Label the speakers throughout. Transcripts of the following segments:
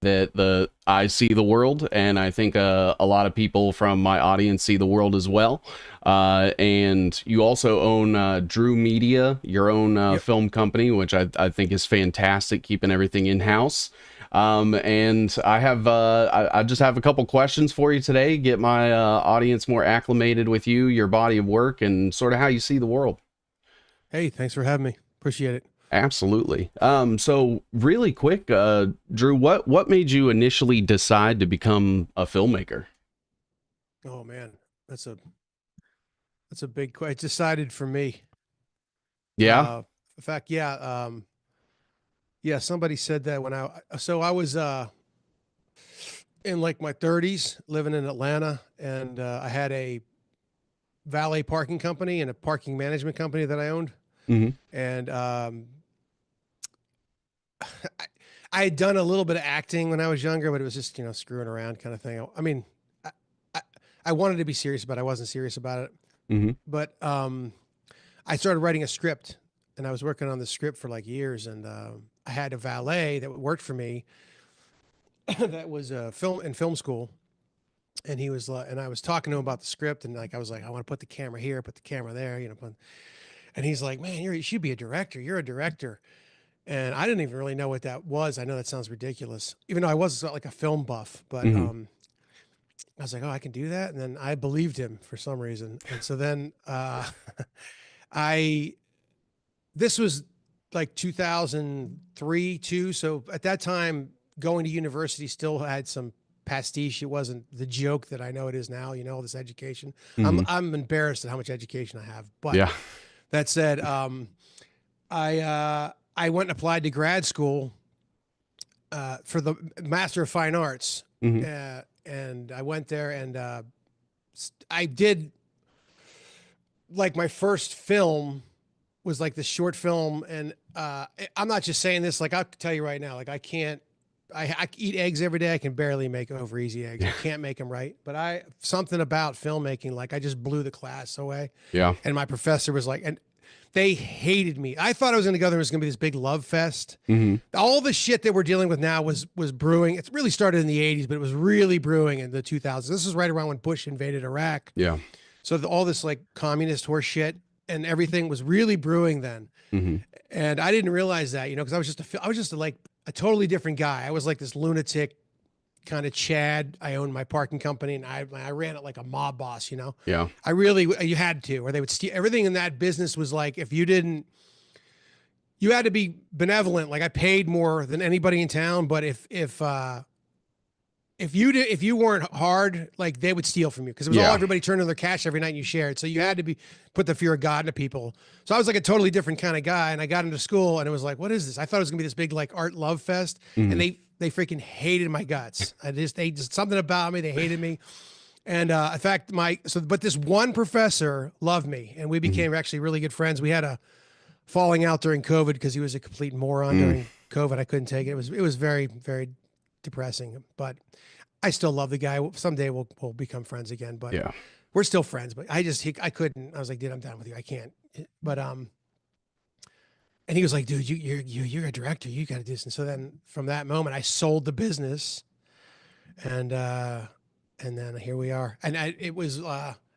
Speaker 1: that the I see the world, and I think a lot of people from my audience see the world as well. And you also own Drew Media, your own
Speaker 2: Yep.
Speaker 1: film company, which I think is fantastic, keeping everything in house. And I just have a couple questions for you today. Get my audience more acclimated with you, your body of work, and sort of how you see the world.
Speaker 2: Hey, thanks for having me. Appreciate it.
Speaker 1: Absolutely. So really quick, Drew, what made you initially decide to become a filmmaker?
Speaker 2: Oh man, that's a that's a big question. It decided for me.
Speaker 1: Yeah.
Speaker 2: In fact, yeah, somebody said that when I was in like my 30s living in Atlanta, and I had a valet parking company and a parking management company that I owned.
Speaker 1: Hmm.
Speaker 2: And I, I had done a little bit of acting when I was younger, but it was just, screwing around kind of thing. I mean, I, I, I wanted to be serious, but I wasn't serious about it.
Speaker 1: Hmm.
Speaker 2: But I started writing a script, and I was working on the script for like years. And I had a valet that worked for me that was film in film school. And he was like, and I was talking to him about the script, and like I was like, I want to put the camera here, put the camera there, and he's like, man, you should be a director. You're a director. And I didn't even really know what that was. I know that sounds ridiculous, even though I was like a film buff. But
Speaker 1: Hmm.
Speaker 2: I was like, oh, I can do that. And then I believed him for some reason. And so then I this was like 2003, two. So at that time, going to university still had some pastiche. It wasn't the joke that I know it is now. All this education. I'm
Speaker 1: Hmm.
Speaker 2: I'm embarrassed at how much education I have. But
Speaker 1: Yeah.
Speaker 2: that said, I went and applied to grad school for the Master of Fine Arts,
Speaker 1: Hmm.
Speaker 2: and I went there, and I did like my first film was like this short film. And I'm not just saying this, like I'll tell you right now, like I can't. I eat eggs every day. I can barely make over easy eggs. I can't make them right. But I something about filmmaking, like I just blew the class away.
Speaker 1: Yeah.
Speaker 2: And my professor was like, and they hated me. I thought I was going to go there. It was going to be this big love fest.
Speaker 1: Hmm.
Speaker 2: All the shit that we're dealing with now was brewing. It really started in the 80s, but it was really brewing in the 2000s. This is right around when Bush invaded Iraq.
Speaker 1: Yeah.
Speaker 2: So all this like communist horse shit and everything was really brewing then.
Speaker 1: Hmm.
Speaker 2: And I didn't realize that, because I was just like a totally different guy. I was like this lunatic kind of Chad. I owned my parking company, and I ran it like a mob boss.
Speaker 1: Yeah.
Speaker 2: I really, you had to, or they would steal everything in that business. Was like, if you didn't, you had to be benevolent. Like I paid more than anybody in town, but if you weren't hard, like they would steal from you, because it was all
Speaker 1: Yeah.
Speaker 2: everybody turned in their cash every night and you shared. So you had to put the fear of God into people. So I was like a totally different kind of guy, and I got into school, and it was like, what is this? I thought it was gonna be this big like art love fest, and
Speaker 1: Hmm.
Speaker 2: they freaking hated my guts. They just something about me. They hated me. And in fact, but this one professor loved me, and we
Speaker 1: Hmm.
Speaker 2: became actually really good friends. We had a falling out during COVID because he was a complete moron
Speaker 1: Mm.
Speaker 2: during COVID. I couldn't take it. It was very, very depressing. But I still love the guy. Someday we'll become friends again. But
Speaker 1: Yeah.
Speaker 2: we're still friends. But I couldn't. I was like, dude, I'm done with you. I can't. But and he was like, dude, you're a director. You got to do this. And so then from that moment, I sold the business, and then here we are. And it was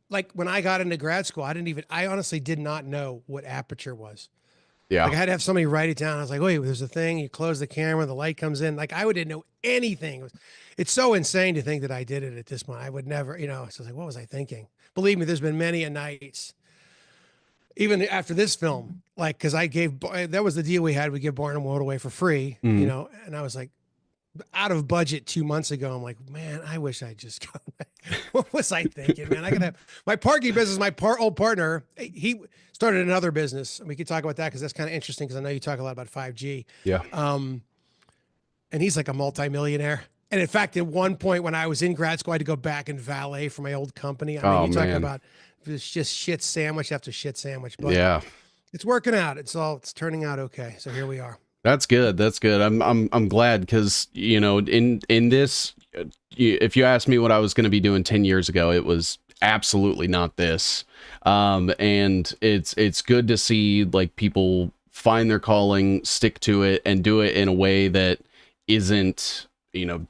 Speaker 2: like when I got into grad school, I honestly did not know what aperture was. Like
Speaker 1: Yeah.
Speaker 2: I had to have somebody write it down. I was like, wait, there's a thing. You close the camera, the light comes in. Like I didn't know anything. It's so insane to think that I did it at this point. I would never, So I was like, what was I thinking? Believe me, there's been many a nights, even after this film, like because that was the deal we had. We give Barnum World away for free,
Speaker 1: Hmm.
Speaker 2: and I was like, out of budget 2 months ago. I'm like, man, I wish I just got. What was I thinking, man? I could have my parking business. My old partner, he started another business, and we could talk about that because that's kind of interesting. Because I know you talk a lot about 5G,
Speaker 1: Yeah.
Speaker 2: um, and he's like a multimillionaire. And in fact, at one point when I was in grad school, I had to go back and valet for my old company. I mean,
Speaker 1: Oh
Speaker 2: you're talking
Speaker 1: man.
Speaker 2: about it's just shit sandwich after shit sandwich, but
Speaker 1: Yeah.
Speaker 2: it's working out. It's turning out okay. So here we are.
Speaker 1: That's good. That's good. I'm glad because in this, if you asked me what I was going to be doing 10 years ago, it was absolutely not this. And it's good to see like people find their calling, stick to it, and do it in a way that isn't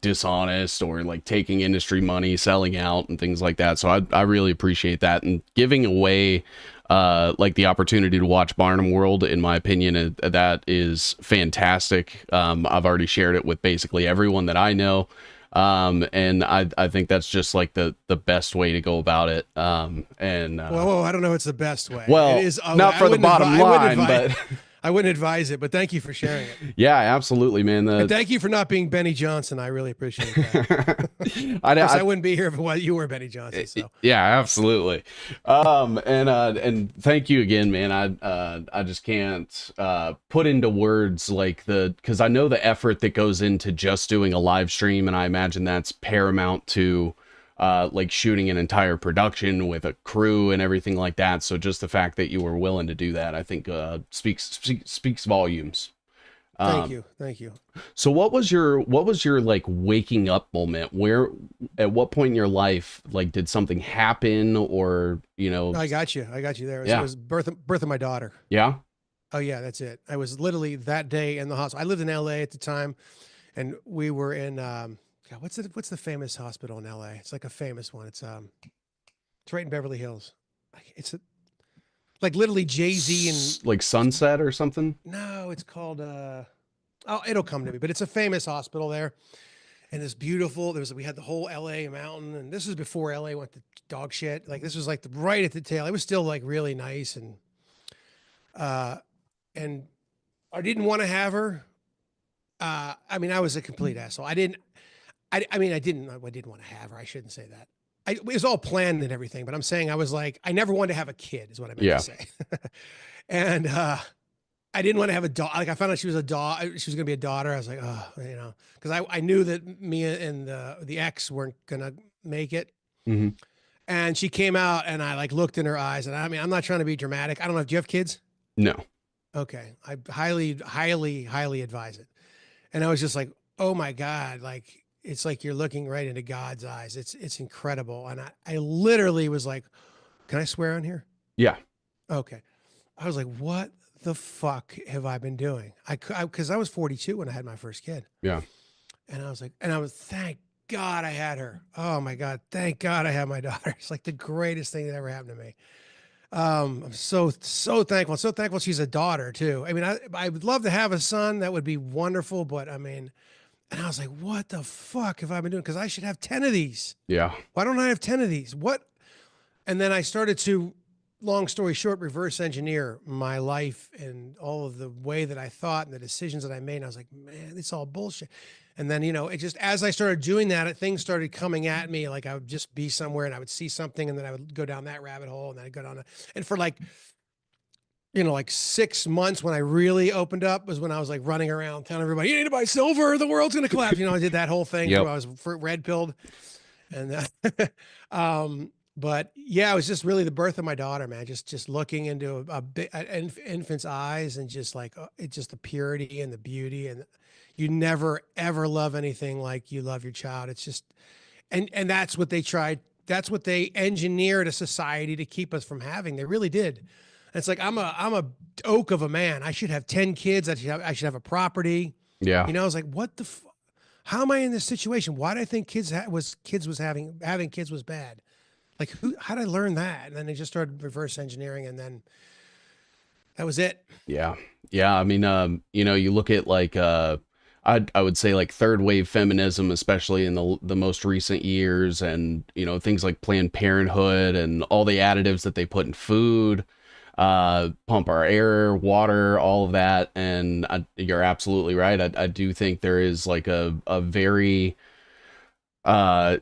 Speaker 1: dishonest or like taking industry money, selling out and things like that. So I really appreciate that, and giving away like the opportunity to watch Barnum World, in my opinion, that is fantastic. I've already shared it with basically everyone that I know. And I think that's just like the best way to go about it.
Speaker 2: Whoa, I don't know. It's the best way. It
Speaker 1: Well,
Speaker 2: is.
Speaker 1: not for the bottom line, but
Speaker 2: I wouldn't advise it, but thank you for sharing it.
Speaker 1: yeah, absolutely, man.
Speaker 2: And thank you for not being Benny Johnson. I really appreciate that.
Speaker 1: I,
Speaker 2: Of course,
Speaker 1: I,
Speaker 2: I wouldn't be here if it was you were Benny Johnson. So
Speaker 1: yeah, absolutely. And thank you again, man. I just can't put into words like because I know the effort that goes into just doing a live stream, and I imagine that's paramount to like shooting an entire production with a crew and everything like that. So just the fact that you were willing to do that, I think speaks volumes.
Speaker 2: thank you.
Speaker 1: So what was your like waking up moment? Where, at what point in your life, like, did something happen, or
Speaker 2: I got you. There.
Speaker 1: Yeah.
Speaker 2: It was birth of my daughter.
Speaker 1: Yeah.
Speaker 2: Oh yeah, that's it. I was literally that day in the hospital. I lived in LA at the time, and we were in God, what's the famous hospital in LA? It's like a famous one. It's right in Beverly Hills. Like literally Jay-Z and
Speaker 1: Like Sunset or something?
Speaker 2: no, it's called it'll come to me, but it's a famous hospital there. And it's beautiful. We had the whole LA mountain, and this is before LA went to dog shit. Like this was like right at the tail. It was still like really nice, uh and I didn't want to have her. I mean, I was a complete asshole. I didn't want to have her. I shouldn't say that. It was all planned and everything, but I'm saying I was like, I never wanted to have a kid, is what I meant
Speaker 1: Yeah.
Speaker 2: to say. And I didn't want to have a dog. Like I found out she was a dog. She was going to be a daughter. I was like, oh, because I knew that me and the ex weren't going to make it.
Speaker 1: Hmm.
Speaker 2: And she came out, and I like looked in her eyes, and I mean, I'm not trying to be dramatic. I don't know. Do you have kids?
Speaker 1: No.
Speaker 2: Okay. I highly, highly, highly advise it. And I was just like, oh my God, like it's like you're looking right into God's eyes. It's incredible. And I literally was like, can I swear on here?
Speaker 1: Yeah.
Speaker 2: Okay. I was like, what the fuck have I been doing? Because I was 42 when I had my first kid.
Speaker 1: Yeah.
Speaker 2: And I was like, thank God I had her. Oh my God, thank God I had my daughter. It's like the greatest thing that ever happened to me. I'm so thankful. So thankful she's a daughter too. I mean, I would love to have a son. That would be wonderful. But I mean, and I was like, what the fuck have I been doing? Because I should have 10 of these.
Speaker 1: Yeah.
Speaker 2: Why don't I have 10 of these? What? And then I started to, long story short, reverse engineer my life and all of the way that I thought and the decisions that I made. And I was like, man, it's all bullshit. And then, it just, as I started doing that, things started coming at me. Like I would just be somewhere and I would see something, and then I would go down that rabbit hole, and then I'd go down. And for like 6 months, when I really opened up was when I was like running around telling everybody, you need to buy silver, the world's going to collapse. I did that whole thing.
Speaker 1: Yep.
Speaker 2: I was red pilled. And, but yeah, it was just really the birth of my daughter, man. Just looking into an infant's eyes, and just like, it's just the purity and the beauty, and you never ever love anything like you love your child. It's just, and that's what they tried. That's what they engineered a society to keep us from having. They really did. And it's like, I'm a oak of a man. I should have 10 kids. I should have a property.
Speaker 1: Yeah.
Speaker 2: I was like, what the, how am I in this situation? Why do I think having kids was bad? Like how did I learn that? And then they just started reverse engineering, and then that was it.
Speaker 1: Yeah. Yeah. I mean, you look at like, I would say like third wave feminism, especially in the most recent years, and things like Planned Parenthood and all the additives that they put in food, pump our air, water, all of that. And you're absolutely right. I do think there is like a very a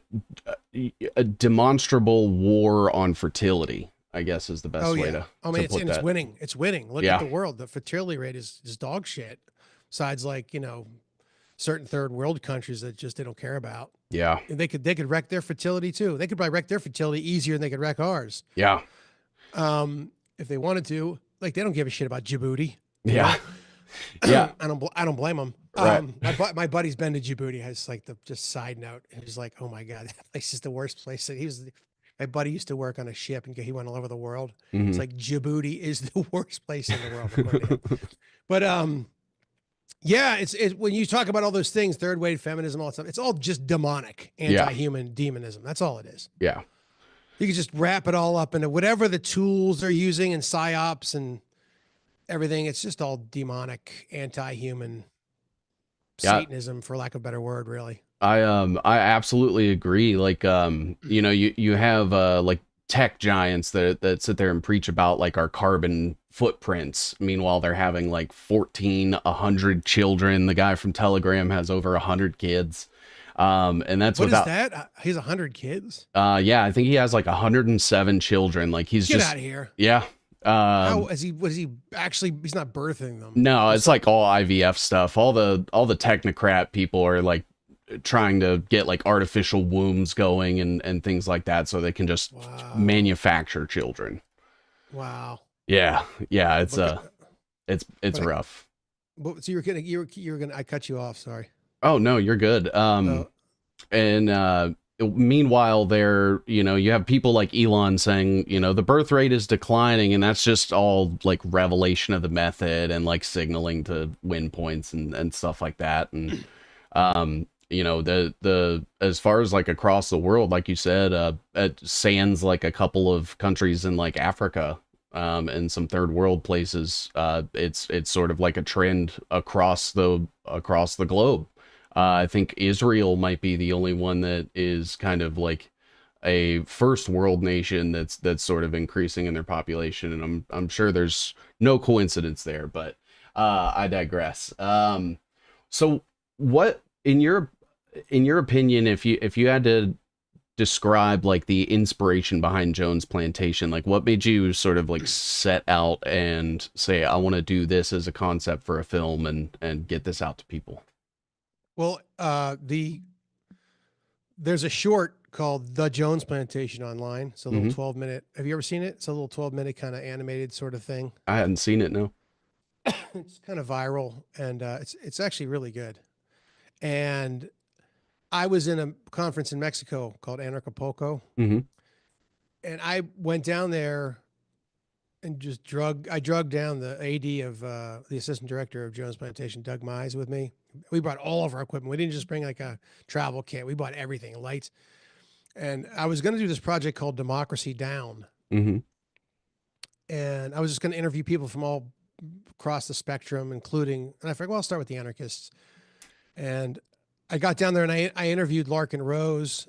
Speaker 1: demonstrable war on fertility, I guess, is the best way to.
Speaker 2: I mean,
Speaker 1: put
Speaker 2: it's
Speaker 1: that.
Speaker 2: winning. It's winning. Look
Speaker 1: Yeah.
Speaker 2: at the world. The fertility rate is dog shit. Besides, like certain third world countries that just they don't care about.
Speaker 1: Yeah.
Speaker 2: And they could wreck their fertility too. They could probably wreck their fertility easier than they could wreck ours.
Speaker 1: Yeah.
Speaker 2: If they wanted to. Like they don't give a shit about Djibouti.
Speaker 1: Yeah. Yeah.
Speaker 2: I don't blame them.
Speaker 1: Right.
Speaker 2: My buddy's been to Djibouti. Has like just side note. He was like, oh my God, that place is the worst place. My buddy used to work on a ship, and he went all over the world.
Speaker 1: Mhm.
Speaker 2: It's like Djibouti is the worst place in the world. But Yeah, it's when you talk about all those things, third wave feminism, all that stuff, it's all just demonic,
Speaker 1: Yeah.
Speaker 2: anti-human demonism. That's all it is.
Speaker 1: Yeah.
Speaker 2: You can just wrap it all up into whatever the tools they're using and psyops and everything. It's just all demonic, anti-human
Speaker 1: Yeah.
Speaker 2: Satanism, for lack of a better word, really.
Speaker 1: I absolutely agree. Like you know, you have like tech giants that sit there and preach about like our carbon footprints. Meanwhile, they're having like 100 children. The guy from Telegram has over 100 kids. And that's
Speaker 2: What is
Speaker 1: without
Speaker 2: that? He's 100 kids.
Speaker 1: yeah, I think he has like 107 children. Like he's
Speaker 2: Get
Speaker 1: just
Speaker 2: out of here.
Speaker 1: yeah.
Speaker 2: How is he? Was he actually? He's not birthing them.
Speaker 1: No,
Speaker 2: He's
Speaker 1: it's like all IVF stuff. All the technocrat people are like trying to get like artificial wombs going and things like that so they can just
Speaker 2: wow,
Speaker 1: manufacture children.
Speaker 2: wow.
Speaker 1: Yeah. Yeah,
Speaker 2: But,
Speaker 1: it's
Speaker 2: but,
Speaker 1: rough.
Speaker 2: so you were gonna. I cut you off. Sorry.
Speaker 1: Oh no, you're good.
Speaker 2: Oh,
Speaker 1: And meanwhile there, you know, you have people like Elon saying, you know, the birth rate is declining, and that's just all like revelation of the method and like signaling to win points and stuff like that. And you know, the as far as like across the world, like you said, it sans like a couple of countries in like Africa, and some third world places, it's sort of like a trend across the globe. I think Israel might be the only one that is kind of like a first world nation that's sort of increasing in their population, and I'm sure there's no coincidence there, but I digress. So what in your opinion, if you had to describe like the inspiration behind Jones Plantation, like what made you sort of like set out and say I want to do this as a concept for a film and get this out to people?
Speaker 2: well, there's a short called The Jones Plantation online. It's a little
Speaker 1: Hmm.
Speaker 2: 12-minute. Have you ever seen it? It's a little 12-minute kind of animated sort of thing.
Speaker 1: I hadn't seen it. No.
Speaker 2: It's kind of viral, and it's actually really good. And I was in a conference in Mexico called Anarchapulco,
Speaker 1: Hmm.
Speaker 2: and I went down there and just I drugged down the AD of the assistant director of Jones Plantation, Doug Mize, with me. We brought all of our equipment. We didn't just bring like a travel kit. We bought everything, lights. And I was going to do this project called Democracy Down.
Speaker 1: Hmm.
Speaker 2: And I was just going to interview people from all across the spectrum, including, and I figured, well, I'll start with the anarchists. And I got down there and I interviewed Larkin Rose.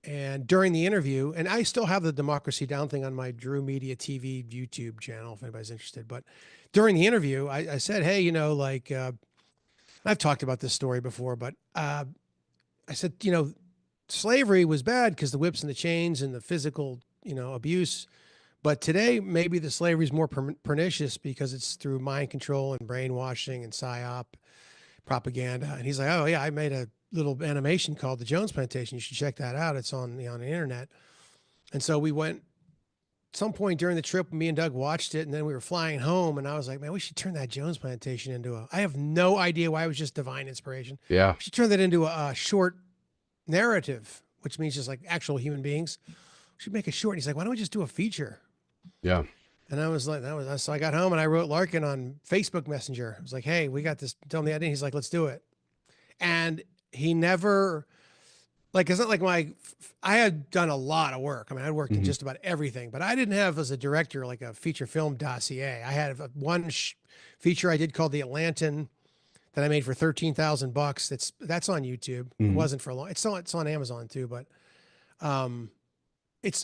Speaker 2: And during the interview, and I still have the Democracy Down thing on my Drew Media TV YouTube channel if anybody's interested. But during the interview, I said, hey, you know, like, I've talked about this story before, but I said, you know, slavery was bad because the whips and the chains and the physical, you know, abuse. But today, maybe the slavery is more pernicious because it's through mind control and brainwashing and psyop propaganda. And he's like, oh yeah, I made a little animation called The Jones Plantation. You should check that out. It's on the internet. And so we went some point during the trip. Me and Doug watched it, and then we were flying home. And I was like, man, we should turn that Jones Plantation into a. I have no idea why it was just divine inspiration.
Speaker 1: Yeah.
Speaker 2: We should turn that into a short narrative, which means just like actual human beings. We should make a short. And he's like, why don't we just do a feature?
Speaker 1: Yeah.
Speaker 2: And I was like, so I got home and I wrote Larkin on Facebook Messenger. I was like, hey, we got this. Tell him the idea. He's like, let's do it. And he never, like, it's not like I had done a lot of work. I mean, I'd worked in
Speaker 1: Hmm.
Speaker 2: just about everything, but I didn't have as a director like a feature film dossier. I had one feature I did called The Atlantan that I made for $13,000. That's on YouTube. It
Speaker 1: Hmm.
Speaker 2: wasn't for a long. It's on Amazon too, but um,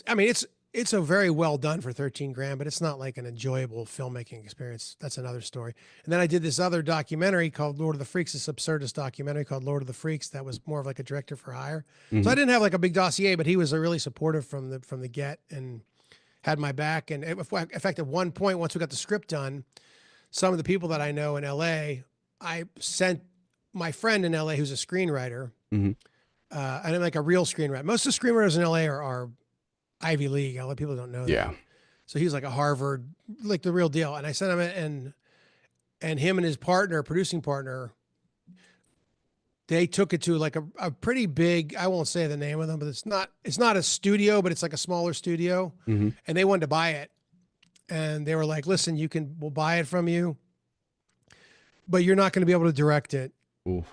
Speaker 2: I mean, it's a very well done for 13 grand, but it's not like an enjoyable filmmaking experience. That's another story. And then I did this other documentary called Lord of the Freaks, this absurdist documentary called Lord of the Freaks that was more of like a director for hire. So I
Speaker 1: Hmm.
Speaker 2: didn't have like a big dossier, but he was really supportive from the get and had my back. And in fact, at one point, once we got the script done, some of the people that I know in LA, I sent my friend in LA who's a screenwriter,
Speaker 1: Hmm.
Speaker 2: and I'm like a real screenwriter. Most of the screenwriters in LA are Ivy League. A lot of people don't know that.
Speaker 1: Yeah.
Speaker 2: So he was like a Harvard, like the real deal. And I sent him it, and him and his partner, producing partner, they took it to like a pretty big, I won't say the name of them, but it's not a studio, but it's like a smaller studio.
Speaker 1: Hmm.
Speaker 2: And they wanted to buy it. And they were like, listen, we'll buy it from you. but you're not going to be able to direct it.
Speaker 1: Oof.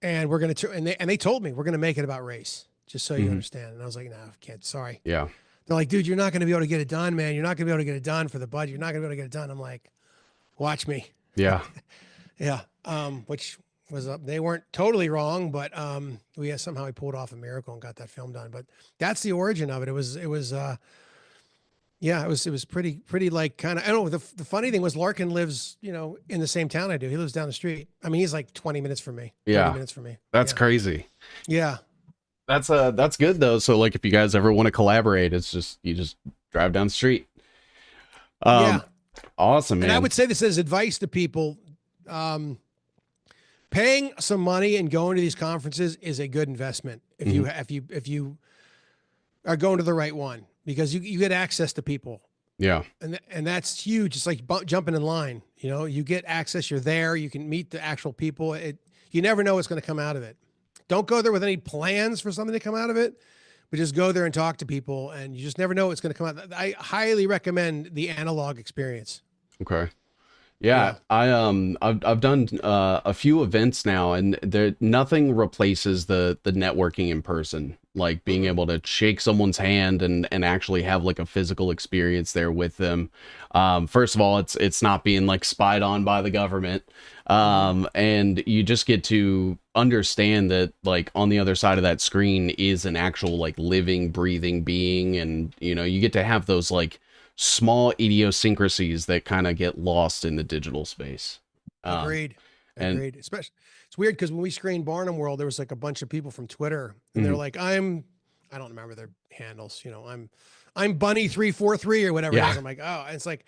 Speaker 2: And we're going to, and they told me we're going to make it about race, just so you
Speaker 1: Hmm.
Speaker 2: understand. And I was like, no, kid, sorry.
Speaker 1: Yeah.
Speaker 2: They're like, dude, you're not going to be able to get it done, man. You're not going to be able to get it done for the budget. You're not going to be able to get it done. I'm like, watch me.
Speaker 1: Yeah.
Speaker 2: Yeah. Which was they weren't totally wrong, but somehow we pulled off a miracle and got that film done. But that's the origin of it. It was pretty like kind of, I don't know. The funny thing was Larkin lives, in the same town I do. He lives down the street. I mean, he's like 20 minutes from me, 30
Speaker 1: Yeah.
Speaker 2: minutes from me.
Speaker 1: That's
Speaker 2: Yeah.
Speaker 1: crazy.
Speaker 2: Yeah.
Speaker 1: That's good though. So like if you guys ever want to collaborate, it's just you just drive down the street.
Speaker 2: Yeah.
Speaker 1: Awesome, man.
Speaker 2: And I would say this as advice to people. Paying some money and going to these conferences is a good investment if you are going to the right one, because you get access to people,
Speaker 1: Yeah.
Speaker 2: and that's huge. It's like jumping in line. You get access. You're there. You can meet the actual people. You never know what's going to come out of it. Don't go there with any plans for something to come out of it, but just go there and talk to people, and you just never know what's going to come out. I highly recommend the analog experience.
Speaker 1: Okay. Yeah, I've done a few events now, and there nothing replaces the networking in person, like being able to shake someone's hand and actually have like a physical experience there with them. First of all, it's not being like spied on by the government, and you just get to understand that like on the other side of that screen is an actual like living, breathing being, and you get to have those like small idiosyncrasies that kind of get lost in the digital space.
Speaker 2: Agreed.
Speaker 1: And
Speaker 2: Agreed. Especially, it's weird because when we screened Barnum World, there was like a bunch of people from Twitter, and they're
Speaker 1: Mhm.
Speaker 2: like, I don't remember their handles. I'm Bunny343 or whatever it
Speaker 1: Yeah.
Speaker 2: is. I'm like, oh, and it's like,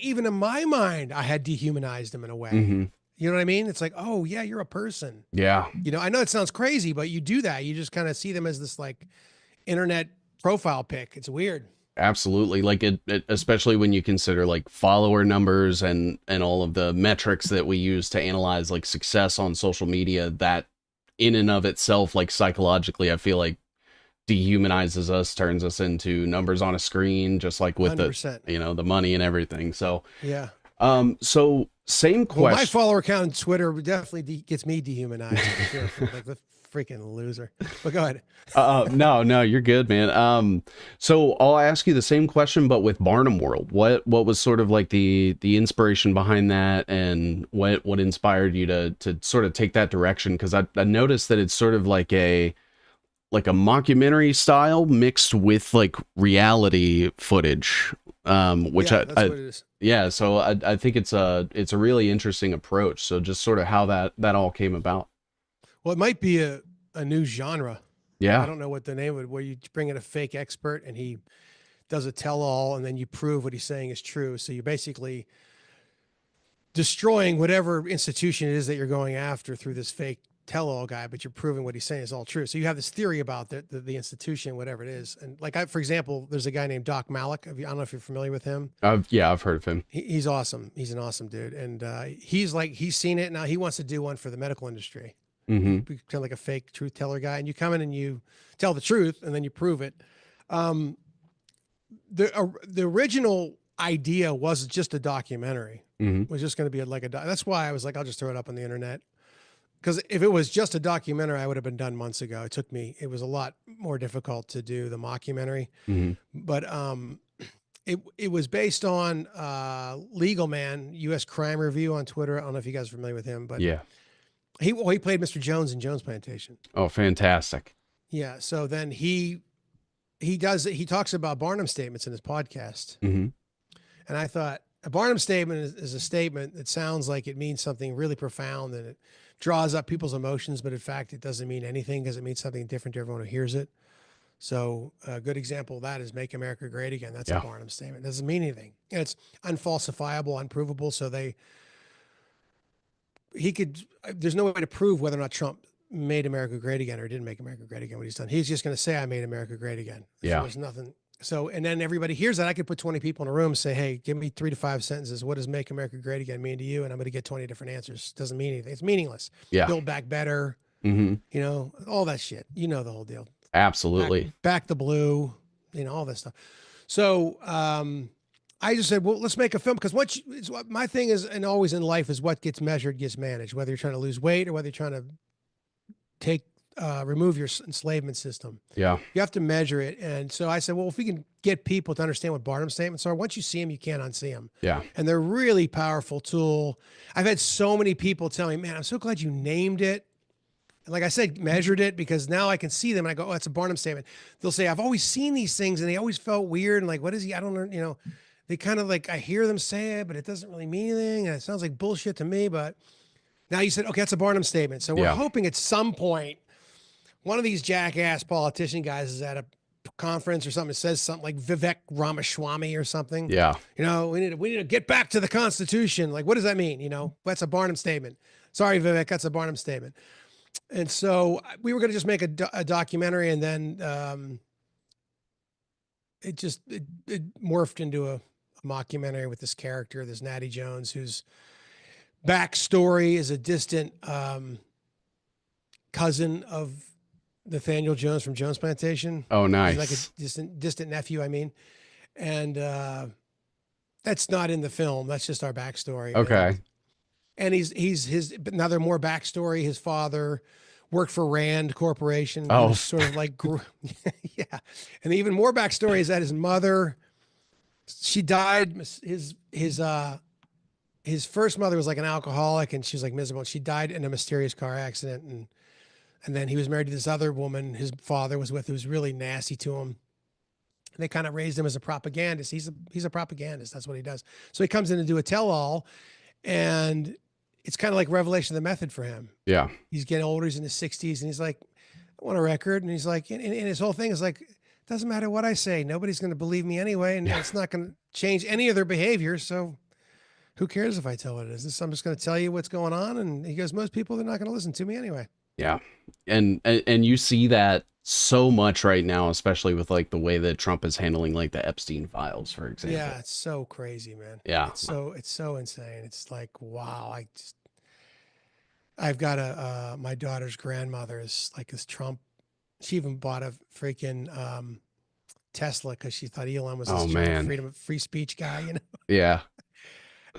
Speaker 2: even in my mind, I had dehumanized them in a way.
Speaker 1: Hmm.
Speaker 2: You know what I mean? It's like, oh yeah, you're a person.
Speaker 1: Yeah.
Speaker 2: I know it sounds crazy, but you do that. You just kind of see them as this like internet profile pic. It's weird.
Speaker 1: Absolutely. Like it especially when you consider like follower numbers and all of the metrics that we use to analyze like success on social media, that in and of itself, like psychologically, I feel like dehumanizes us, turns us into numbers on a screen, just like with
Speaker 2: 100%.
Speaker 1: the money and everything. So,
Speaker 2: Yeah.
Speaker 1: so same
Speaker 2: Well, my
Speaker 1: question.
Speaker 2: follower count on Twitter definitely gets me dehumanized. For sure. Like the freaking loser. But go ahead.
Speaker 1: No, you're good, man. So I'll ask you the same question, but with Barnum World. What was sort of like the inspiration behind that, and what inspired you to sort of take that direction? Because I noticed that it's sort of like a mockumentary style mixed with like reality footage. Which
Speaker 2: Yeah, that's what it is.
Speaker 1: yeah, so I think it's a really interesting approach. So just sort of how that all came about.
Speaker 2: Well, it might be a new genre. I
Speaker 1: Yeah.
Speaker 2: don't know what the name of it, where you bring in a fake expert and he does a tell all, and then you prove what he's saying is true. So you're basically destroying whatever institution it is that you're going after through this fake tell all guy, but you're proving what he's saying is all true. So you have this theory about the institution, whatever it is. And like, for example, there's a guy named Doc Malik. I don't know if you're familiar with him.
Speaker 1: I've heard of him.
Speaker 2: He's awesome. He's an awesome dude. And he's seen it. Now he wants to do one for the medical industry.
Speaker 1: Hmm.
Speaker 2: Kind of like a fake truth teller guy. And you come in and you tell the truth and then you prove it. The original idea was just a documentary.
Speaker 1: Hmm.
Speaker 2: It was just going to be that's why I was like, I'll just throw it up on the internet. Because if it was just a documentary, I would have been done months ago. It was a lot more difficult to do the mockumentary.
Speaker 1: Hmm.
Speaker 2: But it was based on Legal Man, U.S. Crime Review on Twitter. I don't know if you guys are familiar with him, but
Speaker 1: Yeah.
Speaker 2: he played Mr. Jones in Jones Plantation.
Speaker 1: Oh, fantastic.
Speaker 2: Yeah. So then he talks about Barnum statements in his podcast.
Speaker 1: Hmm.
Speaker 2: And I thought a Barnum statement is a statement that sounds like it means something really profound and it draws up people's emotions, but in fact, it doesn't mean anything because it means something different to everyone who hears it. So a good example of that is Make America Great Again. That's
Speaker 1: Yeah.
Speaker 2: a Barnum statement. It doesn't mean anything. And it's unfalsifiable, unprovable. So there's no way to prove whether or not Trump made America great again or didn't make America great again, what he's done. He's just going to say, I made America great again.
Speaker 1: Yeah.
Speaker 2: So there's nothing. So, and then everybody hears that. I could put 20 people in a room and say, hey, give me 3 to 5 sentences. What does make America great again mean to you? And I'm going to get 20 different answers. Doesn't mean anything. It's meaningless.
Speaker 1: Yeah.
Speaker 2: Build back better,
Speaker 1: Hmm.
Speaker 2: all that shit. You know the whole deal.
Speaker 1: Absolutely.
Speaker 2: Back the blue, all this stuff. So I just said, well, let's make a film because it's what my thing is, and always in life is what gets measured gets managed. Whether you're trying to lose weight or whether you're trying to take remove your enslavement system,
Speaker 1: Yeah.
Speaker 2: you have to measure it. And so I said, well, if we can get people to understand what Barnum statements are, once you see them, you can't unsee them.
Speaker 1: Yeah.
Speaker 2: And they're really powerful tool. I've had so many people tell me, man, I'm so glad you named it. And like I said, measured it because now I can see them and I go, oh, that's a Barnum statement. They'll say, I've always seen these things and they always felt weird. And like, what is he? I don't know. You know, they kind of like, I hear them say it, but it doesn't really mean anything. And it sounds like bullshit to me. But now you said, okay, that's a Barnum statement. So we're
Speaker 1: Yeah.
Speaker 2: hoping at some point, one of these jackass politician guys is at a conference or something. It says something like Vivek Ramaswamy or something.
Speaker 1: Yeah.
Speaker 2: You know, we need to get back to the Constitution. Like, what does that mean? You know, that's a Barnum statement. Sorry, Vivek, that's a Barnum statement. And so we were going to just make a documentary, and then it morphed into a mockumentary with this character, this Natty Jones, whose backstory is a distant cousin of Nathaniel Jones from Jones Plantation.
Speaker 1: Oh, nice.
Speaker 2: He's like a distant nephew, I mean. And that's not in the film. That's just our backstory.
Speaker 1: Okay.
Speaker 2: And but now there's more backstory. His father worked for Rand Corporation.
Speaker 1: Oh,
Speaker 2: sort of like, yeah. And even more backstory is that his mother, she died. His first mother was like an alcoholic and she was like miserable. She died in a mysterious car accident. And then he was married to this other woman his father was with who was really nasty to him. And they kind of raised him as a propagandist. He's a propagandist. That's what he does. So he comes in to do a tell-all, and it's kind of like revelation of the method for him.
Speaker 1: Yeah.
Speaker 2: He's getting older. He's in his 60s, and he's like, I want a record. And he's like, and his whole thing is like, it doesn't matter what I say. Nobody's going to believe me anyway, and it's not going to change any of their behavior. So who cares if I tell what it is? I'm just going to tell you what's going on. And he goes, most people, they're not going to listen to me anyway.
Speaker 1: Yeah. And you see that so much right now, especially with like the way that Trump is handling like the Epstein files, for example.
Speaker 2: Yeah, it's so crazy, man.
Speaker 1: Yeah.
Speaker 2: It's so insane. It's like, wow. I've got my daughter's grandmother is like this Trump. She even bought a freaking Tesla because she thought Elon was this free speech guy, you know?
Speaker 1: Yeah.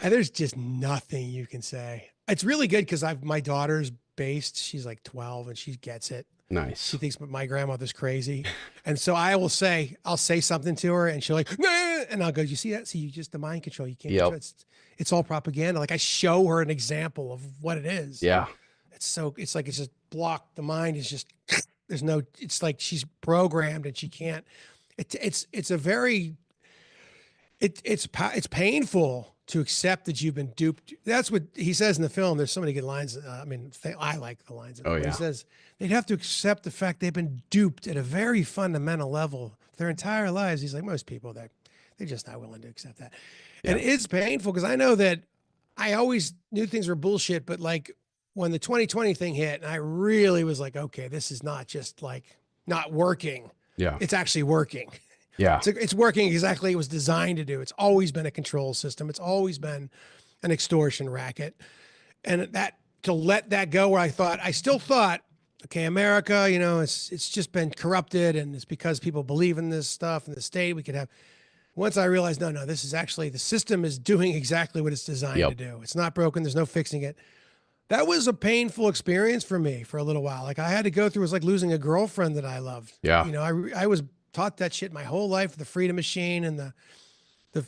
Speaker 2: And there's just nothing you can say. It's really good because my daughter's based. She's like 12 and she gets it.
Speaker 1: Nice.
Speaker 2: She thinks my grandmother's crazy. And so I'll say something to her and she'll like, nah! And I'll go, you see that? See, you just the mind control. You can't, it's all propaganda. Like I show her an example of what it is.
Speaker 1: Yeah.
Speaker 2: It's like, it's just blocked. The mind is just, it's like she's programmed and she can't, it's painful to accept that you've been duped. That's what he says in the film. There's so many good lines. I like the lines.
Speaker 1: Oh, yeah.
Speaker 2: He says they'd have to accept the fact they've been duped at a very fundamental level their entire lives. He's like, most people, they're just not willing to accept that. Yeah. And it's painful because I know that I always knew things were bullshit, but like when the 2020 thing hit and I really was like, okay, this is not just like not working.
Speaker 1: Yeah.
Speaker 2: It's actually working.
Speaker 1: Yeah.
Speaker 2: It's working exactly what it was designed to do. It's always been a control system. It's always been an extortion racket. And to let that go where I still thought, okay, America, you know, it's just been corrupted and it's because people believe in this stuff in the state. Once I realized, no, this is actually, the system is doing exactly what it's designed to do. It's not broken. There's no fixing it. That was a painful experience for me for a little while. Like I had to go through, it was like losing a girlfriend that I loved.
Speaker 1: Yeah.
Speaker 2: You know, I was taught that shit my whole life, the freedom machine and the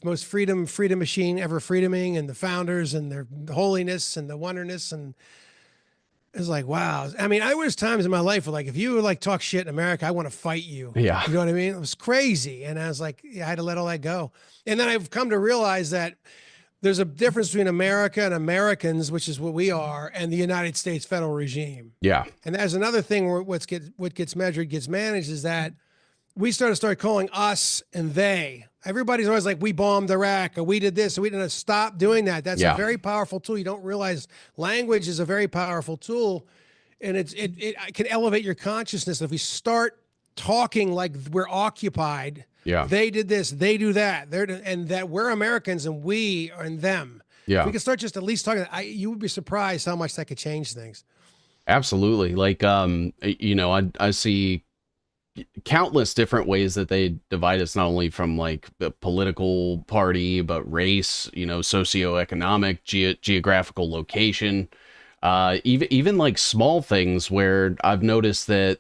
Speaker 2: most freedom machine ever freedoming and the founders and their holiness and the wonderness. And it's like, wow. I mean, was times in my life where like, if you like talk shit in America, I want to fight you.
Speaker 1: Yeah.
Speaker 2: You know what I mean? It was crazy. And I was like, I had to let all that go. And then I've come to realize that there's a difference between America and Americans, which is what we are, and the United States federal regime.
Speaker 1: Yeah.
Speaker 2: And there's another thing where what gets measured gets managed is that we start calling us and they. Everybody's always like, we bombed Iraq or we did this or we didn't. Stop doing that. That's a very powerful tool. You don't realize language is a very powerful tool, and it can elevate your consciousness. If we start talking like we're occupied, they did this, they do that, and that we're Americans and we are in them.
Speaker 1: Yeah,
Speaker 2: if we can start just at least talking. You would be surprised how much that could change things.
Speaker 1: Absolutely. Like, you know, I see countless different ways that they divide us, not only from like the political party, but race, socioeconomic, geographical location, even like small things where I've noticed that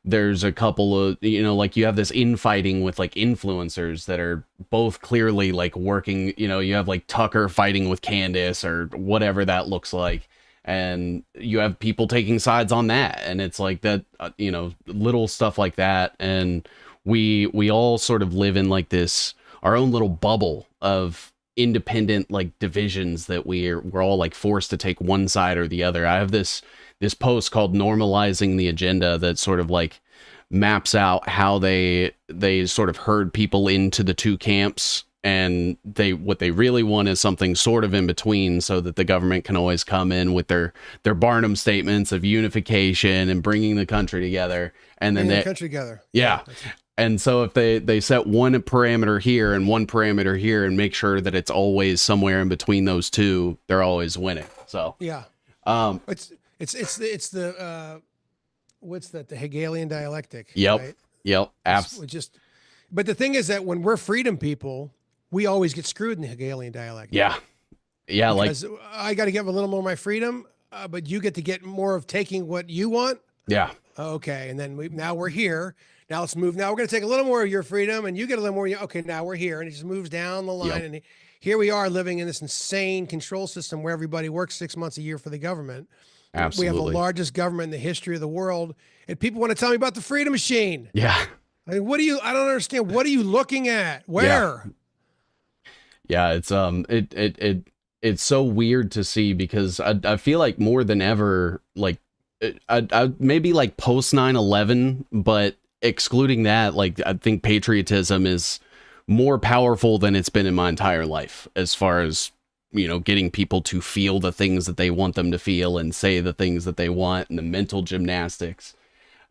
Speaker 1: there's a couple of, like you have this infighting with like influencers that are both clearly like working, you have like Tucker fighting with Candace or whatever that looks like. And you have people taking sides on that. And it's like that, little stuff like that. And we all sort of live in like this, our own little bubble of independent like divisions that we're all like forced to take one side or the other. I have this post called Normalizing the Agenda that sort of like maps out how they sort of herd people into the two camps, and what they really want is something sort of in between, so that the government can always come in with their Barnum statements of unification and bringing the country together, and then
Speaker 2: the country together.
Speaker 1: Yeah. And so if they set one parameter here and one parameter here and make sure that it's always somewhere in between those two, they're always winning. So
Speaker 2: yeah, it's the what's that? The Hegelian dialectic.
Speaker 1: Yep.
Speaker 2: Right?
Speaker 1: Yep.
Speaker 2: But the thing is that when we're freedom people, we always get screwed in the Hegelian dialectic.
Speaker 1: Yeah. Yeah.
Speaker 2: Because I got to give a little more of my freedom, but you get to get more of taking what you want.
Speaker 1: Yeah.
Speaker 2: Okay. And then now we're here. Now let's move. Now we're going to take a little more of your freedom and you get a little more. Okay. Now we're here. And it just moves down the line.
Speaker 1: Yep.
Speaker 2: And here we are living in this insane control system where everybody works 6 months a year for the government.
Speaker 1: Absolutely.
Speaker 2: We have the largest government in the history of the world. And people want to tell me about the freedom machine.
Speaker 1: Yeah.
Speaker 2: I mean, I don't understand. What are you looking at? Where?
Speaker 1: Yeah, it's so weird to see, because I feel like more than ever, like I maybe like post 9/11, but excluding that, like I think patriotism is more powerful than it's been in my entire life, as far as, getting people to feel the things that they want them to feel and say the things that they want, and the mental gymnastics.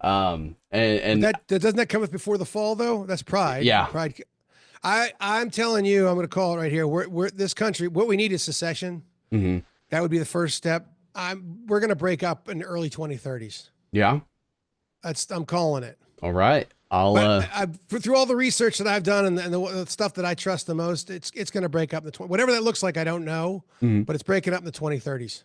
Speaker 1: And
Speaker 2: that doesn't that come with before the fall though? That's pride.
Speaker 1: Yeah.
Speaker 2: Pride. I'm telling you, I'm going to call it right here. We're this country. What we need is secession.
Speaker 1: Mm-hmm.
Speaker 2: That would be the first step. We're going to break up in the early 2030s.
Speaker 1: Yeah.
Speaker 2: I'm calling it.
Speaker 1: All right.
Speaker 2: Through all the research that I've done and the stuff that I trust the most, it's going to break up whatever that looks like. I don't know, but it's breaking up in the 2030s.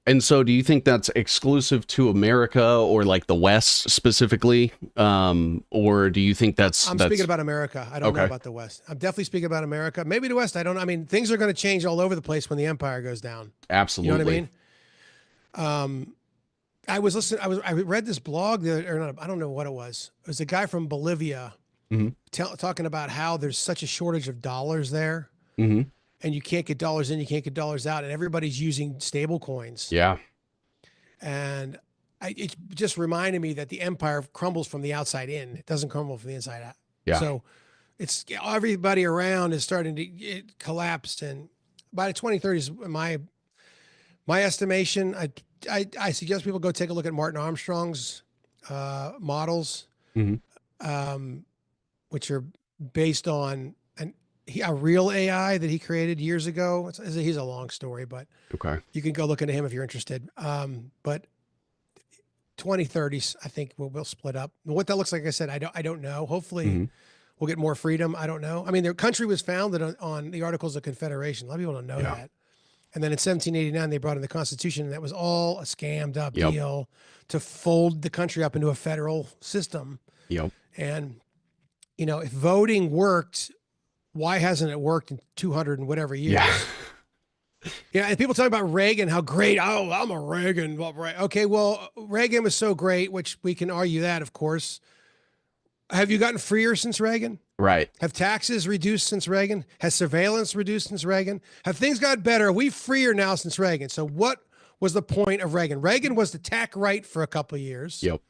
Speaker 1: And so do you think that's exclusive to America or like the West specifically? Or do you think that's
Speaker 2: speaking about America. I don't know about the West. I'm definitely speaking about America. Maybe the West. I don't know. I mean, things are going to change all over the place when the empire goes down.
Speaker 1: Absolutely.
Speaker 2: You know what I mean? I read this blog I don't know what it was. It was a guy from Bolivia talking about how there's such a shortage of dollars there. Mm-hmm. And you can't get dollars in, you can't get dollars out, and everybody's using stable coins.
Speaker 1: Yeah.
Speaker 2: And it just reminded me that the empire crumbles from the outside in. It doesn't crumble from the inside out. Yeah. So it's everybody around is starting to collapse. And by the 2030s, my estimation, I suggest people go take a look at Martin Armstrong's models, which are based on a real AI that he created years ago. He's a long story, but you can go look into him if you're interested. But 2030s, I think we'll split up. What that looks like, I said, I don't know. Hopefully we'll get more freedom. I don't know. I mean, their country was founded on the Articles of Confederation. A lot of people don't know that. And then in 1789, they brought in the Constitution, and that was all a scammed up deal to fold the country up into a federal system. Yep. And, if voting worked, why hasn't it worked in 200 and whatever years? Yeah. And people talk about Reagan, how great. Oh, I'm a Reagan. Okay. Well, Reagan was so great, which we can argue that, of course. Have you gotten freer since Reagan?
Speaker 1: Right.
Speaker 2: Have taxes reduced since Reagan? Has surveillance reduced since Reagan? Have things got better? Are we freer now since Reagan? So what was the point of Reagan? Reagan was to tack right for a couple of years.
Speaker 1: Yep.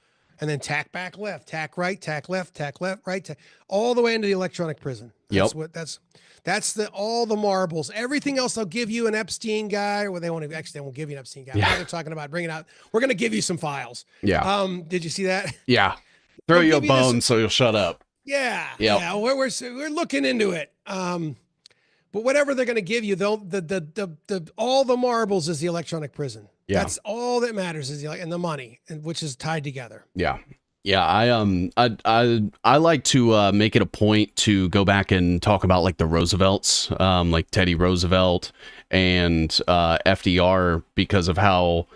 Speaker 2: And then tack back left, tack right, tack left, right, all the way into the electronic prison. That's all the marbles. Everything else they'll give you an Epstein guy, or they won't give you an Epstein guy. Now they're talking about bringing out. We're going to give you some files. Yeah. Did you see that?
Speaker 1: Yeah. Throw you a bone so you'll shut up.
Speaker 2: Yeah. Yep. Yeah. We're looking into it. But whatever they're going to give you, all the marbles is the electronic prison. Yeah. That's all that matters and the money, which is tied together.
Speaker 1: Yeah. Yeah, I like to make it a point to go back and talk about like the Roosevelts, like Teddy Roosevelt and FDR, because of how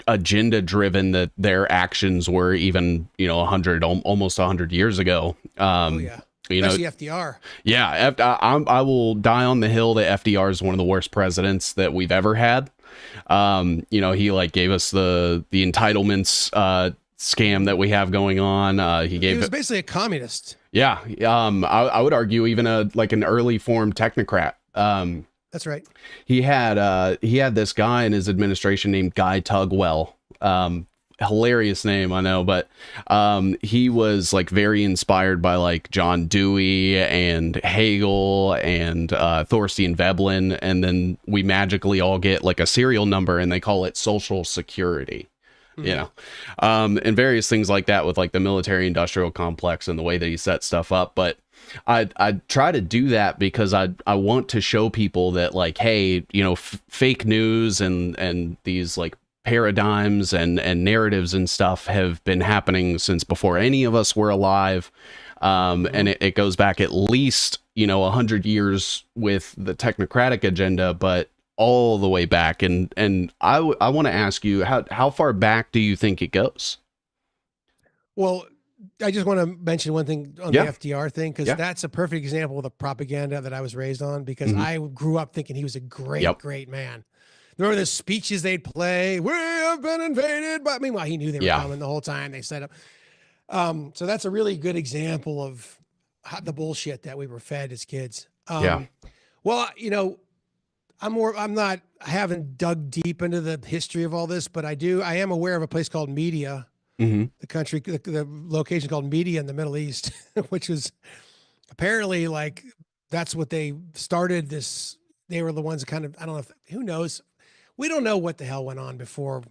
Speaker 1: agenda driven that their actions were, even, you know, 100, almost 100 years ago.
Speaker 2: Oh yeah,
Speaker 1: You know,
Speaker 2: especially FDR.
Speaker 1: yeah, I will die on the hill that FDR is one of the worst presidents that we've ever had. You know, he like gave us the entitlements scam that we have going on. He
Speaker 2: He
Speaker 1: gave
Speaker 2: was
Speaker 1: it,
Speaker 2: basically a communist.
Speaker 1: yeah. I would argue even a like an early form technocrat.
Speaker 2: That's right.
Speaker 1: He had this guy in his administration named Guy Tugwell. Hilarious name, I know, but he was like very inspired by like John Dewey and Hegel and Thorstein Veblen, and then we magically all get like a serial number and they call it Social Security. You
Speaker 2: Mhm.
Speaker 1: know, and various things like that with like the military industrial complex and the way that he set stuff up. But I try to do that because I want to show people that like, hey, you know, fake news and these like paradigms and narratives and stuff have been happening since before any of us were alive. And it goes back at least, you know, 100 years with the technocratic agenda, but all the way back. And I want to ask you, how far back do you think it goes?
Speaker 2: Well, I just want to mention one thing on the
Speaker 1: Yeah.
Speaker 2: FDR thing, because
Speaker 1: Yeah.
Speaker 2: that's a perfect example of the propaganda that I was raised on, because
Speaker 1: Hmm.
Speaker 2: I grew up thinking he was a great,
Speaker 1: Yep.
Speaker 2: great man. Remember the speeches they'd play? We have been invaded, but meanwhile he knew they were
Speaker 1: Yeah.
Speaker 2: coming the whole time. They set up. So that's a really good example of the bullshit that we were fed as kids.
Speaker 1: Yeah.
Speaker 2: Well, you know, I'm not, I haven't dug deep into the history of all this, but I am aware of a place called Media,
Speaker 1: Hmm.
Speaker 2: the location called Media in the Middle East, which was apparently like, that's what they started this. They were the ones that kind of, I don't know if, who knows? We don't know what the hell went on before,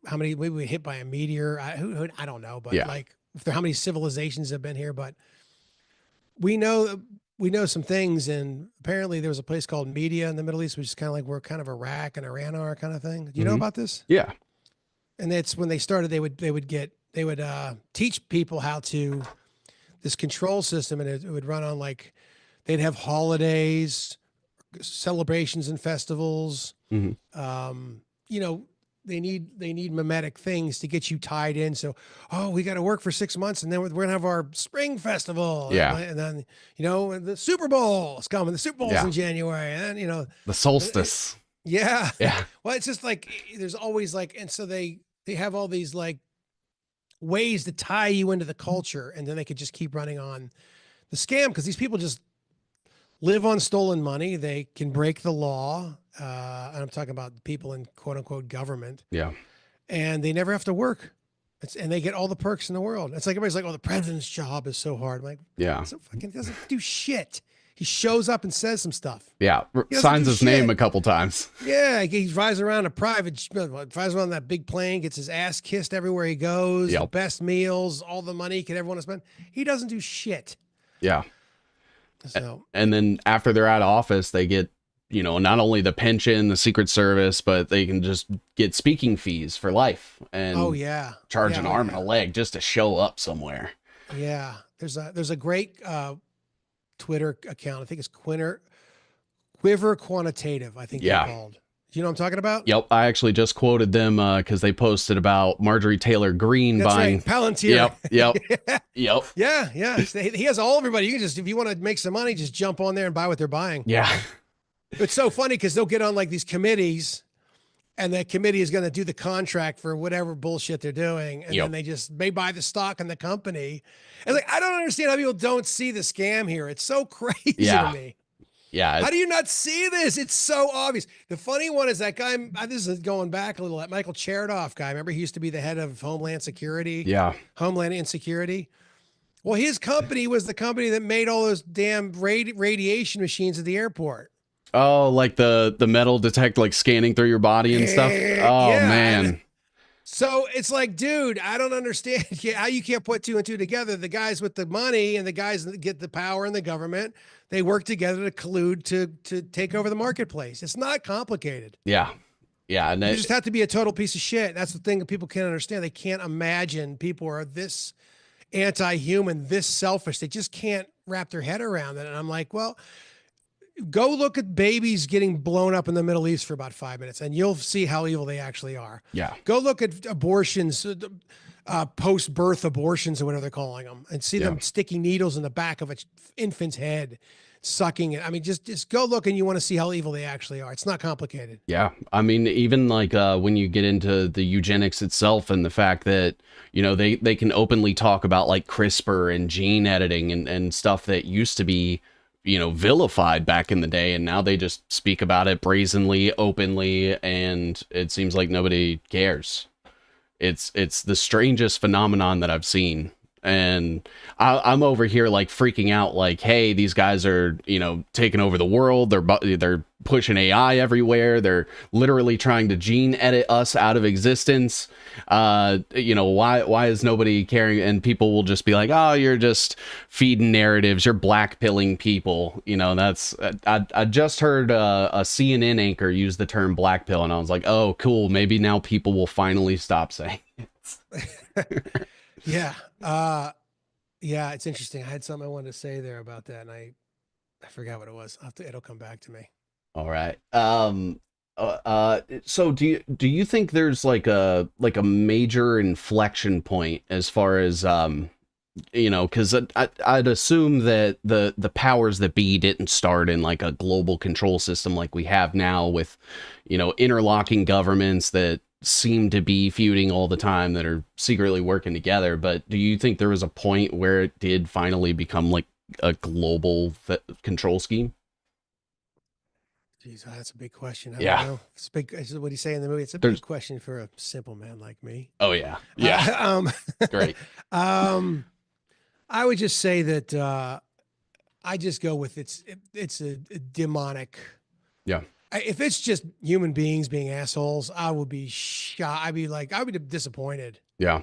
Speaker 2: how many, we were hit by a meteor. I don't know, but
Speaker 1: Yeah.
Speaker 2: like, if there, how many civilizations have been here, but we know we know some things, and apparently there was a place called Media in the Middle East, which is kind of like where kind of Iraq and Iran are, kind of thing. Do you know
Speaker 1: Hmm.
Speaker 2: about this?
Speaker 1: Yeah.
Speaker 2: And that's when they started. They would teach people how to this control system, and it would run on like they'd have holidays, celebrations, and festivals.
Speaker 1: Hmm.
Speaker 2: You know, they need mimetic things to get you tied in. So, oh, we got to work for 6 months, and then we're gonna have our spring festival,
Speaker 1: Yeah.
Speaker 2: and then you know the Super Bowl is coming. The Super Bowl's
Speaker 1: Yeah.
Speaker 2: in January, and then you know,
Speaker 1: The
Speaker 2: it,
Speaker 1: solstice.
Speaker 2: yeah.
Speaker 1: Yeah.
Speaker 2: Well, it's just like there's always like, and so they have all these like ways to tie you into the culture, and then they could just keep running on the scam, because these people just live on stolen money. They can break the law. And I'm talking about people in quote unquote government,
Speaker 1: Yeah.
Speaker 2: and they never have to work. And they get all the perks in the world. It's like everybody's like, "Oh, the president's job is so hard." I'm like,
Speaker 1: Yeah.
Speaker 2: so fucking doesn't do shit. He shows up and says some stuff.
Speaker 1: Yeah.
Speaker 2: He doesn't
Speaker 1: Signs
Speaker 2: do
Speaker 1: his name
Speaker 2: shit.
Speaker 1: a couple times.
Speaker 2: Yeah, he flies around a flies around that big plane, gets his ass kissed everywhere he goes, the
Speaker 1: Yep.
Speaker 2: best meals, all the money he could ever want to spend. He doesn't do shit.
Speaker 1: Yeah.
Speaker 2: So,
Speaker 1: And then after they're out of office, they get, you know, not only the pension, the Secret Service, but they can just get speaking fees for life and
Speaker 2: oh yeah,
Speaker 1: charge
Speaker 2: yeah,
Speaker 1: an
Speaker 2: oh,
Speaker 1: arm
Speaker 2: yeah.
Speaker 1: and a leg just to show up somewhere.
Speaker 2: Yeah, there's a great Twitter account. I think it's Quiver Quantitative, I think they're
Speaker 1: Yeah.
Speaker 2: called. Do you know what I'm talking about?
Speaker 1: Yep. I actually just quoted them because they posted about Marjorie Taylor Greene
Speaker 2: That's
Speaker 1: buying.
Speaker 2: right, Palantir.
Speaker 1: Yep. Yep.
Speaker 2: Yeah,
Speaker 1: Yep.
Speaker 2: yeah. He has all everybody. You can just, if you want to make some money, just jump on there and buy what they're buying.
Speaker 1: Yeah.
Speaker 2: It's so funny because they'll get on like these committees, and that committee is going to do the contract for whatever bullshit they're doing, and
Speaker 1: Yep.
Speaker 2: then they buy the stock in the company. And like, I don't understand how people don't see the scam here. It's so crazy
Speaker 1: Yeah.
Speaker 2: to me.
Speaker 1: Yeah.
Speaker 2: How do you not see this? It's so obvious. The funny one is that guy. This is going back a little. That Michael Chertoff guy. Remember, he used to be the head of Homeland Security.
Speaker 1: Yeah.
Speaker 2: Homeland Insecurity. Well, his company was the company that made all those damn radiation machines at the airport.
Speaker 1: Oh, like the metal detect, like scanning through your body and stuff. Oh
Speaker 2: Yeah,
Speaker 1: man.
Speaker 2: so it's like, dude, I don't understand how you can't put two and two together. The guys with the money and the guys that get the power in the government, they work together to collude to take over the marketplace. It's not complicated.
Speaker 1: Yeah. Yeah. And
Speaker 2: You just have to be a total piece of shit. That's the thing that people can't understand. They can't imagine people are this anti-human, this selfish. They just can't wrap their head around it. And I'm like, well, go look at babies getting blown up in the Middle East for about 5 minutes, and you'll see how evil they actually are.
Speaker 1: Yeah.
Speaker 2: Go look at abortions, post-birth abortions, or whatever they're calling them, and see
Speaker 1: Yeah.
Speaker 2: them sticking needles in the back of an infant's head, sucking it. I mean, just go look, and you want to see how evil they actually are. It's not complicated.
Speaker 1: Yeah. I mean, even like when you get into the eugenics itself and the fact that, they can openly talk about like CRISPR and gene editing and stuff that used to be, vilified back in the day. And now they just speak about it brazenly, openly. And it seems like nobody cares. It's the strangest phenomenon that I've seen. And I'm over here like freaking out, like, hey, these guys are, taking over the world. They're pushing AI everywhere. They're literally trying to gene edit us out of existence. Why is nobody caring? And people will just be like, oh, you're just feeding narratives. You're blackpilling people. I just heard a CNN anchor use the term blackpill, and I was like, oh, cool. Maybe now people will finally stop saying it.
Speaker 2: Yeah. Yeah, it's interesting. I had something I wanted to say there about that, and I forgot what it was. It'll come back to me.
Speaker 1: All right. So do you think there's like a major inflection point as far as because I'd assume that the powers that be didn't start in like a global control system like we have now with interlocking governments that seem to be feuding all the time, that are secretly working together. But do you think there was a point where it did finally become like a global control scheme?
Speaker 2: Jeez, that's a big question. I
Speaker 1: Yeah.
Speaker 2: don't know. It's big. This is what he's saying in the movie. It's a
Speaker 1: There's
Speaker 2: big question for a simple man like me.
Speaker 1: Oh yeah. Yeah. Great.
Speaker 2: I would just say that I just go with it's a demonic.
Speaker 1: Yeah.
Speaker 2: If it's just human beings being assholes, I would be shocked. I would be disappointed.
Speaker 1: Yeah.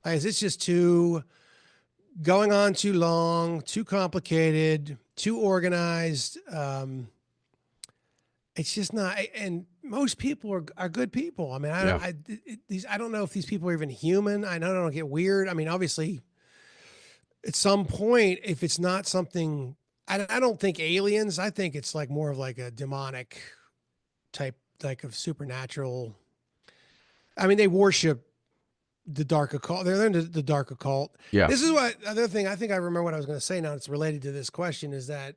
Speaker 2: Like, it's just going on too long, too complicated, too organized. It's just not. And most people are good people. I mean, I don't know if these people are even human. I know I don't get weird. I mean, obviously, at some point, if it's not something, I don't think aliens. I think it's like more of like a demonic type, like of supernatural. I mean, they worship the dark occult. They're into the dark occult.
Speaker 1: Yeah.
Speaker 2: This is what other thing I think I remember what I was going to say. Now it's related to this question is that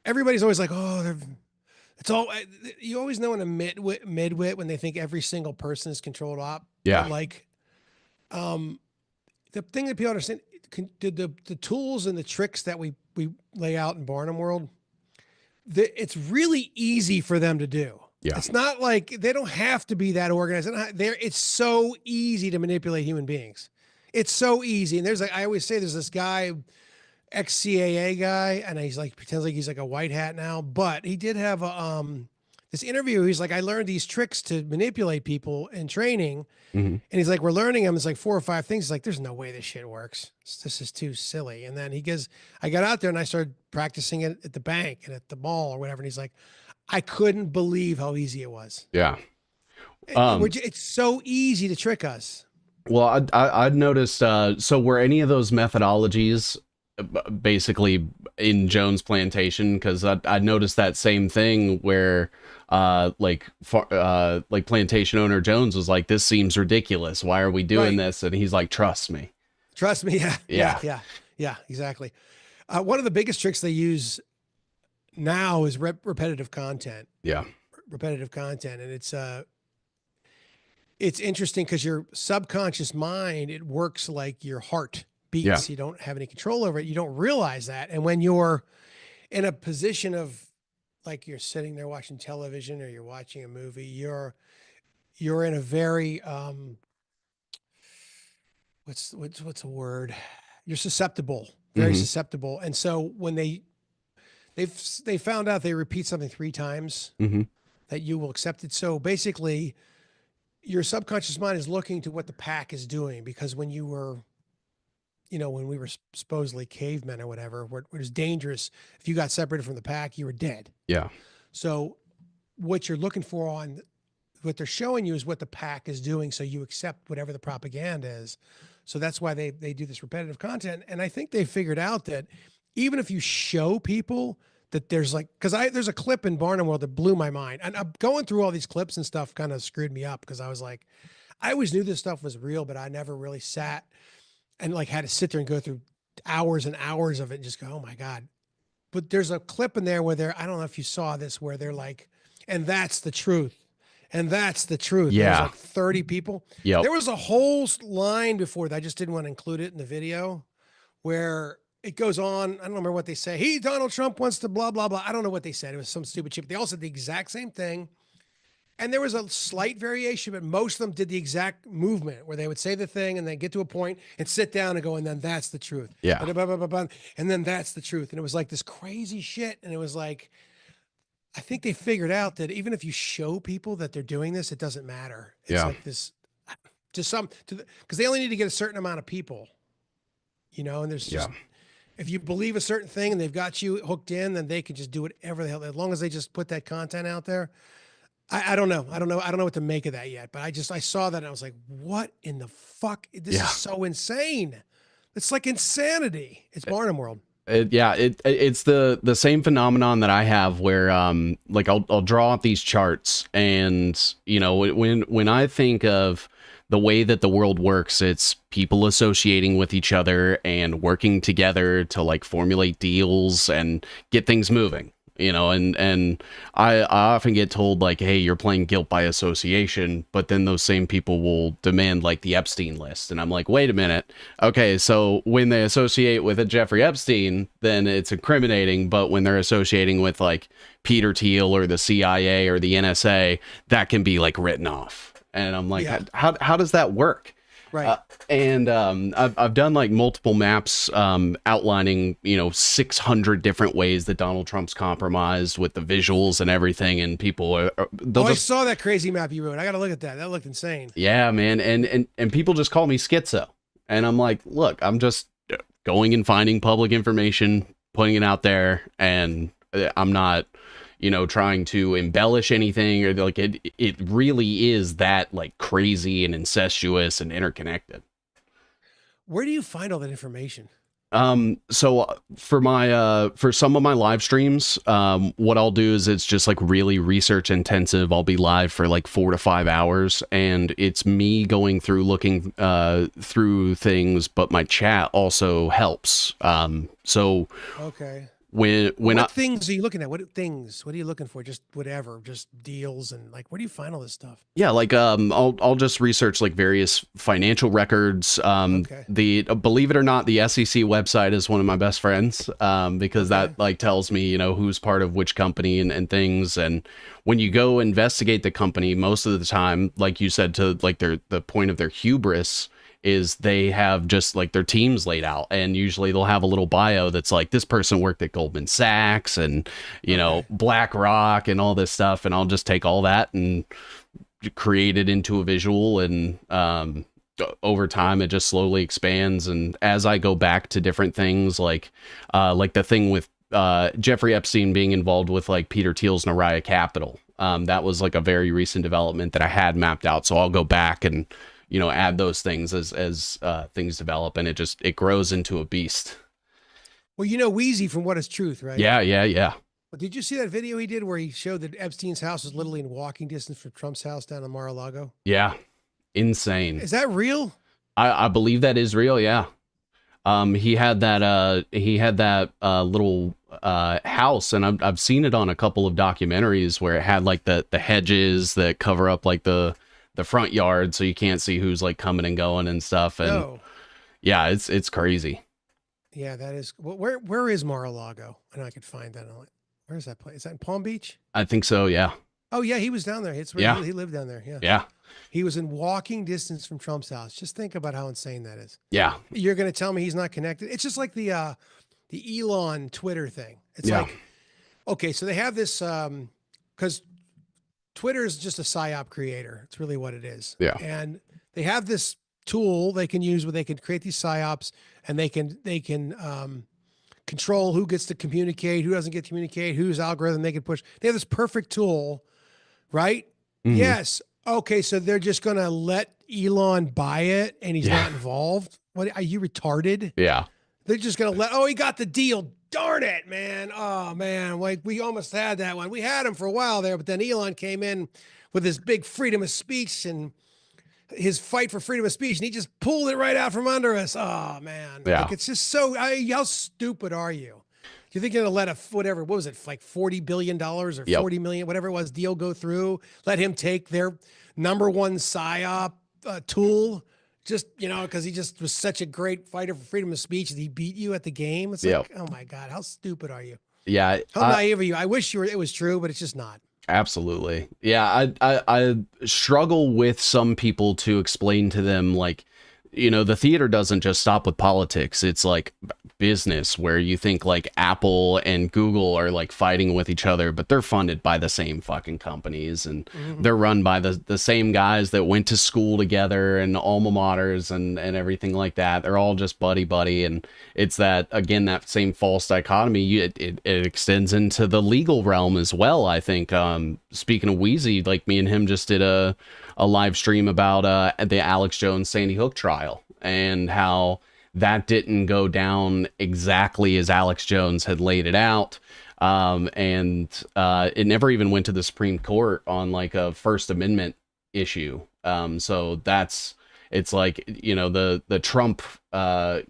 Speaker 2: everybody's always like, oh, it's all, you always know in a midwit when they think every single person is controlled op.
Speaker 1: Yeah.
Speaker 2: But like, the thing that people understand, the tools and the tricks that we lay out in Barnum World, it's really easy for them to do.
Speaker 1: Yeah.
Speaker 2: It's not like they don't have to be that organized. It's so easy to manipulate human beings. It's so easy. And I always say there's this guy, ex-CAA guy, and he's like, pretends like he's like a white hat now, but he did have this interview. He's like, I learned these tricks to manipulate people in training.
Speaker 1: Mm-hmm.
Speaker 2: And he's like, we're learning them. It's like 4 or 5 things. He's like, there's no way this shit works. This is too silly. And then he goes, I got out there and I started practicing it at the bank and at the mall or whatever. And he's like, I couldn't believe how easy it was.
Speaker 1: Yeah.
Speaker 2: It's so easy to trick us.
Speaker 1: Well, I'd noticed, so were any of those methodologies basically in Jones Plantation? Because I noticed that same thing where like plantation owner Jones was like, this seems ridiculous. Why are we doing this? And he's like, trust me.
Speaker 2: Trust me. Yeah, exactly. One of the biggest tricks they use now is repetitive content.
Speaker 1: Yeah.
Speaker 2: Repetitive content. And it's interesting because your subconscious mind, it works like your heart beats. Yeah. You don't have any control over it. You don't realize that. And when you're in a position of like you're sitting there watching television or you're watching a movie, you're in a very what's a word? You're susceptible, very susceptible. And so when they found out they repeat something 3 times, that you will accept it. So basically, your subconscious mind is looking to what the pack is doing, because when you were, when we were supposedly cavemen or whatever, where it was dangerous. If you got separated from the pack, you were dead.
Speaker 1: Yeah.
Speaker 2: So what you're looking for what they're showing you is what the pack is doing. So you accept whatever the propaganda is. So that's why they do this repetitive content. And I think they figured out that even if you show people that there's like, because there's a clip in Barnum World that blew my mind. And I'm going through all these clips and stuff kind of screwed me up because I was like, I always knew this stuff was real, but I never really sat and like had to sit there and go through hours and hours of it and just go, oh my God. But there's a clip in there where I don't know if you saw this, where they're like, and that's the truth. And that's the truth. There's
Speaker 1: Yeah.
Speaker 2: like 30 people.
Speaker 1: Yep.
Speaker 2: There was a whole line before that. I just didn't want to include it in the video where it goes on. I don't remember what they say. Donald Trump wants to blah, blah, blah. I don't know what they said. It was some stupid shit. They all said the exact same thing. And there was a slight variation, but most of them did the exact movement where they would say the thing and then get to a point and sit down and go, and then that's the truth.
Speaker 1: Yeah.
Speaker 2: And then that's the truth. And it was like this crazy shit. And it was like, I think they figured out that even if you show people that they're doing this, it doesn't matter. It's like this because they only need to get a certain amount of people, and there's just, if you believe a certain thing and they've got you hooked in, then they can just do whatever the hell, as long as they just put that content out there. I don't know. I don't know what to make of that yet, but I saw that and I was like, what in the fuck? This is so insane. It's like insanity. It's Barnum World.
Speaker 1: It's the same phenomenon that I have where like I'll draw out these charts, and when I think of the way that the world works, it's people associating with each other and working together to like formulate deals and get things moving. And I often get told like, hey, you're playing guilt by association, but then those same people will demand like the Epstein list. And I'm like, wait a minute. Okay, so when they associate with a Jeffrey Epstein, then it's incriminating. But when they're associating with like Peter Thiel or the CIA or the NSA, that can be like written off. And I'm like, how does that work?
Speaker 2: Right.
Speaker 1: And I've done like multiple maps outlining 600 different ways that Donald Trump's compromised with the visuals and everything, and people
Speaker 2: I saw that crazy map you wrote. I got to look at that. That looked insane.
Speaker 1: Yeah, man, and people just call me schizo, and I'm like, look, I'm just going and finding public information, putting it out there, and I'm not trying to embellish anything, or like it really is that like crazy and incestuous and interconnected.
Speaker 2: Where do you find all that information?
Speaker 1: So for some of my live streams, what I'll do is it's just like really research intensive. I'll be live for like 4 to 5 hours, and it's me going through looking through things, but my chat also helps. So
Speaker 2: okay.
Speaker 1: What
Speaker 2: things are you looking at? What are you looking for? Just whatever, just deals, and like, where do you find all this stuff?
Speaker 1: Yeah, like I'll just research like various financial records. The believe it or not, the SEC website is one of my best friends because that like tells me who's part of which company and things. And when you go investigate the company, most of the time, like you said, to like the point of their hubris is they have just like their teams laid out, and usually they'll have a little bio that's like, this person worked at Goldman Sachs and BlackRock and all this stuff, and I'll just take all that and create it into a visual, and over time it just slowly expands. And as I go back to different things, like the thing with Jeffrey Epstein being involved with like Peter Thiel's Naraya Capital, that was like a very recent development that I had mapped out, so I'll go back and add those things as things develop, and it grows into a beast.
Speaker 2: Well, Wheezy from What Is Truth, right?
Speaker 1: Yeah.
Speaker 2: Well, did you see that video he did where he showed that Epstein's house was literally in walking distance from Trump's house down in Mar-a-Lago?
Speaker 1: Yeah. Insane.
Speaker 2: Is that real?
Speaker 1: I believe that is real. Yeah. He had that little house, and I've seen it on a couple of documentaries where it had like the hedges that cover up like the front yard, so you can't see who's like coming and going and stuff. And yeah, it's crazy.
Speaker 2: Yeah, that is. Well, where is Mar-a-Lago? I know I could find that. Where's that place? Is that in Palm Beach?
Speaker 1: I think so. Yeah.
Speaker 2: Oh yeah, he was down there. It's where he lived down there. Yeah.
Speaker 1: Yeah.
Speaker 2: He was in walking distance from Trump's house. Just think about how insane that is.
Speaker 1: Yeah.
Speaker 2: You're going to tell me he's not connected? It's just like the Elon Twitter thing. It's like, okay, so they have this because Twitter is just a PSYOP creator. It's really what it is.
Speaker 1: Yeah.
Speaker 2: And they have this tool they can use where they can create these PSYOPs, and they can control who gets to communicate, who doesn't get to communicate, whose algorithm they can push. They have this perfect tool, right? Mm-hmm. Yes. Okay, so they're just gonna let Elon buy it and he's
Speaker 1: Yeah.
Speaker 2: not involved? What are you retarded?
Speaker 1: Yeah.
Speaker 2: They're just gonna let he got the deal. Darn it, man. Oh man, like we almost had that one. We had him for a while there, but then Elon came in with his big freedom of speech and his fight for freedom of speech, and he just pulled it right out from under us. Oh man,
Speaker 1: Yeah.
Speaker 2: like it's just so. How stupid are you? You think you're gonna let a whatever? What was it like $40 billion or
Speaker 1: Yep.
Speaker 2: 40 million, whatever it was, deal go through? Let him take their number one psyop tool, just because he just was such a great fighter for freedom of speech that he beat you at the game. It's
Speaker 1: Yep.
Speaker 2: like, oh my god, how stupid are you?
Speaker 1: Yeah.
Speaker 2: How naive are you? I wish it was true, but it's just not.
Speaker 1: Absolutely. Yeah, I struggle with some people to explain to them, like, the theater doesn't just stop with politics. It's like business, where you think like Apple and Google are like fighting with each other, but they're funded by the same fucking companies, and they're run by the same guys that went to school together and alma maters and everything like that. They're all just buddy, and it's that, again, that same false dichotomy. It extends into the legal realm as well, I think. Speaking of Wheezy, like, me and him just did a live stream about the Alex Jones Sandy Hook trial, and how that didn't go down exactly as Alex Jones had laid it out. And it never even went to the Supreme Court on like a First Amendment issue. So it's like, the Trump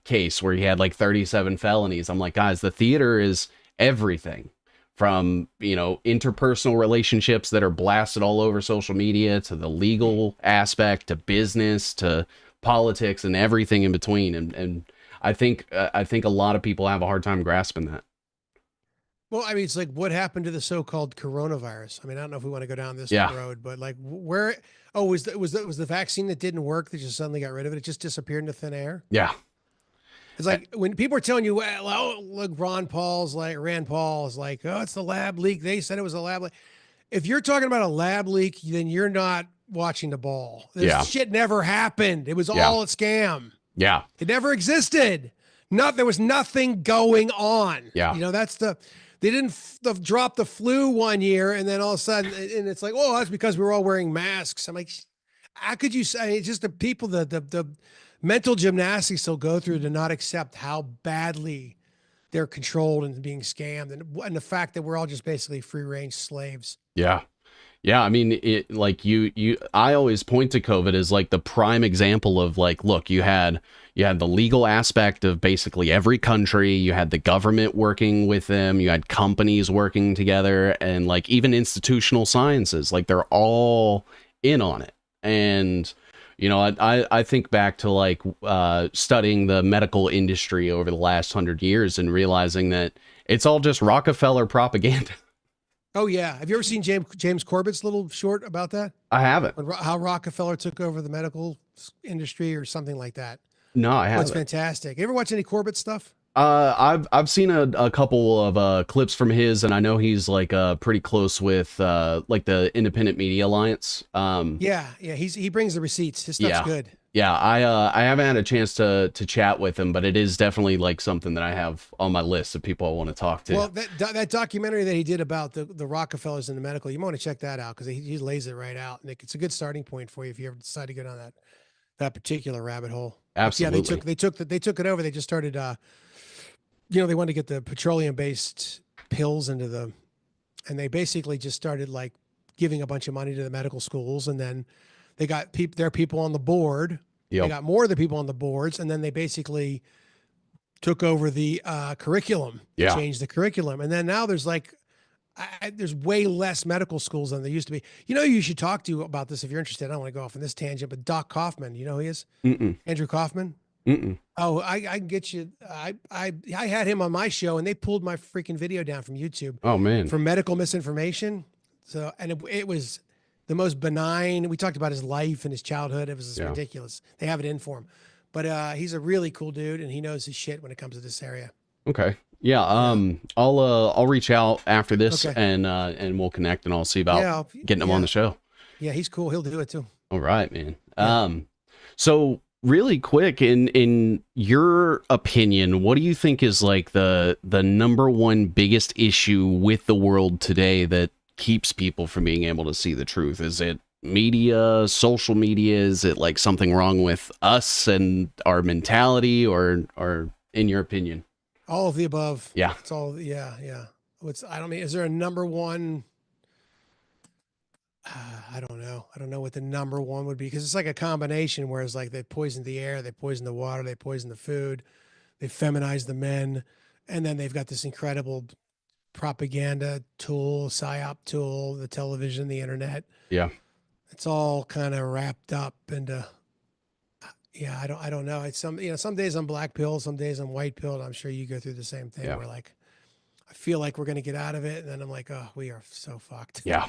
Speaker 1: case where he had like 37 felonies. I'm like, guys, the theater is everything from, interpersonal relationships that are blasted all over social media, to the legal aspect, to business, to politics, and everything in between. And I think a lot of people have a hard time grasping that.
Speaker 2: Well, I mean, it's like what happened to the so-called coronavirus. I mean, I don't know if we want to go down this
Speaker 1: Yeah.
Speaker 2: road, but like where? Oh, was the vaccine that didn't work that just suddenly got rid of it? It just disappeared into thin air.
Speaker 1: Yeah.
Speaker 2: It's like when people are telling you, well, oh, look, Rand Paul is like, oh, it's the lab leak. They said it was a lab leak. If you're talking about a lab leak, then you're not watching the ball. This shit never happened. It was all a scam.
Speaker 1: Yeah.
Speaker 2: It never existed. There was nothing going on.
Speaker 1: Yeah.
Speaker 2: They didn't drop the flu one year, and then all of a sudden, and it's like, oh, that's because we were all wearing masks. I'm like, how could you say? It's just the people, the mental gymnastics they'll go through to not accept how badly they're controlled and being scammed, and the fact that we're all just basically free range slaves.
Speaker 1: Yeah. Yeah, I mean, I always point to COVID as like the prime example of like, look, you had the legal aspect of basically every country, you had the government working with them, you had companies working together, and like even institutional sciences, like they're all in on it. And I think back to like studying the medical industry over the last 100 years and realizing that it's all just Rockefeller propaganda.
Speaker 2: Oh yeah, have you ever seen James Corbett's little short about that?
Speaker 1: I haven't.
Speaker 2: How Rockefeller took over the medical industry or something like that.
Speaker 1: No, I
Speaker 2: Oh, it's
Speaker 1: haven't.
Speaker 2: fantastic. You ever watch any Corbett stuff?
Speaker 1: I've seen a couple of clips from his, and I know he's like pretty close with like the Independent Media Alliance.
Speaker 2: Yeah, he brings the receipts. His stuff's good.
Speaker 1: Yeah, I haven't had a chance to chat with him, but it is definitely like something that I have on my list of people I want to talk to.
Speaker 2: Well, that documentary that he did about the Rockefellers in the medical, you might want to check that out because he lays it right out, and it's a good starting point for you if you ever decide to go down that particular rabbit hole.
Speaker 1: Absolutely.
Speaker 2: Yeah, they took it over. They just started. They wanted to get the petroleum based pills and they basically just started like giving a bunch of money to the medical schools, and then they got their people on the board.
Speaker 1: Yep.
Speaker 2: They got more of the people on the boards, and then they basically took over the curriculum, changed the curriculum, and then now there's like there's way less medical schools than there used to be. You should talk to about this if you're interested. I don't want to go off on this tangent, but Doc Kaufman, you know who he is?
Speaker 1: Mm-mm.
Speaker 2: Andrew Kaufman.
Speaker 1: Mm-mm.
Speaker 2: Oh, I can get you. I had him on my show, and they pulled my freaking video down from YouTube.
Speaker 1: Oh man,
Speaker 2: for medical misinformation. So, and it was the most benign. We talked about his life and his childhood. It was just ridiculous. They have it in for him, but he's a really cool dude, and he knows his shit when it comes to this area.
Speaker 1: Okay. Yeah. I'll reach out after this and we'll connect, and I'll see about getting him on the show.
Speaker 2: Yeah, he's cool. He'll do it too.
Speaker 1: All right, man. Yeah. So really quick, in your opinion, what do you think is like the number one biggest issue with the world today that keeps people from being able to see the truth? Is it media, social media? Is it like something wrong with us and our mentality, or in your opinion?
Speaker 2: All of the above.
Speaker 1: Yeah.
Speaker 2: It's all, yeah, yeah. What's, I don't mean, is there a number one? I don't know. I don't know what the number one would be because it's like a combination. Whereas like they poison the air, they poison the water, they poison the food, they feminize the men, and then they've got this incredible propaganda tool, psyop tool, the television, the internet.
Speaker 1: Yeah.
Speaker 2: It's all kind of wrapped up into, yeah. I don't know. It's some, some days I'm black pill, some days I'm white pill. I'm sure you go through the same thing
Speaker 1: Yeah.
Speaker 2: where like I feel like we're going to get out of it, and then I'm like, oh, we are so fucked.
Speaker 1: Yeah.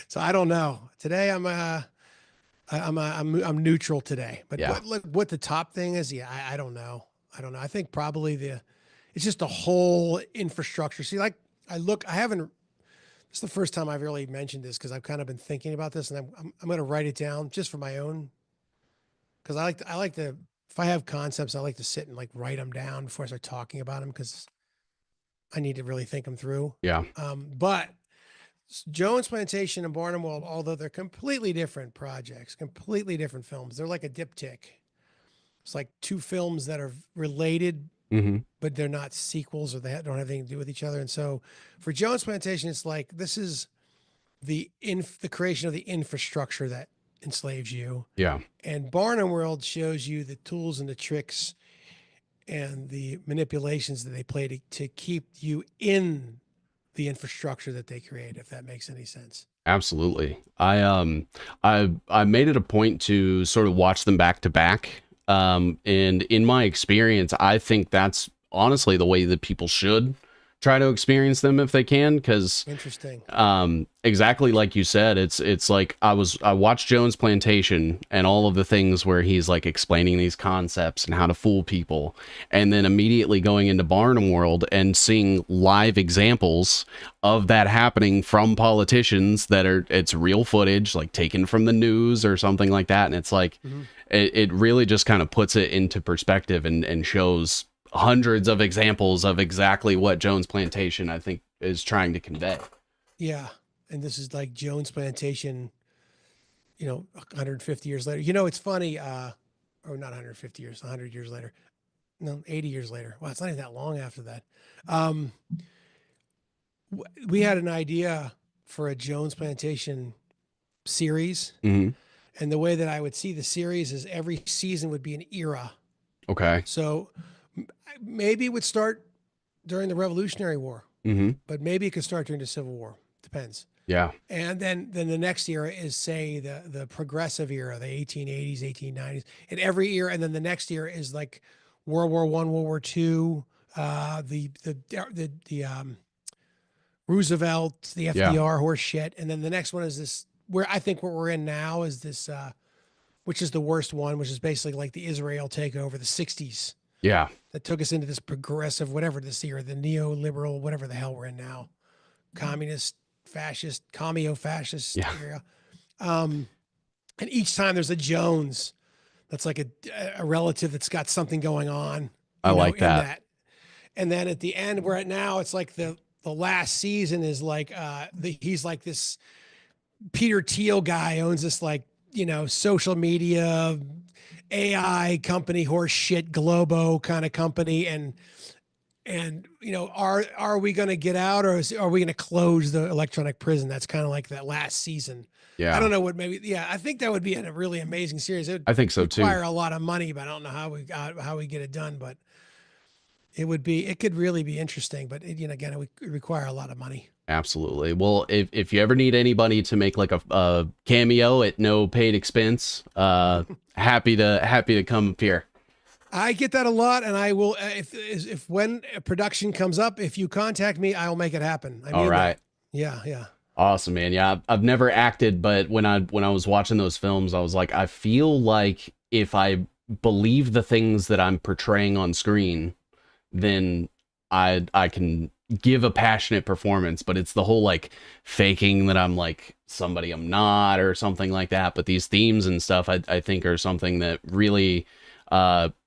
Speaker 2: So I don't know. Today I'm neutral today. But
Speaker 1: Yeah.
Speaker 2: what the top thing is, yeah, I don't know. I don't know. I think probably it's just the whole infrastructure. See, like I haven't. This is the first time I've really mentioned this because I've kind of been thinking about this, and I'm going to write it down just for my own. Because I like to, if I have concepts, I like to sit and like write them down before I start talking about them because I need to really think them through.
Speaker 1: Yeah.
Speaker 2: But Jones Plantation and Barnum World, although they're completely different projects, completely different films, they're like a diptych. It's like two films that are related,
Speaker 1: Mm-hmm.
Speaker 2: but they're not sequels or they don't have anything to do with each other. And so for Jones Plantation, it's like this is the creation of the infrastructure that enslaves you.
Speaker 1: Yeah.
Speaker 2: And Barnum World shows you the tools and the tricks and the manipulations that they play to keep you in the infrastructure that they create, if that makes any sense.
Speaker 1: Absolutely. I made it a point to sort of watch them back to back. And in my experience, I think that's honestly the way that people should try to experience them if they can, because
Speaker 2: Interesting.
Speaker 1: exactly like you said, it's like I watched Jones Plantation and all of the things where he's like explaining these concepts and how to fool people, and then immediately going into Barnum World and seeing live examples of that happening from politicians that are, it's real footage like taken from the news or something like that, and it's like it really just kind of puts it into perspective and shows hundreds of examples of exactly what Jones Plantation, I think, is trying to convey.
Speaker 2: Yeah. And this is like Jones Plantation, 150 years later. It's funny, or not 150 years, 100 years later. No, 80 years later. Wow, it's not even that long after that. We had an idea for a Jones Plantation series.
Speaker 1: Mm-hmm.
Speaker 2: And the way that I would see the series is every season would be an era.
Speaker 1: Okay.
Speaker 2: So maybe it would start during the Revolutionary War, but maybe it could start during the Civil War. Depends.
Speaker 1: Yeah.
Speaker 2: And then the next era is say the progressive era, the 1880s, 1890s, and every era. And then the next era is like World War I, World War II, the Roosevelt, the FDR horse shit. And then the next one is this, where I think what we're in now is this, which is the worst one, which is basically like the Israel takeover, the 60s.
Speaker 1: Yeah.
Speaker 2: That took us into this progressive, whatever this era, the neoliberal, whatever the hell we're in now, communist, fascist, commie-fascist era. And each time there's a Jones that's like a relative that's got something going on.
Speaker 1: I like that.
Speaker 2: And then at the end, we're at now, it's like the last season is like he's like this Peter Thiel guy owns this like social media AI company, horse shit, Globo kind of company, and are we going to get out, or are we going to close the electronic prison? That's kind of like that last season.
Speaker 1: Yeah.
Speaker 2: I don't know what I think that would be a really amazing series. It would
Speaker 1: I think so too.
Speaker 2: Require a lot of money, but I don't know how we get it done. But it could really be interesting. But again, it would require a lot of money.
Speaker 1: Absolutely. Well, if you ever need anybody to make like a cameo at no paid expense, happy to come up here.
Speaker 2: I get that a lot, and I will if when a production comes up, if you contact me, I will make it happen.
Speaker 1: All right.
Speaker 2: Yeah.
Speaker 1: Awesome, man. Yeah, I've never acted, but when I was watching those films, I was like, I feel like if I believe the things that I'm portraying on screen, then I can give a passionate performance, but it's the whole like faking that I'm like somebody I'm not or something like that. But these themes and stuff I think are something that really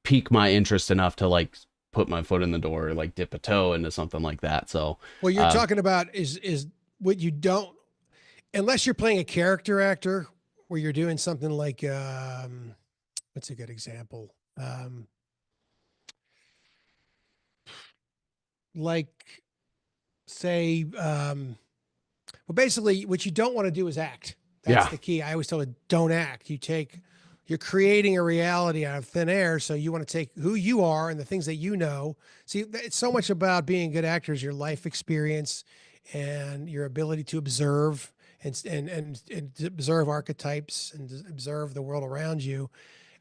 Speaker 1: pique my interest enough to like put my foot in the door or like dip a toe into something like that. So
Speaker 2: what you're talking about is what you don't, unless you're playing a character actor, where you're doing something like, what's a good example? Like say, well, basically, what you don't want to do is act. That's
Speaker 1: Yeah.
Speaker 2: the key. I always tell it, don't act. You're creating a reality out of thin air. So you want to take who you are and the things that you know. See, it's so much about being a good actor is your life experience and your ability to observe and observe archetypes and observe the world around you.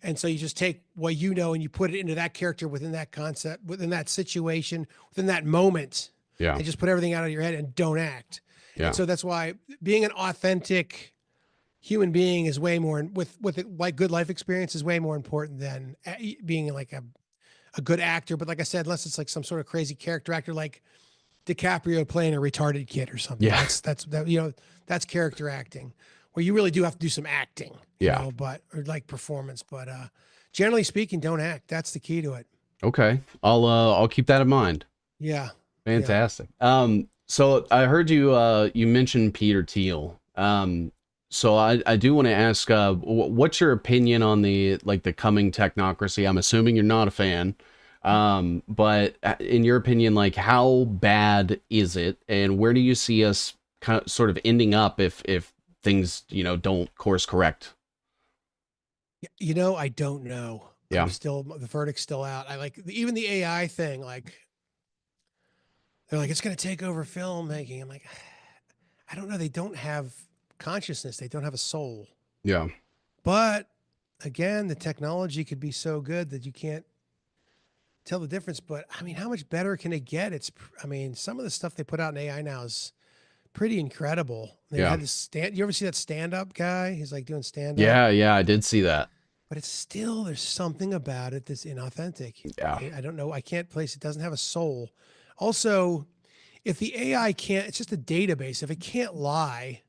Speaker 2: And so you just take what you know and you put it into that character within that concept, within that situation, within that moment,
Speaker 1: Yeah.
Speaker 2: and just put everything out of your head and don't act. And
Speaker 1: Yeah.
Speaker 2: so that's why being an authentic human being is way more with it, like good life experience is way more important than being like a good actor. But like I said, unless it's like some sort of crazy character actor, like DiCaprio playing a retarded kid or something.
Speaker 1: Yeah.
Speaker 2: That's character acting, where you really do have to do some acting,
Speaker 1: Yeah.
Speaker 2: but or like performance. But generally speaking, don't act. That's the key to it.
Speaker 1: Okay. I'll keep that in mind.
Speaker 2: Yeah, yeah.
Speaker 1: Fantastic. So I heard you mentioned Peter Thiel. So I do want to ask, what's your opinion on the coming technocracy? I'm assuming you're not a fan. But in your opinion, like how bad is it, and where do you see us kind of sort of ending up if things don't course correct?
Speaker 2: I don't know.
Speaker 1: Yeah.
Speaker 2: The verdict's still out. I like even the AI thing. Like they're like it's going to take over filmmaking. I'm like, I don't know. They don't have consciousness. They don't have a soul.
Speaker 1: Yeah.
Speaker 2: But again, the technology could be so good that you can't tell the difference. But I mean, how much better can it get? I mean, some of the stuff they put out in AI now is pretty incredible. They
Speaker 1: Yeah.
Speaker 2: had this You ever see that stand up guy? He's like doing stand up,
Speaker 1: Yeah. Yeah. I did see that.
Speaker 2: but it's still, there's something about it that's inauthentic.
Speaker 1: Yeah.
Speaker 2: I don't know. I can't place it. Doesn't have a soul. Also, if the AI can't, it's just a database. If it can't lie,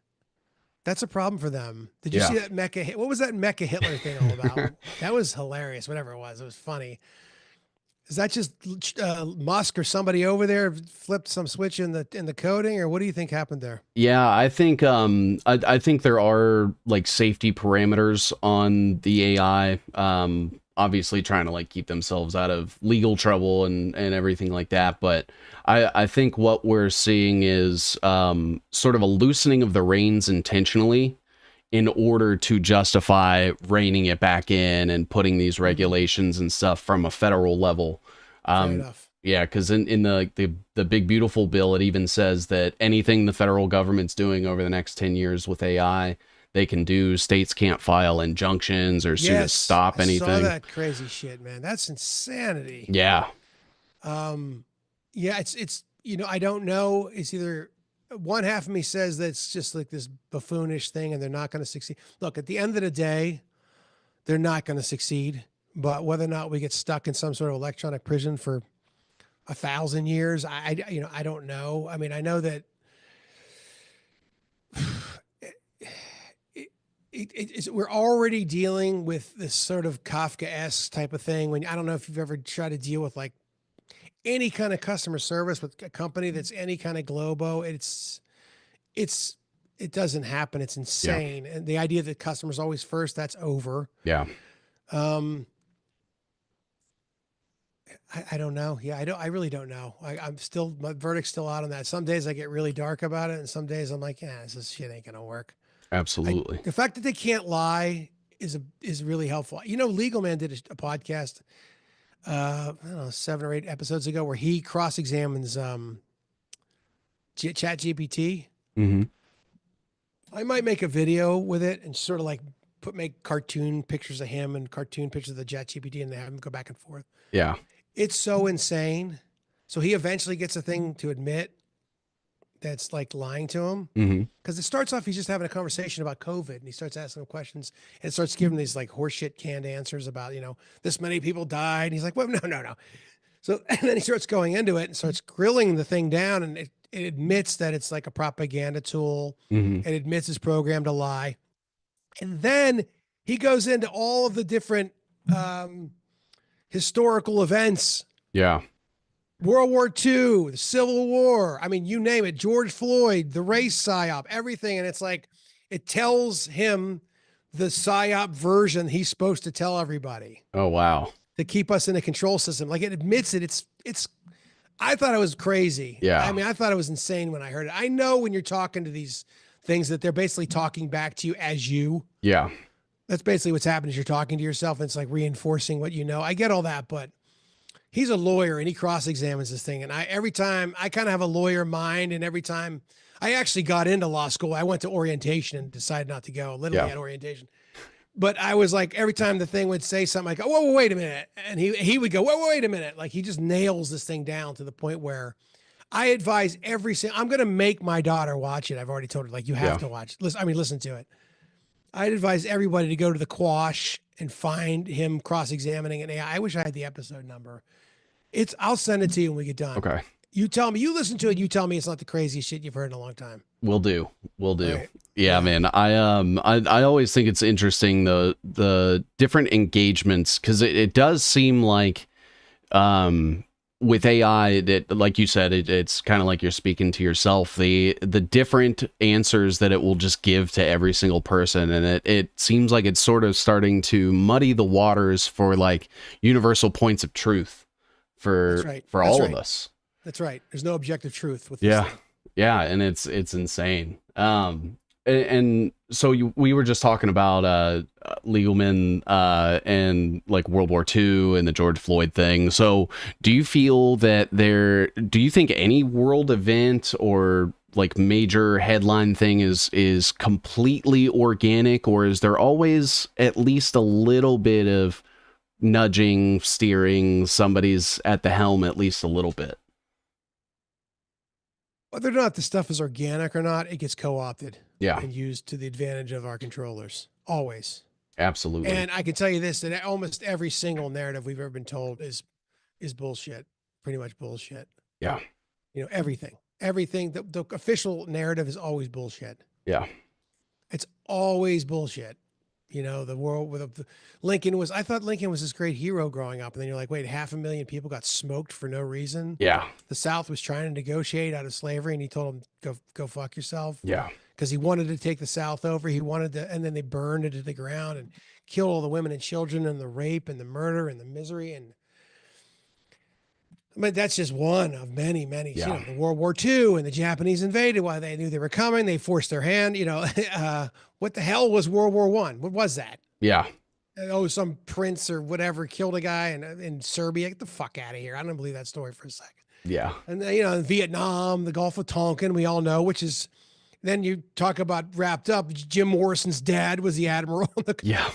Speaker 2: that's a problem for them. Did you
Speaker 1: Yeah.
Speaker 2: see that What was that Mecha Hitler thing all about? That was hilarious. Whatever it was funny. Is that just Musk or somebody over there flipped some switch in the coding, or what do you think happened there?
Speaker 1: Yeah, I think there are like safety parameters on the AI. Obviously trying to like keep themselves out of legal trouble and everything like that. But I think what we're seeing is sort of a loosening of the reins intentionally in order to justify reining it back in and putting these regulations and stuff from a federal level.
Speaker 2: Fair
Speaker 1: Um,
Speaker 2: enough.
Speaker 1: yeah, because in the big beautiful bill, it even says that anything the federal government's doing over the next 10 years with AI, they can do. States can't file injunctions or sue to
Speaker 2: Yes,
Speaker 1: stop
Speaker 2: I saw
Speaker 1: anything.
Speaker 2: that crazy shit, man. That's insanity.
Speaker 1: Yeah,
Speaker 2: Um, yeah, it's I don't know. It's either one half of me says that it's just like this buffoonish thing, and they're not going to succeed. Look, at the end of the day, they're not going to succeed. But whether or not we get stuck in some sort of electronic prison for 1,000 years, I don't know. I mean, I know that we're already dealing with this sort of Kafka-esque type of thing. When I don't know if you've ever tried to deal with like any kind of customer service with a company that's any kind of globo, it's it doesn't happen. It's
Speaker 1: yeah,
Speaker 2: insane. And the idea that customers always first, that's over.
Speaker 1: yeah,
Speaker 2: Um, I don't know. Yeah, I really don't know. I'm still, my verdict's still out on that. Some days I get really dark about it, and some days I'm like, yeah, this shit ain't gonna work.
Speaker 1: absolutely.
Speaker 2: The fact that they can't lie is really helpful. Legal Man did a podcast, I don't know, 7 or 8 episodes ago, where he cross examines Chat GPT.
Speaker 1: Hmm.
Speaker 2: I might make a video with it and sort of like make cartoon pictures of him and cartoon pictures of the Chat GPT, and they have him go back and forth.
Speaker 1: Yeah,
Speaker 2: It's so insane. So he eventually gets a thing to admit that's like lying to him.
Speaker 1: hmm,
Speaker 2: Because it starts off, he's just having a conversation about COVID, and he starts asking him questions, and it starts giving these like horseshit canned answers about, this many people died. And he's like, well, no, no, no. So, and then he starts going into it and starts grilling the thing down, and it admits that it's like a propaganda tool.
Speaker 1: hmm,
Speaker 2: It admits it's programmed to lie. And then he goes into all of the different um, historical events.
Speaker 1: yeah,
Speaker 2: World War II, the Civil War. I mean, you name it. George Floyd, the race psyop, everything. And it's like, it tells him the psyop version he's supposed to tell everybody
Speaker 1: Oh wow.
Speaker 2: to keep us in a control system. Like it admits it. It's I thought it was crazy. I
Speaker 1: Yeah.
Speaker 2: mean, I thought it was insane when I heard it. I know when you're talking to these things that they're basically talking back to you as you.
Speaker 1: Yeah.
Speaker 2: That's basically what's happening is you're talking to yourself and it's like reinforcing what you know. I get all that, but he's a lawyer and he cross-examines this thing. And every time I kind of have a lawyer mind, and every time I actually got into law school, I went to orientation and decided not to go, literally
Speaker 1: Yeah.
Speaker 2: at orientation. But I was like, every time the thing would say something, I go, whoa, wait a minute. And he would go, whoa, wait a minute. Like he just nails this thing down to the point where I advise I'm going to make my daughter watch it. I've already told her, like, you have to watch it. Listen to it. I'd advise everybody to go to the Quash and find him cross-examining an AI. I wish I had the episode number. I'll send it to you when we get done.
Speaker 1: Okay.
Speaker 2: You tell me, you listen to it. You tell me it's not the craziest shit you've heard in a long time.
Speaker 1: Will do. Will do.
Speaker 2: Right.
Speaker 1: Yeah, man. I always think it's interesting the different engagements, because it does seem like with AI that, like you said, it's kind of like you're speaking to yourself. The different answers that it will just give to every single person, and it seems like it's sort of starting to muddy the waters for like universal points of truth for all of us.
Speaker 2: That's right. There's no objective truth with this
Speaker 1: Yeah.
Speaker 2: thing.
Speaker 1: Yeah, and it's insane. And so we were just talking about legal men and like World War II and the George Floyd thing. So do you feel that do you think any world event or like major headline thing is completely organic, or is there always at least a little bit of nudging, steering, somebody's at the helm at least a little bit?
Speaker 2: Whether or not the stuff is organic or not, it gets co-opted and used to the advantage of our controllers. Always.
Speaker 1: Absolutely.
Speaker 2: And I can tell you this, that almost every single narrative we've ever been told is bullshit. Pretty much bullshit.
Speaker 1: Yeah.
Speaker 2: You know, everything. The official narrative is always bullshit.
Speaker 1: Yeah.
Speaker 2: It's always bullshit. You know, the world with I thought Lincoln was this great hero growing up. And then you're like, wait, 500,000 people got smoked for no reason.
Speaker 1: Yeah.
Speaker 2: The South was trying to negotiate out of slavery, and he told them, go fuck yourself.
Speaker 1: Yeah.
Speaker 2: Because he wanted to take the South over. And then they burned it to the ground and killed all the women and children, and the rape and the murder and the misery. And I mean, that's just one of many, many.
Speaker 1: Yeah.
Speaker 2: You know, the World War II and the Japanese invaded while they knew they were coming. They forced their hand. You know, what the hell was World War I? What was that?
Speaker 1: Yeah.
Speaker 2: Oh, some prince or whatever killed a guy in Serbia. Get the fuck out of here. I don't believe that story for a second.
Speaker 1: Yeah.
Speaker 2: And you know, in Vietnam, the Gulf of Tonkin, we all know, which is, then you talk about wrapped up. Jim Morrison's dad was the admiral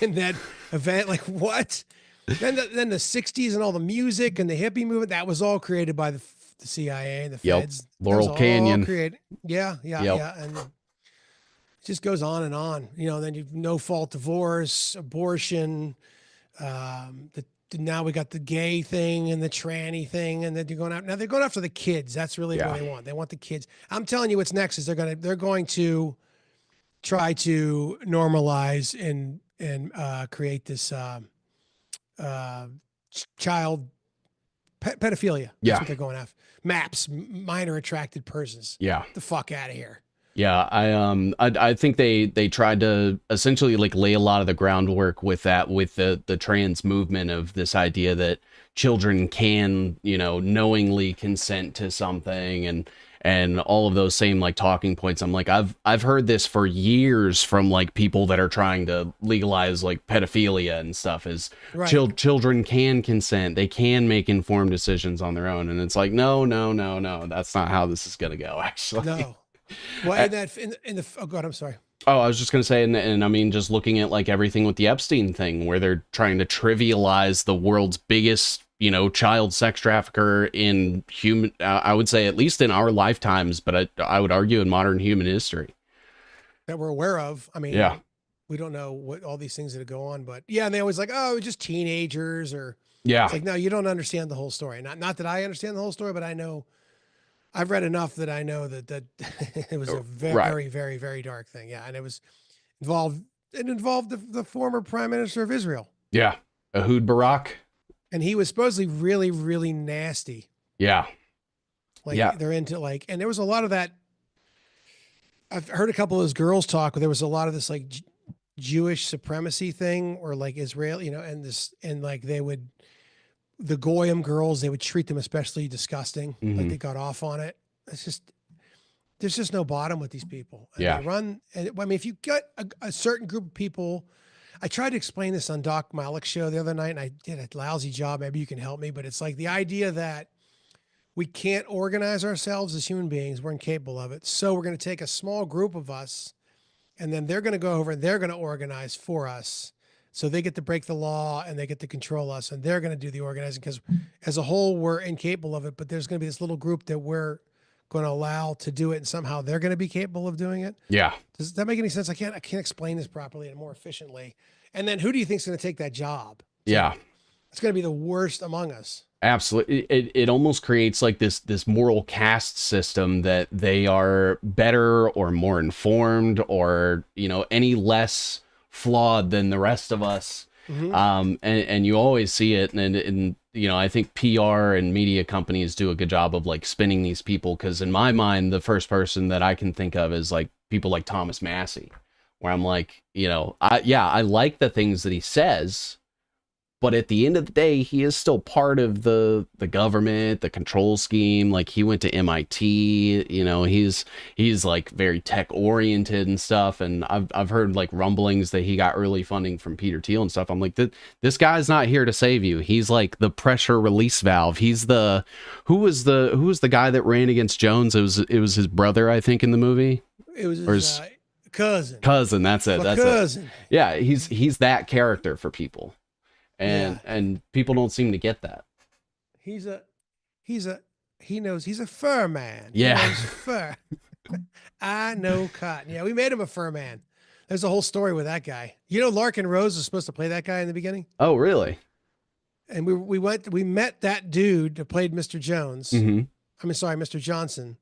Speaker 2: in that event. Like what? Then the 60s and all the music and the hippie movement, that was all created by the CIA and the feds.
Speaker 1: Laurel Canyon.
Speaker 2: Yeah. And it just goes on and on. You know, then you've no fault divorce, abortion, now we got the gay thing and the tranny thing, and then they're going after the kids. That's really what they want. They want the kids. I'm telling you, what's next is they're going to try to normalize and create this child pedophilia. That's what they're going after. MAPS, minor attracted persons.
Speaker 1: Yeah.
Speaker 2: Get the fuck out of here.
Speaker 1: Yeah, I think they tried to essentially like lay a lot of the groundwork with that, with the trans movement, of this idea that children can, you know, knowingly consent to something, and all of those same like talking points. I'm like, I've heard this for years from like people that are trying to legalize like pedophilia and stuff, is children can consent, they can make informed decisions on their own, and it's like, no, that's not how this is gonna go, actually.
Speaker 2: No. Well, oh God, I'm sorry.
Speaker 1: Oh, I was just going to say, and I mean, just looking at like everything with the Epstein thing, where they're trying to trivialize the world's biggest, you know, child sex trafficker in human, I would say at least in our lifetimes, but I would argue in modern human history.
Speaker 2: That we're aware of. I mean, we don't know what all these things that go on, but yeah, and they always like, oh, just teenagers, or it's like, no, you don't understand the whole story. Not that I understand the whole story, but I know. I've read enough that I know that it was a very, very, very dark thing. Yeah. And it involved the former prime minister of Israel.
Speaker 1: Yeah. Ehud Barak.
Speaker 2: And he was supposedly really, really nasty.
Speaker 1: Yeah.
Speaker 2: Like they're into like, and there was a lot of that. I've heard a couple of those girls talk, where there was a lot of this like Jewish supremacy thing, or like Israel, and this, and like the Goyim girls, they would treat them especially disgusting. Like
Speaker 1: Hmm.
Speaker 2: they got off on it. It's just, there's just no bottom with these people. And they
Speaker 1: Yeah.
Speaker 2: run, and I mean, if you get a certain group of people, I tried to explain this on Doc Malik's show the other night, and I did a lousy job. Maybe you can help me, but it's like the idea that we can't organize ourselves as human beings. We're incapable of it. So we're going to take a small group of us, and then they're going to go over and they're going to organize for us. So they get to break the law and they get to control us, and they're going to do the organizing, because as a whole, we're incapable of it. But there's going to be this little group that we're going to allow to do it, and somehow they're going to be capable of doing it.
Speaker 1: Yeah.
Speaker 2: Does that make any sense? I can't explain this properly and more efficiently. And then who do you think is going to take that job?
Speaker 1: Yeah.
Speaker 2: It's going to be the worst among us.
Speaker 1: Absolutely. It almost creates like this moral caste system that they are better or more informed or, any less flawed than the rest of us.
Speaker 2: Mm-hmm.
Speaker 1: And you always see it. And I think PR and media companies do a good job of like spinning these people. Cause in my mind, the first person that I can think of is like people like Thomas Massey, where I'm like, I like the things that he says, but at the end of the day, he is still part of the government, the control scheme. Like he went to MIT, he's like very tech oriented and stuff. And I've heard like rumblings that he got early funding from Peter Thiel and stuff. I'm like, this guy's not here to save you. He's like the pressure release valve. He's who was the guy that ran against Jones? It was his brother, I think, in the movie.
Speaker 2: It was his cousin.
Speaker 1: Cousin, that's it. That's
Speaker 2: cousin.
Speaker 1: it. Yeah, he's that character for people. And people don't seem to get that.
Speaker 2: He knows he's a fur man.
Speaker 1: Yeah.
Speaker 2: He knows fur. I know cotton. Yeah, we made him a fur man. There's a whole story with that guy. Larkin Rose was supposed to play that guy in the beginning.
Speaker 1: Oh, really?
Speaker 2: And we met that dude that played Mr. Jones.
Speaker 1: Mm-hmm.
Speaker 2: I mean, sorry, Mr. Johnson.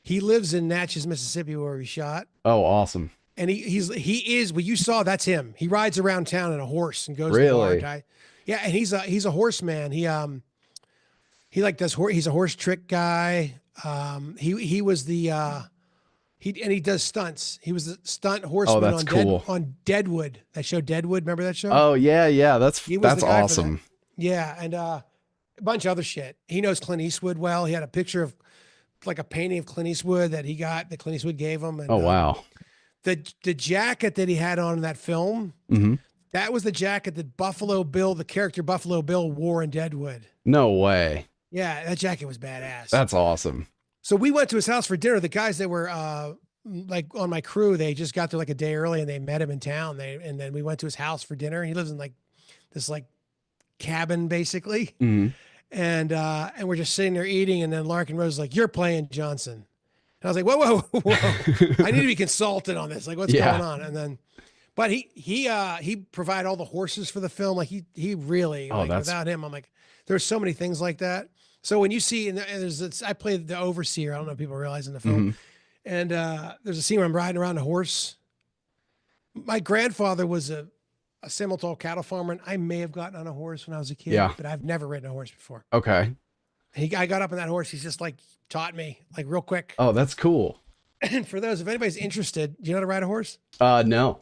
Speaker 2: He lives in Natchez, Mississippi, where we shot.
Speaker 1: Oh, awesome.
Speaker 2: And he is what you saw. That's him. He rides around town on a horse and goes
Speaker 1: really?
Speaker 2: to the bar. Yeah, and he's a horseman. He like does he's a horse trick guy. He was the he does stunts. He was the stunt horseman on Deadwood. That show Deadwood. Remember that show?
Speaker 1: Oh yeah. That's awesome.
Speaker 2: That. Yeah, and a bunch of other shit. He knows Clint Eastwood well. He had a picture of like a painting of Clint Eastwood that Clint Eastwood gave him. And,
Speaker 1: oh wow.
Speaker 2: The jacket that he had on in that film,
Speaker 1: mm-hmm.
Speaker 2: that was the jacket that the character Buffalo Bill wore in Deadwood.
Speaker 1: No way.
Speaker 2: Yeah, that jacket was badass.
Speaker 1: That's awesome.
Speaker 2: So we went to his house for dinner. The guys that were like on my crew, they just got there like a day early and they met him in town. And then we went to his house for dinner. He lives in like this like cabin basically.
Speaker 1: Mm-hmm.
Speaker 2: And we're just sitting there eating. And then Larkin Rose was like, "You're playing Johnson." And I was like, whoa. I need to be consulted on this. Like, what's going on? And then, but he provided all the horses for the film. Like he really, without him, I'm like, there's so many things like that. So when you see, I played the overseer. I don't know if people realize in the film. Mm-hmm. And there's a scene where I'm riding around a horse. My grandfather was a Simmental cattle farmer, and I may have gotten on a horse when I was a kid, but I've never ridden a horse before.
Speaker 1: Okay.
Speaker 2: I got up on that horse. He's just like taught me like real quick.
Speaker 1: Oh, that's cool.
Speaker 2: And for those, if anybody's interested, do you know how to ride a horse?
Speaker 1: No.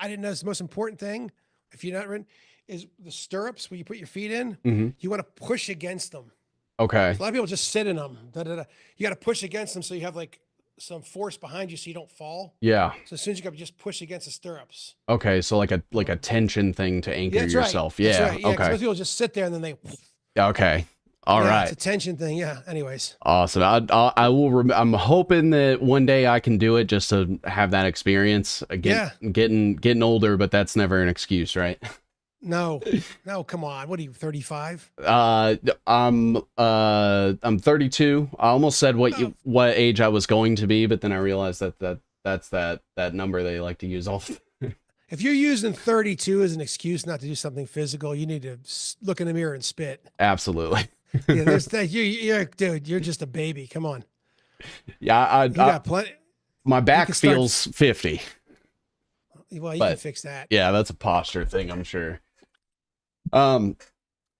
Speaker 2: I didn't know it's the most important thing. If you're not ridden, is the stirrups where you put your feet in.
Speaker 1: Mm-hmm.
Speaker 2: You want to push against them.
Speaker 1: Okay.
Speaker 2: So a lot of people just sit in them. You got to push against them so you have like some force behind you so you don't fall.
Speaker 1: Yeah.
Speaker 2: So as soon as you go, just push against the stirrups.
Speaker 1: Okay, so like a tension thing to anchor yourself.
Speaker 2: Right.
Speaker 1: Yeah.
Speaker 2: That's right. Yeah,
Speaker 1: okay.
Speaker 2: Most people just sit there and then they.
Speaker 1: Okay. All right.
Speaker 2: It's a tension thing. Yeah. Anyways.
Speaker 1: Awesome. I will. I'm hoping that one day I can do it just to have that experience. Again, getting older, but that's never an excuse, right?
Speaker 2: No, come on. What are you, 35?
Speaker 1: I'm 32. I almost said what age I was going to be, but then I realized that's that number they like to use all the time.
Speaker 2: If you're using 32 as an excuse not to do something physical, you need to look in the mirror and spit.
Speaker 1: Absolutely.
Speaker 2: Yeah, dude, you're just a baby. Come on.
Speaker 1: Yeah,
Speaker 2: you got plenty.
Speaker 1: My back feels 50.
Speaker 2: Well, you can fix that.
Speaker 1: Yeah, that's a posture thing, I'm sure.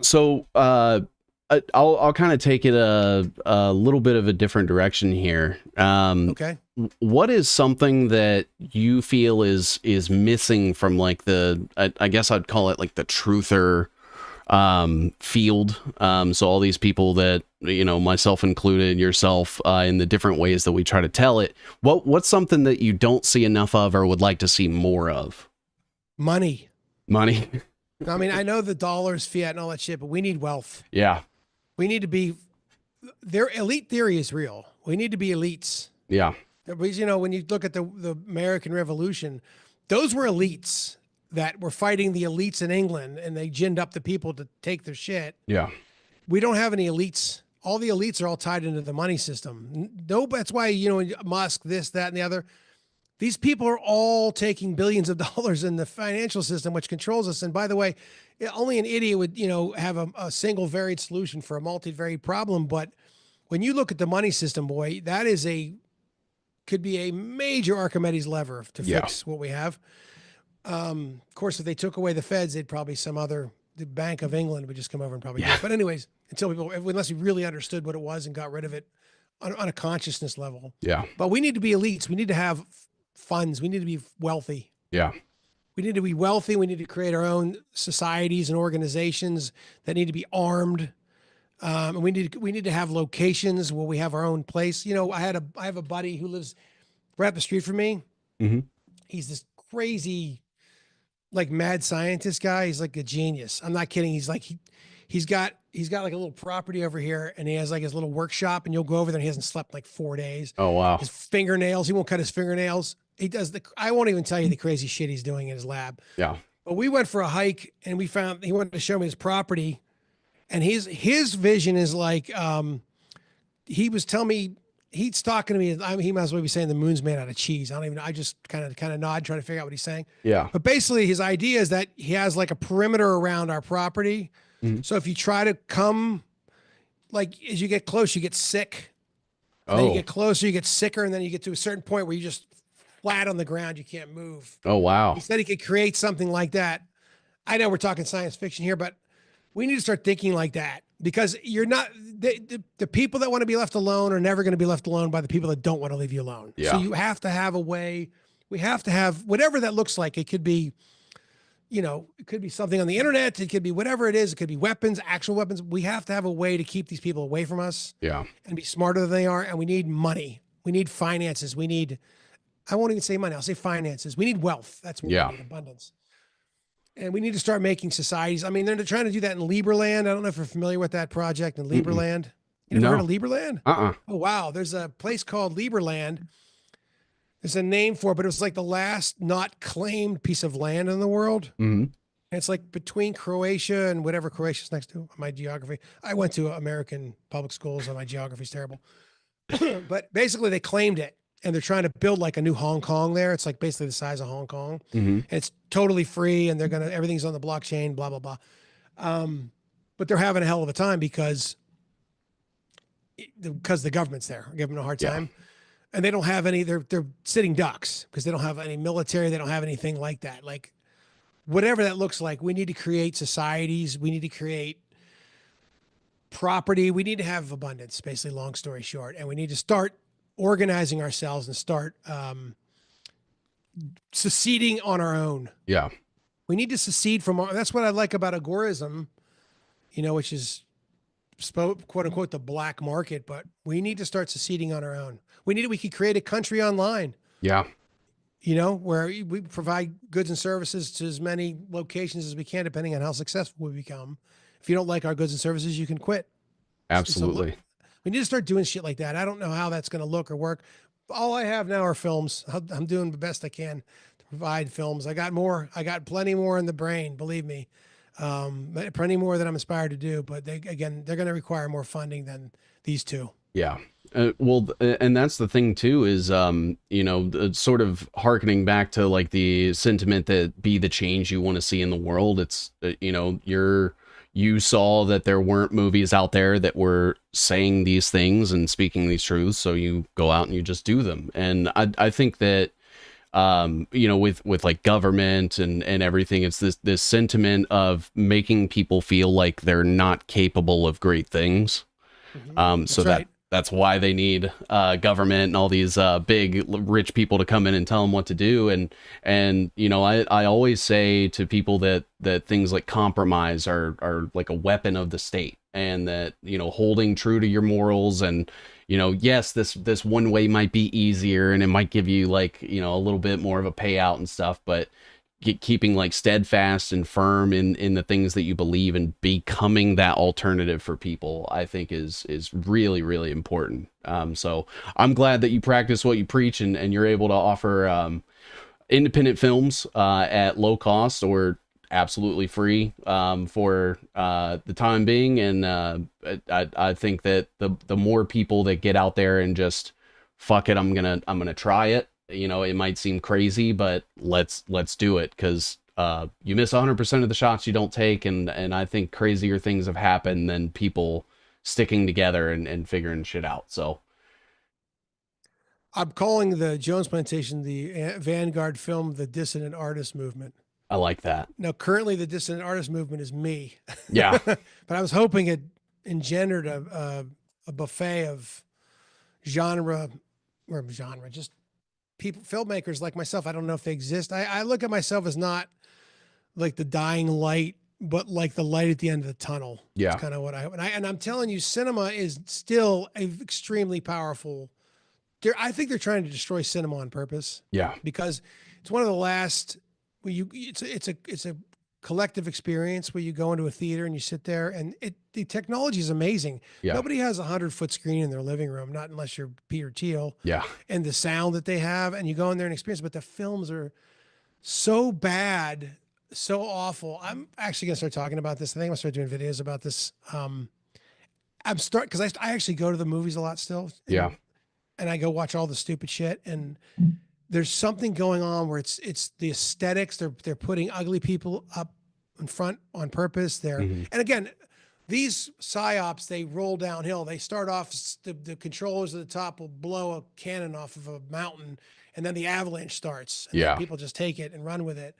Speaker 1: So I'll kind of take it a little bit of a different direction here.
Speaker 2: Okay.
Speaker 1: what is something that you feel is missing from like I guess I'd call it like the truther field, so all these people that, myself included, yourself, in the different ways that we try to tell it, what's something that you don't see enough of or would like to see more of?
Speaker 2: Money.
Speaker 1: Money.
Speaker 2: I mean, I know the dollars, fiat, and all that shit, but we need wealth.
Speaker 1: Yeah.
Speaker 2: We need to be. Their elite theory is real. We need to be elites.
Speaker 1: Yeah.
Speaker 2: Because, when you look at the American Revolution, those were elites that were fighting the elites in England, and they ginned up the people to take their shit.
Speaker 1: Yeah.
Speaker 2: We don't have any elites. All the elites are all tied into the money system. No, that's why, Musk, this, that, and the other. These people are all taking billions of dollars in the financial system, which controls us. And by the way, only an idiot would, have a single varied solution for a multivariate problem. But when you look at the money system, boy, that could be a major Archimedes lever to fix what we have. Of course, if they took away the feds, they'd probably the Bank of England would just come over and probably do it. But anyways, unless we really understood what it was and got rid of it on a consciousness level.
Speaker 1: Yeah.
Speaker 2: But we need to be elites. We need to have funds. We need to be wealthy.
Speaker 1: Yeah.
Speaker 2: We need to be wealthy. We need to create our own societies and organizations that need to be armed. And we need to have locations where we have our own place. I have a buddy who lives right up the street from me.
Speaker 1: Mm-hmm.
Speaker 2: He's this crazy, like, mad scientist guy. He's like a genius. I'm not kidding. He's like, he's got like a little property over here, and he has like his little workshop, and you'll go over there and he hasn't slept like 4 days.
Speaker 1: Oh, wow.
Speaker 2: His fingernails, he won't cut his fingernails. He does I won't even tell you the crazy shit he's doing in his lab.
Speaker 1: Yeah.
Speaker 2: But we went for a hike, and he wanted to show me his property, and his vision is like, he was telling me, he's talking to me. He might as well be saying the moon's made out of cheese. I don't even know. I just kind of nod, trying to figure out what he's saying.
Speaker 1: Yeah.
Speaker 2: But basically his idea is that he has like a perimeter around our property. Mm-hmm. So if you try to come, like, as you get close, you get sick. Then you get closer, you get sicker. And then you get to a certain point where you just flat on the ground. You can't move.
Speaker 1: Oh, wow.
Speaker 2: He said he could create something like that. I know we're talking science fiction here, but we need to start thinking like that, because you're not, the people that want to be left alone are never going to be left alone by the people that don't want to leave you alone.
Speaker 1: Yeah.
Speaker 2: So you have to have a way. We have to have whatever that looks like. It could be, it could be something on the internet. It could be whatever it is. It could be weapons, actual weapons. We have to have a way to keep these people away from us.
Speaker 1: Yeah.
Speaker 2: And be smarter than they are. And we need money. We need finances. I won't even say money. I'll say finances. We need wealth. That's what we need, abundance. And we need to start making societies. I mean, they're trying to do that in Lieberland. I don't know if you're familiar with that project in Lieberland. You never heard of Lieberland? Oh, wow. There's a place called Lieberland. There's a name for it, but it was like the last not claimed piece of land in the world.
Speaker 1: Mm-hmm.
Speaker 2: And it's like between Croatia and whatever Croatia's next to. My geography. I went to American public schools, and my geography's terrible. But basically, they claimed it. And they're trying to build like a new Hong Kong there. It's like basically the size of Hong Kong. Mm-hmm. And it's totally free, and everything's on the blockchain, blah, blah, blah. But they're having a hell of a time because the government's there. Giving them a hard time. And they don't have any, they're sitting ducks because they don't have any military. They don't have anything like that. Like, whatever that looks like, we need to create societies. We need to create property. We need to have abundance, basically, long story short. And we need to start organizing ourselves and start seceding on our own.
Speaker 1: Yeah.
Speaker 2: We need to secede from that's what I like about agorism, which is quote unquote the black market, but we need to start seceding on our own. We could create a country online.
Speaker 1: Yeah.
Speaker 2: Where we provide goods and services to as many locations as we can, depending on how successful we become. If you don't like our goods and services, you can quit.
Speaker 1: Absolutely.
Speaker 2: We need to start doing shit like that. I don't know how that's going to look or work. All I have now are films. I'm doing the best I can to provide films. I got plenty more in the brain, believe me. Plenty more that I'm inspired to do, but they're going to require more funding than these two.
Speaker 1: Yeah. Well, and that's the thing too, is, sort of hearkening back to like the sentiment that be the change you want to see in the world. It's, you saw that there weren't movies out there that were saying these things and speaking these truths. So you go out and you just do them. And I think that, with like government and everything, it's this sentiment of making people feel like they're not capable of great things.
Speaker 2: Mm-hmm.
Speaker 1: So
Speaker 2: right.
Speaker 1: That's why they need government and all these big rich people to come in and tell them what to do. And you know, I always say to people that things like compromise are like a weapon of the state, and that, you know, holding true to your morals, and, you know, yes, this one way might be easier and it might give you, like, you know, a little bit more of a payout and stuff, but keeping like steadfast and firm in the things that you believe, and becoming that alternative for people, I think is really, really important. So I'm glad that you practice what you preach, and you're able to offer independent films at low cost or absolutely free for the time being. And I think that the more people that get out there and just fuck it, I'm gonna try it. You know, it might seem crazy, but let's do it, because you miss 100% of the shots you don't take, and I think crazier things have happened than people sticking together and figuring shit out. So
Speaker 2: I'm calling the Jones Plantation the vanguard film, the dissident artist movement.
Speaker 1: I like that.
Speaker 2: Now, currently, the dissident artist movement is me,
Speaker 1: Yeah,
Speaker 2: but I was hoping it engendered a buffet of genre just people, filmmakers like myself. I don't know if they exist. I look at myself as not like the dying light, but like the light at the end of the tunnel.
Speaker 1: yeah,
Speaker 2: It's kind of what and I'm telling you, cinema is still a extremely powerful. I think they're trying to destroy cinema on purpose,
Speaker 1: yeah,
Speaker 2: because it's one of the last where it's a collective experience where you go into a theater and you sit there, and the technology is amazing.
Speaker 1: yeah,
Speaker 2: Nobody has 100-foot screen in their living room, not unless you're Peter Thiel,
Speaker 1: yeah,
Speaker 2: and the sound that they have, and you go in there and experience. But the films are so bad, so awful. I'm actually gonna start talking about this. I think I'm gonna start doing videos about this. Because I actually go to the movies a lot still,
Speaker 1: yeah,
Speaker 2: and I go watch all the stupid shit. And there's something going on where it's the aesthetics. They're putting ugly people up in front on purpose.
Speaker 1: hmm,
Speaker 2: And again, these psyops, they roll downhill. They start off, the controllers at the top will blow a cannon off of a mountain, and then the avalanche starts, and then
Speaker 1: yeah,
Speaker 2: people just take it and run with it.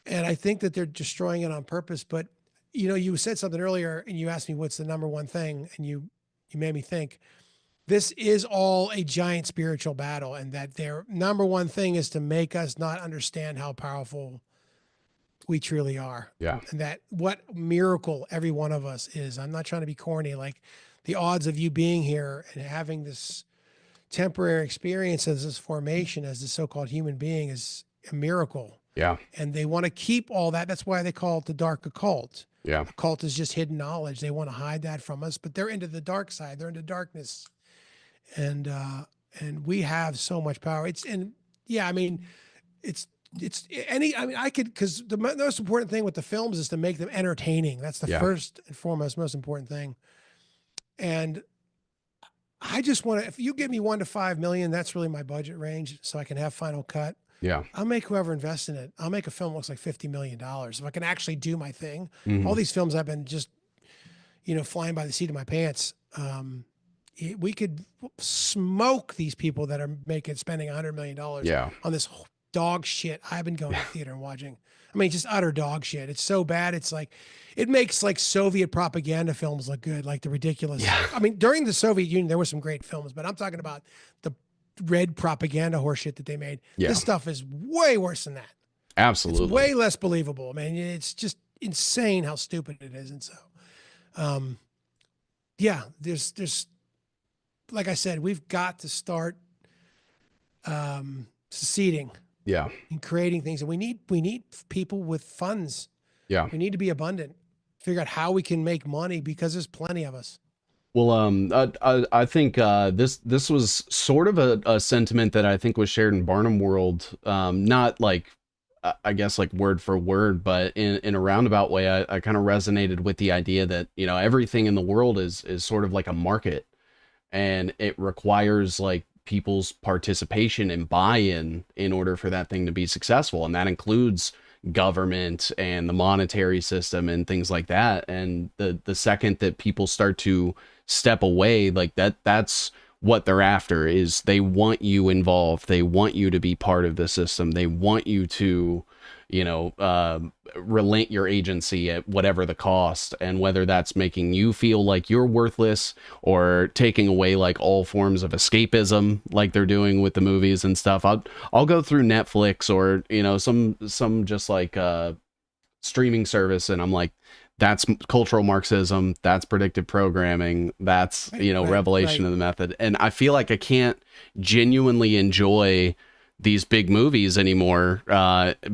Speaker 2: And I think that they're destroying it on purpose. But you know, you said something earlier, and you asked me what's the number one thing, and you made me think. This is all a giant spiritual battle, and that their number one thing is to make us not understand how powerful we truly are,
Speaker 1: yeah,
Speaker 2: and that what miracle every one of us is. I'm not trying to be corny. Like, the odds of you being here and having this temporary experience as this formation as the so-called human being is a miracle.
Speaker 1: yeah,
Speaker 2: And they want to keep all that. That's why they call it the dark occult.
Speaker 1: yeah,
Speaker 2: Occult is just hidden knowledge. They want to hide that from us, but they're into the dark side. They're into darkness. And we have so much power. I mean, I mean, I could, because the most important thing with the films is to make them entertaining. That's the
Speaker 1: yeah,
Speaker 2: first and foremost most important thing. And I just want to, if you give me 1 to 5 million, that's really my budget range, so I can have Final Cut.
Speaker 1: yeah,
Speaker 2: I'll make whoever invests in it. I'll make a film that looks like $50 million if I can actually do my thing. All
Speaker 1: hmm,
Speaker 2: these films I've been just, flying by the seat of my pants. We could smoke these people that are spending $100 million
Speaker 1: yeah,
Speaker 2: on this dog shit I've been going to the theater and watching. I mean, just utter dog shit. It's so bad. It's like, it makes like Soviet propaganda films look good, like the ridiculous.
Speaker 1: yeah,
Speaker 2: I mean, during the Soviet Union, there were some great films, but I'm talking about the red propaganda horseshit that they made.
Speaker 1: yeah,
Speaker 2: This stuff is way worse than that. It's
Speaker 1: absolutely,
Speaker 2: way less believable. I mean, it's just insane how stupid it is. And so, yeah, there's, like I said, we've got to start seceding
Speaker 1: yeah,
Speaker 2: and creating things, and we need people with funds.
Speaker 1: yeah.
Speaker 2: We need to be abundant. Figure out how we can make money, because there's plenty of us.
Speaker 1: Well, I think this was sort of a sentiment that I think was shared in Barnum World, not like I guess like word for word, but in a roundabout way, I kind of resonated with the idea that, you know, everything in the world is sort of like a market, and it requires like people's participation and buy-in in order for that thing to be successful, and that includes government and the monetary system and things like that. And the second that people start to step away, like that's what they're after. Is they want you involved, they want you to be part of the system, they want you to you know, relent your agency at whatever the cost, and whether that's making you feel like you're worthless or taking away like all forms of escapism like they're doing with the movies and stuff. I'll go through Netflix or, you know, some just like streaming service, and I'm like, that's cultural Marxism, that's predictive programming, that's,
Speaker 2: Right,
Speaker 1: you know,
Speaker 2: right,
Speaker 1: revelation
Speaker 2: right.
Speaker 1: of the method. And I feel like I can't genuinely enjoy these big movies anymore,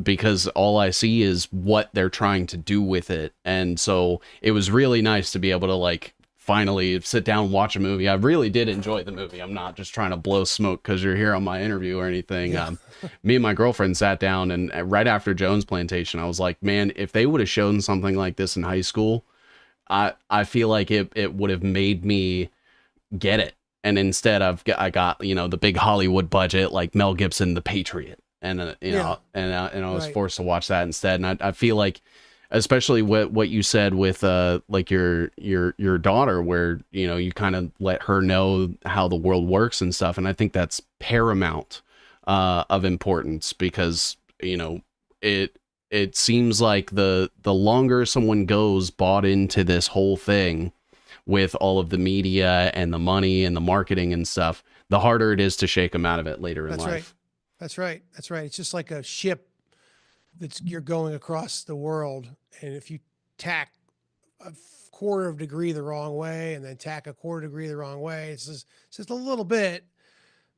Speaker 1: because all I see is what they're trying to do with it. And so it was really nice to be able to like finally sit down and watch a movie. I really did enjoy the movie. I'm not just trying to blow smoke because you're here on my interview or anything.
Speaker 2: Yeah.
Speaker 1: Me and my girlfriend sat down, and right after Jones Plantation, I was like, man, if they would have shown something like this in high school, I feel like it would have made me get it. And instead I got, you know, the big Hollywood budget like Mel Gibson, The Patriot, and you
Speaker 2: Yeah.
Speaker 1: know, and I was
Speaker 2: Right.
Speaker 1: forced to watch that instead. And I feel like, especially what you said with like your daughter, where, you know, you kind of let her know how the world works and stuff, and I think that's paramount of importance, because, you know, it seems like the longer someone goes bought into this whole thing with all of the media and the money and the marketing and stuff, the harder it is to shake them out of it later in
Speaker 2: That's right.
Speaker 1: life.
Speaker 2: That's right. That's right. It's just like a ship that's you're going across the world, and if you tack a quarter of a degree the wrong way, and then tack a quarter degree the wrong way, it's just a little bit.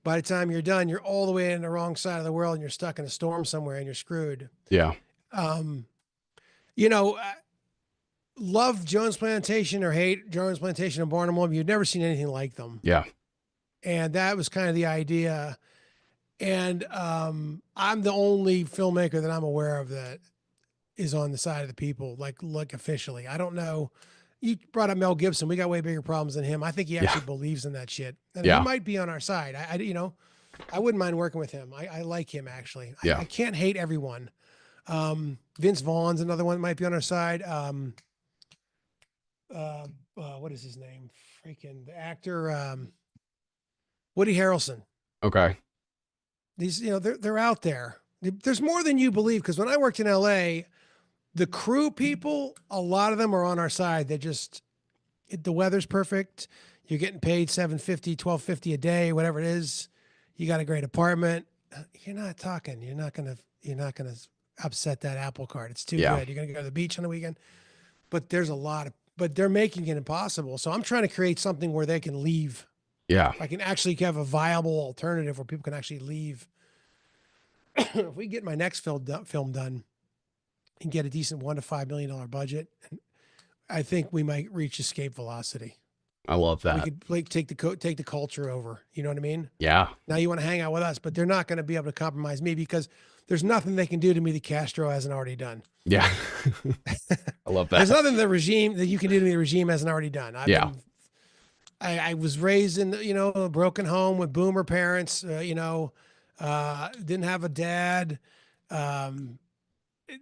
Speaker 2: By the time you're done, you're all the way in the wrong side of the world, and you're stuck in a storm somewhere, and you're screwed.
Speaker 1: Yeah.
Speaker 2: Um, you know, love Jones Plantation or hate Jones Plantation and Barnum, you've never seen anything like them,
Speaker 1: Yeah.
Speaker 2: and that was kind of the idea. And I'm the only filmmaker that I'm aware of that is on the side of the people, like officially. I don't know. You brought up Mel Gibson. We got way bigger problems than him. I think he
Speaker 1: Yeah.
Speaker 2: actually believes in that shit, and he
Speaker 1: Yeah.
Speaker 2: might be on our side. You know, I wouldn't mind working with him. I like him actually.
Speaker 1: Yeah.
Speaker 2: I can't hate everyone. Vince Vaughn's another one that might be on our side. What is his name? Freaking the actor, Woody Harrelson.
Speaker 1: Okay.
Speaker 2: These, you know, they're out there. There's more than you believe, because when I worked in LA, the crew people, a lot of them are on our side. They just the weather's perfect. You're getting paid 750, 1250 a day, whatever it is. You got a great apartment. You're not talking. You're not gonna upset that apple cart. It's too
Speaker 1: Yeah.
Speaker 2: good. You're gonna go to the beach on the weekend. But there's a lot of but they're making it impossible. So I'm trying to create something where they can leave.
Speaker 1: Yeah.
Speaker 2: I can actually have a viable alternative where people can actually leave. If we get my next film done and get a decent $1 to $5 million budget, I think we might reach escape velocity.
Speaker 1: I love
Speaker 2: We
Speaker 1: that.
Speaker 2: could like take the culture over. You know what I mean?
Speaker 1: Yeah.
Speaker 2: Now you want to hang out with us, but they're not going to be able to compromise me, because there's nothing they can do to me that Castro hasn't already done.
Speaker 1: Yeah. I love
Speaker 2: There's
Speaker 1: that.
Speaker 2: nothing the regime that you can do to me the regime hasn't already done.
Speaker 1: Yeah.
Speaker 2: I was raised in, a broken home with boomer parents. Didn't have a dad. Um,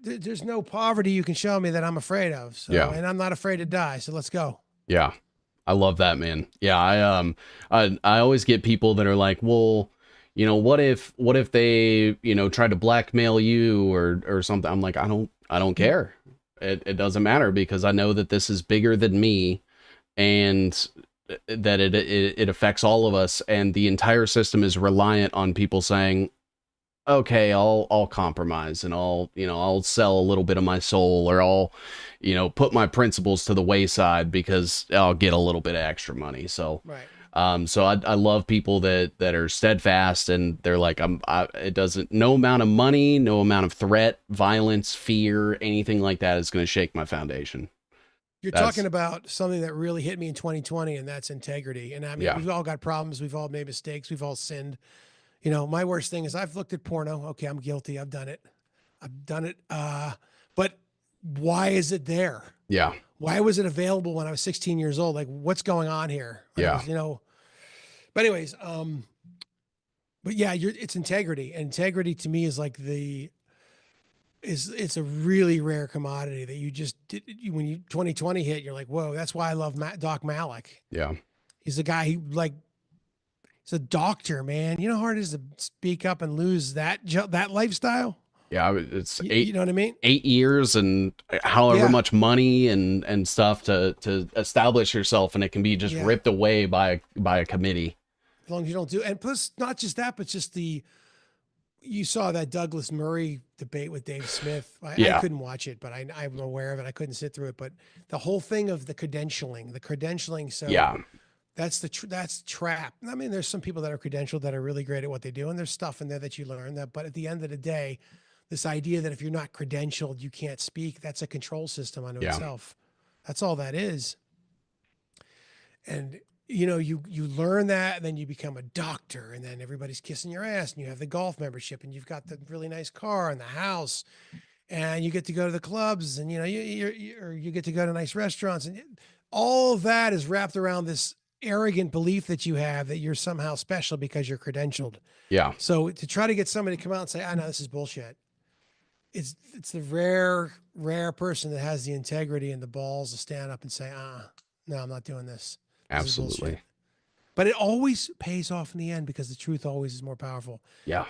Speaker 2: there's no poverty you can show me that I'm afraid of. So,
Speaker 1: Yeah.
Speaker 2: and I'm not afraid to die. So let's go.
Speaker 1: Yeah. I love that, man. Yeah, I always get people that are like, "Well, you know, what if they, you know, try to blackmail you or something?" I'm like, I don't care. It doesn't matter, because I know that this is bigger than me, and that it affects all of us, and the entire system is reliant on people saying, okay, I'll compromise, and I'll sell a little bit of my soul, or I'll, put my principles to the wayside because I'll get a little bit of extra money. So,
Speaker 2: Right.
Speaker 1: I love people that are steadfast, and they're like, it doesn't, no amount of money, no amount of threat, violence, fear, anything like that is going to shake my foundation.
Speaker 2: You're talking
Speaker 1: That's,
Speaker 2: about something that really hit me in 2020, and that's integrity. And I mean,
Speaker 1: yeah,
Speaker 2: we've all got problems. We've all made mistakes. We've all sinned. My worst thing is I've looked at porno. Okay, I'm guilty. I've done it. I've done it. But why is it there?
Speaker 1: yeah,
Speaker 2: Why was it available when I was 16 years old? Like, what's going on here? When I
Speaker 1: yeah,
Speaker 2: was, But anyways, but yeah, it's integrity. And integrity to me is like it's a really rare commodity that you just when you 2020 hit, you're like, whoa, that's why I love Doc Malik.
Speaker 1: yeah,
Speaker 2: He's a guy who he's a doctor, man. You know how hard it is to speak up and lose that lifestyle.
Speaker 1: Yeah, it's
Speaker 2: You know what I mean?
Speaker 1: 8 years and however
Speaker 2: Yeah.
Speaker 1: much money and stuff to establish yourself, and it can be just
Speaker 2: Yeah.
Speaker 1: ripped away by a committee.
Speaker 2: As long as you don't do, and plus, not just that, but just you saw that Douglas Murray debate with Dave Smith. I
Speaker 1: Yeah,
Speaker 2: couldn't watch it, but I'm aware of it. I couldn't sit through it. But the whole thing of the credentialing. So
Speaker 1: yeah,
Speaker 2: that's trap. I mean, there's some people that are credentialed that are really great at what they do, and there's stuff in there that you learn that. But at the end of the day, this idea that if you're not credentialed, you can't speak, that's a control system unto
Speaker 1: yeah,
Speaker 2: itself. That's all that is. And you learn that, and then you become a doctor, and then everybody's kissing your ass, and you have the golf membership, and you've got the really nice car and the house, and you get to go to the clubs, and you get to go to nice restaurants, and all of that is wrapped around this arrogant belief that you have that you're somehow special because you're credentialed.
Speaker 1: yeah,
Speaker 2: So to try to get somebody to come out and say, "I know this is bullshit," it's the rare person that has the integrity and the balls to stand up and say, no, I'm not doing this. This is bullshit."
Speaker 1: absolutely.
Speaker 2: But it always pays off in the end because the truth always is more powerful.
Speaker 1: Yeah.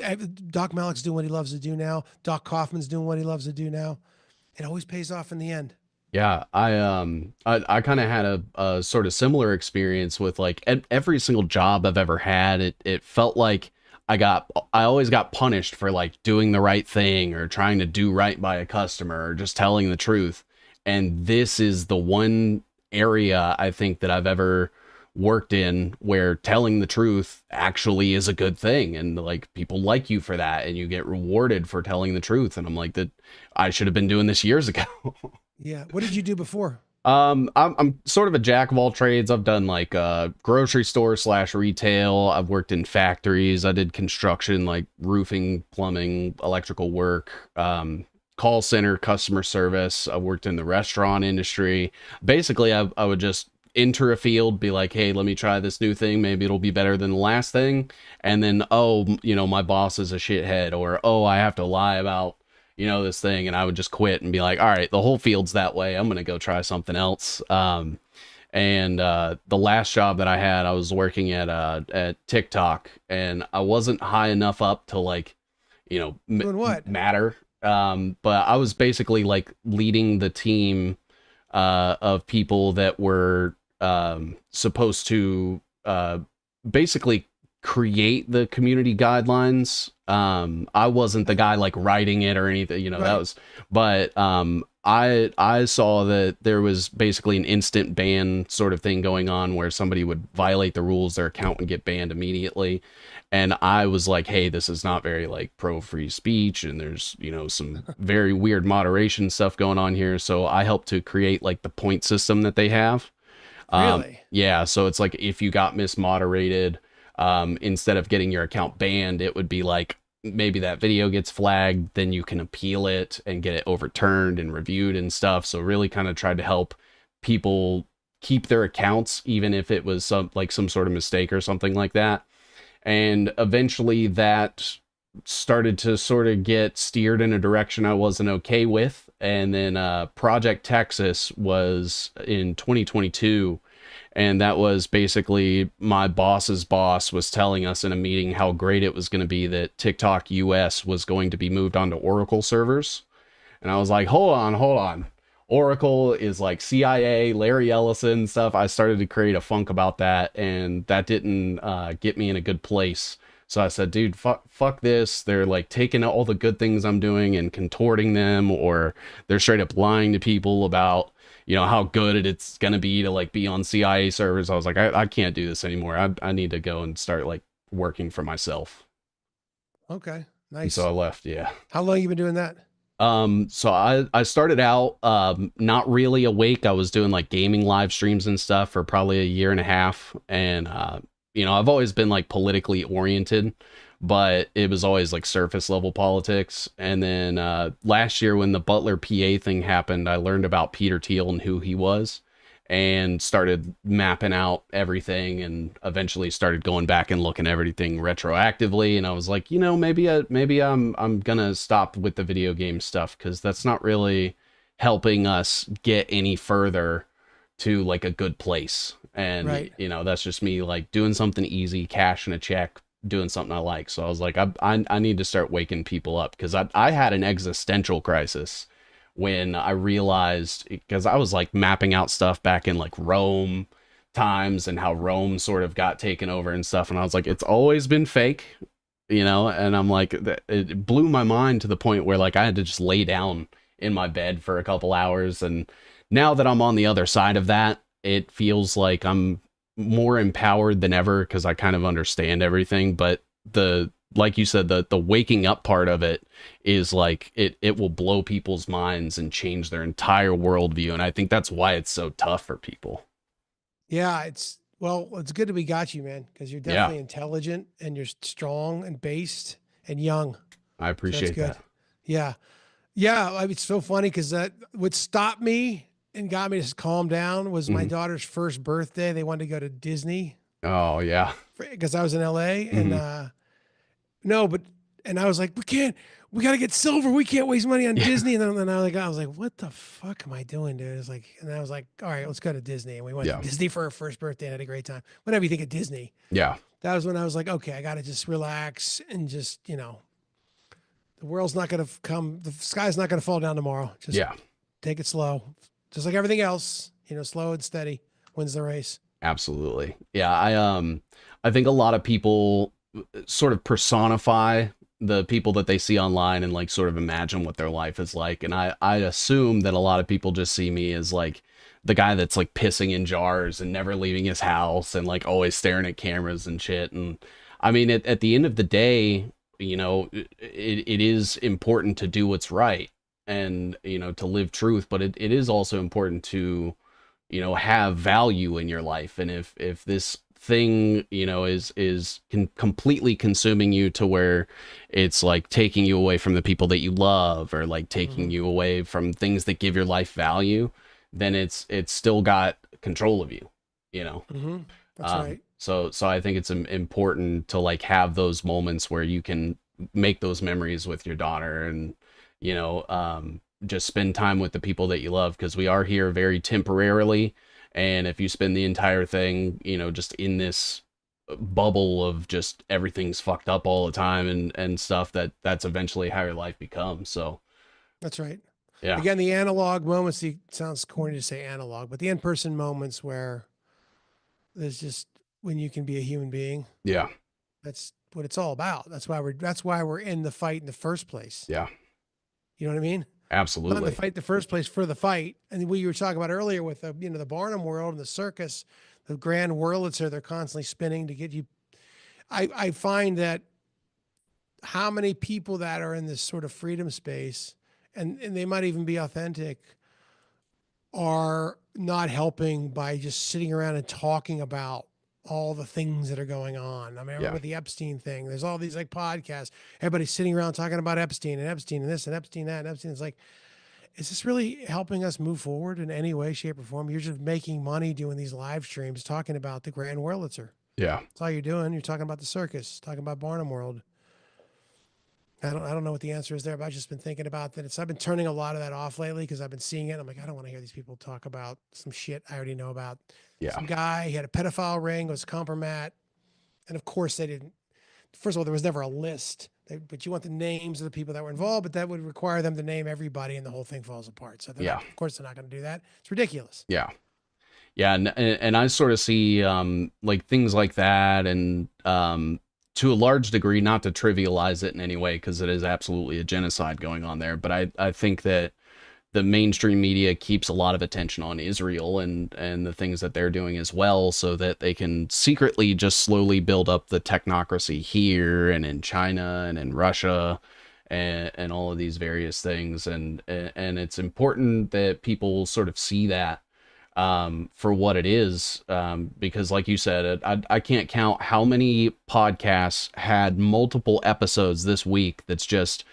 Speaker 2: Doc Malik's doing what he loves to do now. Doc Kaufman's doing what he loves to do now. It always pays off in the end.
Speaker 1: Yeah, I kind of had a sort of similar experience with like every single job I've ever had. It felt like I always got punished for like doing the right thing or trying to do right by a customer or just telling the truth. And this is the one area I think that I've ever worked in where telling the truth actually is a good thing, and like people like you for that and you get rewarded for telling the truth. And I'm like, that I should have been doing this years ago.
Speaker 2: Yeah. What did you do before?
Speaker 1: I'm sort of a jack of all trades. I've done like grocery store slash retail. I've worked in factories. I did construction, like roofing, plumbing, electrical work, call center, customer service. I worked in the restaurant industry. Basically, I would just enter a field, be like, hey, let me try this new thing. Maybe it'll be better than the last thing. And then, oh, my boss is a shithead, or, oh, I have to lie about this thing, and I would just quit and be like, all right, the whole field's that way. I'm gonna go try something else. And the last job that I had, I was working at TikTok, and I wasn't high enough up to like,
Speaker 2: Doing what?
Speaker 1: matter. But I was basically like leading the team of people that were supposed to basically create the community guidelines. I wasn't the guy like writing it or anything,
Speaker 2: Right.
Speaker 1: that was, but I saw that there was basically an instant ban sort of thing going on where somebody would violate the rules, their account would get banned immediately. And I was like, hey, this is not very like pro free speech, and there's, some very weird moderation stuff going on here. So I helped to create like the point system that they have.
Speaker 2: Really?
Speaker 1: Yeah, so it's like if you got mismoderated, instead of getting your account banned, it would be like maybe that video gets flagged, then you can appeal it and get it overturned and reviewed and stuff. So really kind of tried to help people keep their accounts, even if it was some sort of mistake or something like that. And eventually that started to sort of get steered in a direction I wasn't okay with. And then Project Texas was in 2022, and that was basically my boss's boss was telling us in a meeting how great it was going to be that TikTok US was going to be moved onto Oracle servers. And I was like, hold on. Oracle is like CIA, Larry Ellison stuff. I started to create a funk about that, and that didn't get me in a good place. So I said, dude, fuck this. They're like taking all the good things I'm doing and contorting them, or they're straight up lying to people about, how good it's going to be to like be on CIA servers. I was like, I can't do this anymore. I need to go and start like working for myself.
Speaker 2: Okay.
Speaker 1: And so
Speaker 2: Nice.
Speaker 1: I left. Yeah.
Speaker 2: How long you been doing that?
Speaker 1: So I started out, not really awake. I was doing like gaming live streams and stuff for probably a year and a half. And, I've always been like politically oriented, but it was always like surface level politics. And then, last year when the Butler PA thing happened, I learned about Peter Thiel and who he was, and started mapping out everything, and eventually started going back and looking at everything retroactively. And I was like, maybe I'm gonna stop with the video game stuff, because that's not really helping us get any further to like a good place. And
Speaker 2: Right.
Speaker 1: that's just me like doing something easy, cashing a check, doing something I like. So I was like, I need to start waking people up, because I had an existential crisis when I realized, because I was like mapping out stuff back in like Rome times and how Rome sort of got taken over and stuff. And I was like, it's always been fake, and I'm like, it blew my mind to the point where like I had to just lay down in my bed for a couple hours. And now that I'm on the other side of that, it feels like I'm more empowered than ever, because I kind of understand everything. But the like you said, the waking up part of it is like it will blow people's minds and change their entire worldview. And I think that's why it's so tough for people.
Speaker 2: Yeah, it's good that we got you, man, because you're
Speaker 1: Yeah,
Speaker 2: definitely intelligent and you're strong and based and young.
Speaker 1: I
Speaker 2: So that's
Speaker 1: appreciate
Speaker 2: good.
Speaker 1: that.
Speaker 2: Yeah. Yeah. It's so funny because that what stopped me and got me to calm down was my
Speaker 1: Hmm.
Speaker 2: daughter's first birthday. They wanted to go to Disney
Speaker 1: Oh yeah.
Speaker 2: because I was in LA and
Speaker 1: Hmm.
Speaker 2: no, but and I was like, we gotta get silver. We can't waste money on
Speaker 1: Yeah.
Speaker 2: Disney. And then I was like, what the fuck am I doing, dude? It's like, and I was like, all right, let's go to Disney. And we went to
Speaker 1: Yeah.
Speaker 2: Disney for our first birthday and had a great time. Whatever you think of Disney.
Speaker 1: Yeah.
Speaker 2: That was when I was like, okay, I gotta just relax and just, the world's not gonna come, the sky's not gonna fall down tomorrow. Just
Speaker 1: Yeah.
Speaker 2: take it slow. Just like everything else, slow and steady wins the race.
Speaker 1: Absolutely. Yeah, I think a lot of people sort of personify the people that they see online and like sort of imagine what their life is like. And I assume that a lot of people just see me as like the guy that's like pissing in jars and never leaving his house and like always staring at cameras and shit. And I mean, at the end of the day, it is important to do what's right, and to live truth, but it is also important to have value in your life. And if this thing is completely consuming you to where it's like taking you away from the people that you love, or like taking
Speaker 2: Hmm.
Speaker 1: you away from things that give your life value, then it's still got control of you, you know
Speaker 2: Hmm. That's right.
Speaker 1: so I think it's important to like have those moments where you can make those memories with your daughter, and just spend time with the people that you love, because we are here very temporarily. And if you spend the entire thing, just in this bubble of just everything's fucked up all the time and stuff, that's eventually how your life becomes. So
Speaker 2: That's right.
Speaker 1: yeah.
Speaker 2: Again, the analog moments, sounds corny to say analog, but the in-person moments where there's just when you can be a human being,
Speaker 1: Yeah.
Speaker 2: that's what it's all about. That's why we're in the fight in the first place.
Speaker 1: Yeah.
Speaker 2: You know what I mean? Not in the
Speaker 1: Absolutely.
Speaker 2: fight in the first place for the fight. And what you were talking about earlier with the Barnum world and the circus, the grand Wurlitzer, they're constantly spinning to get you. I find that how many people that are in this sort of freedom space, and they might even be authentic, are not helping by just sitting around and talking about all the things that are going on. I mean, I remember
Speaker 1: Yeah.
Speaker 2: with the Epstein thing, there's all these like podcasts, everybody's sitting around talking about Epstein and Epstein and this and Epstein that and Epstein. It's like, is this really helping us move forward in any way, shape, or form? You're just making money doing these live streams, talking about the Grand Wurlitzer.
Speaker 1: Yeah.
Speaker 2: That's all you're doing. You're talking about the circus, talking about Barnum World. I don't know what the answer is there, but I've just been thinking about that. I've been turning a lot of that off lately because I've been seeing it. I'm like, I don't want to hear these people talk about some shit I already know about.
Speaker 1: Yeah.
Speaker 2: Some guy, he had a pedophile ring, was a compromat. And of course they didn't. First of all, there was never a list, but you want the names of the people that were involved, but that would require them to name everybody and the whole thing falls apart. So they're not,
Speaker 1: Yeah.
Speaker 2: of course they're not going to do that. It's ridiculous.
Speaker 1: Yeah. Yeah. And I sort of see like things like that, and to a large degree, not to trivialize it in any way, because it is absolutely a genocide going on there, but I think that the mainstream media keeps a lot of attention on Israel and the things that they're doing as well, so that they can secretly just slowly build up the technocracy here and in China and in Russia and all of these various things. And it's important that people sort of see that for what it is, because like you said, I can't count how many podcasts had multiple episodes this week that's just,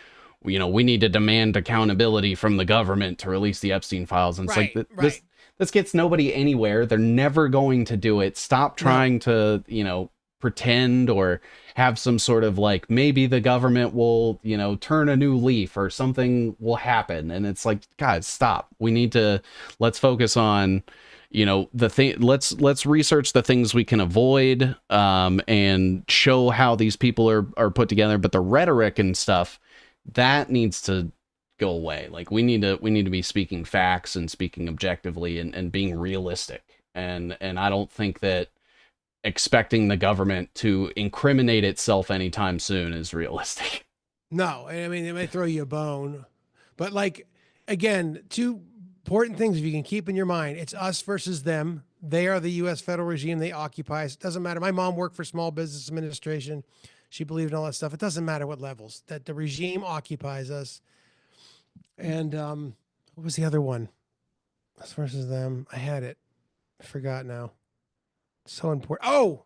Speaker 1: we need to demand accountability from the government to release the Epstein files. And it's like,
Speaker 2: Right, right.
Speaker 1: this gets nobody anywhere. They're never going to do it. Stop
Speaker 2: No,
Speaker 1: trying to, pretend or have some sort of like, maybe the government will, turn a new leaf or something will happen. And it's like, guys, stop. Let's focus on, the thing, let's research the things we can avoid, and show how these people are put together. But the rhetoric and stuff, that needs to go away. Like we need to be speaking facts and speaking objectively, and being realistic. And I don't think that expecting the government to incriminate itself anytime soon is realistic.
Speaker 2: No, I mean, they may throw you a bone, but like, again, two important things if you can keep in your mind: it's us versus them. They are the U.S. federal regime. They occupy us. It doesn't matter. My mom worked for Small Business Administration. She believed in all that stuff. It doesn't matter what levels, that the regime occupies us. And what was the other one? Us versus them. I had it. I forgot now. So important. Oh,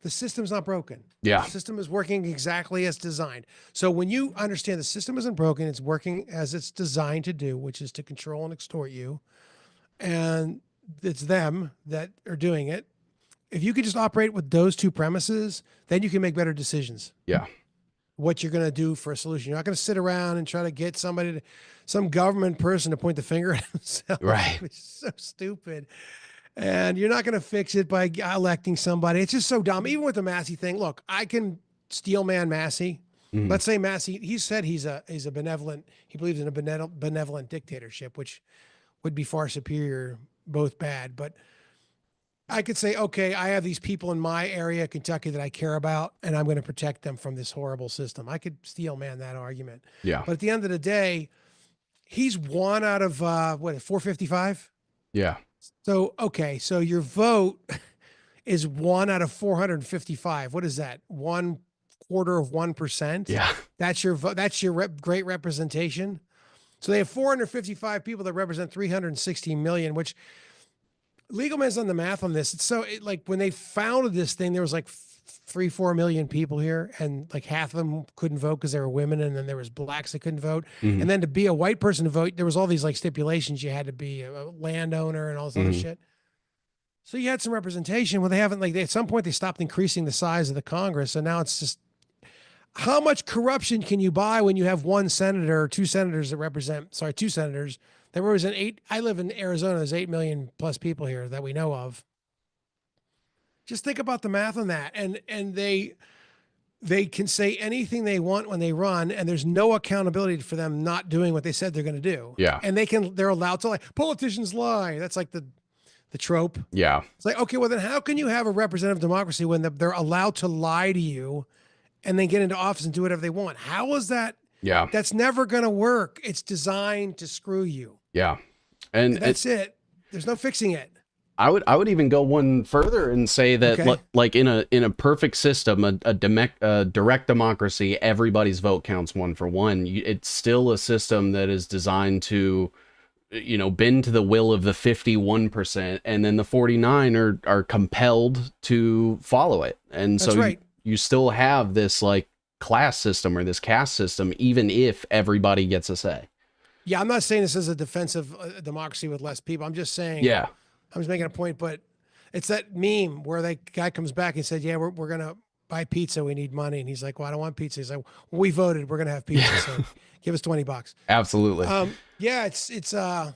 Speaker 2: the system's not broken.
Speaker 1: Yeah.
Speaker 2: The system is working exactly as designed. So when you understand the system isn't broken, it's working as it's designed to do, which is to control and extort you. And it's them that are doing it. If you could just operate with those two premises, then you can make better decisions.
Speaker 1: Yeah.
Speaker 2: What you're going to do for a solution. You're not going to sit around and try to get some government person to point the finger at themselves.
Speaker 1: Right.
Speaker 2: It's so stupid. And you're not going to fix it by electing somebody. It's just so dumb. Even with the Massey thing, look, I can steel man Massey.
Speaker 1: Mhm.
Speaker 2: Let's say Massey, he said he's a benevolent, he believes in a benevolent dictatorship, which would be far superior, both bad. But I could say, okay, I have these people in my area, Kentucky, that I care about, and I'm going to protect them from this horrible system. I could steel man that argument.
Speaker 1: Yeah.
Speaker 2: But at the end of the day, he's one out of, 455?
Speaker 1: Yeah.
Speaker 2: So, okay, so your vote is one out of 455. What is that? 1/4 of 1%.
Speaker 1: Yeah.
Speaker 2: That's your vote. That's your great representation. So they have 455 people that represent 360 million, which Legal Man's done the math on this. It's so like when they founded this thing, there was like 3-4 million people here, and like half of them couldn't vote because they were women, and then there was blacks that couldn't vote.
Speaker 1: Mhm.
Speaker 2: And then to be a white person to vote, there was all these like stipulations. You had to be a landowner and all this other
Speaker 1: Mhm.
Speaker 2: shit. So you had some representation. Well, they haven't at some point they stopped increasing the size of the Congress, so now it's just how much corruption can you buy when you have one senator or two senators that represent? Sorry, two senators that represent eight. I live in Arizona. There's 8 million plus people here that we know of. Just think about the math on that, and they can say anything they want when they run, and there's no accountability for them not doing what they said they're going to do.
Speaker 1: Yeah.
Speaker 2: And they're allowed to lie. Politicians lie. That's like the trope.
Speaker 1: Yeah.
Speaker 2: It's like, okay, well then how can you have a representative democracy when they're allowed to lie to you and then get into office and do whatever they want? How is that?
Speaker 1: Yeah.
Speaker 2: That's never going to work. It's designed to screw you.
Speaker 1: Yeah. And
Speaker 2: That's it. There's no fixing it.
Speaker 1: I would even go one further and say that
Speaker 2: Okay.
Speaker 1: like in a perfect system, a direct democracy, everybody's vote counts one for one. It's still a system that is designed to, bend to the will of the 51%, and then the 49 are compelled to follow it. And
Speaker 2: That's
Speaker 1: so
Speaker 2: right.
Speaker 1: you still have this like class system or this caste system, even if everybody gets a say.
Speaker 2: Yeah, I'm not saying this is a defensive democracy with less people. I'm just saying.
Speaker 1: Yeah.
Speaker 2: I'm just making a point, but it's that meme where that guy comes back and said, "Yeah, we're gonna buy pizza. We need money," and he's like, "Well, I don't want pizza." He's like, "Well, we voted. We're gonna have pizza. So give us $20."
Speaker 1: Absolutely.
Speaker 2: Yeah, it's a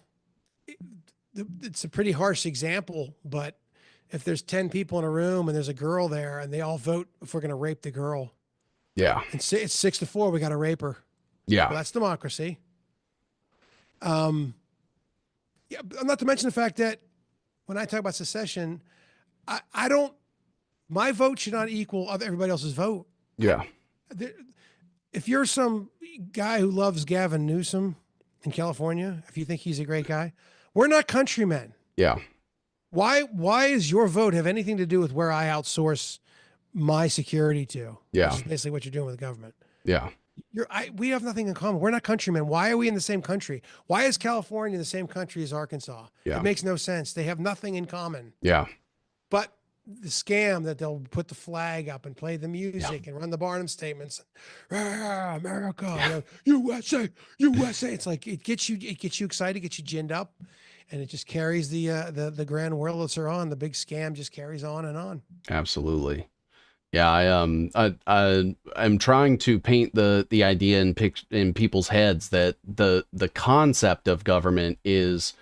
Speaker 2: pretty harsh example, but if there's 10 people in a room and there's a girl there and they all vote if we're gonna rape the girl,
Speaker 1: Yeah.
Speaker 2: and it's 6-4, we got to rape her.
Speaker 1: Yeah.
Speaker 2: Well, that's democracy. Yeah, not to mention the fact that when I talk about secession, I don't, my vote should not equal everybody else's vote.
Speaker 1: Yeah.
Speaker 2: If you're some guy who loves Gavin Newsom in California, if you think he's a great guy, we're not countrymen.
Speaker 1: Yeah.
Speaker 2: Why is your vote have anything to do with where I outsource my security to?
Speaker 1: Yeah.
Speaker 2: Which is basically what you're doing with the government.
Speaker 1: Yeah.
Speaker 2: We have nothing in common. We're not countrymen. Why are we in the same country? Why is California in the same country as Arkansas?
Speaker 1: Yeah.
Speaker 2: It makes no sense. They have nothing in common.
Speaker 1: Yeah.
Speaker 2: But the scam that they'll put the flag up and play the music and run the Barnum statements, "Ah, America, USA, USA." It's like it gets you excited, gets you ginned up, and it just carries the grand world are on. The big scam just carries on and on.
Speaker 1: Absolutely. Yeah, I'm trying to paint the idea in people's heads that the concept of government is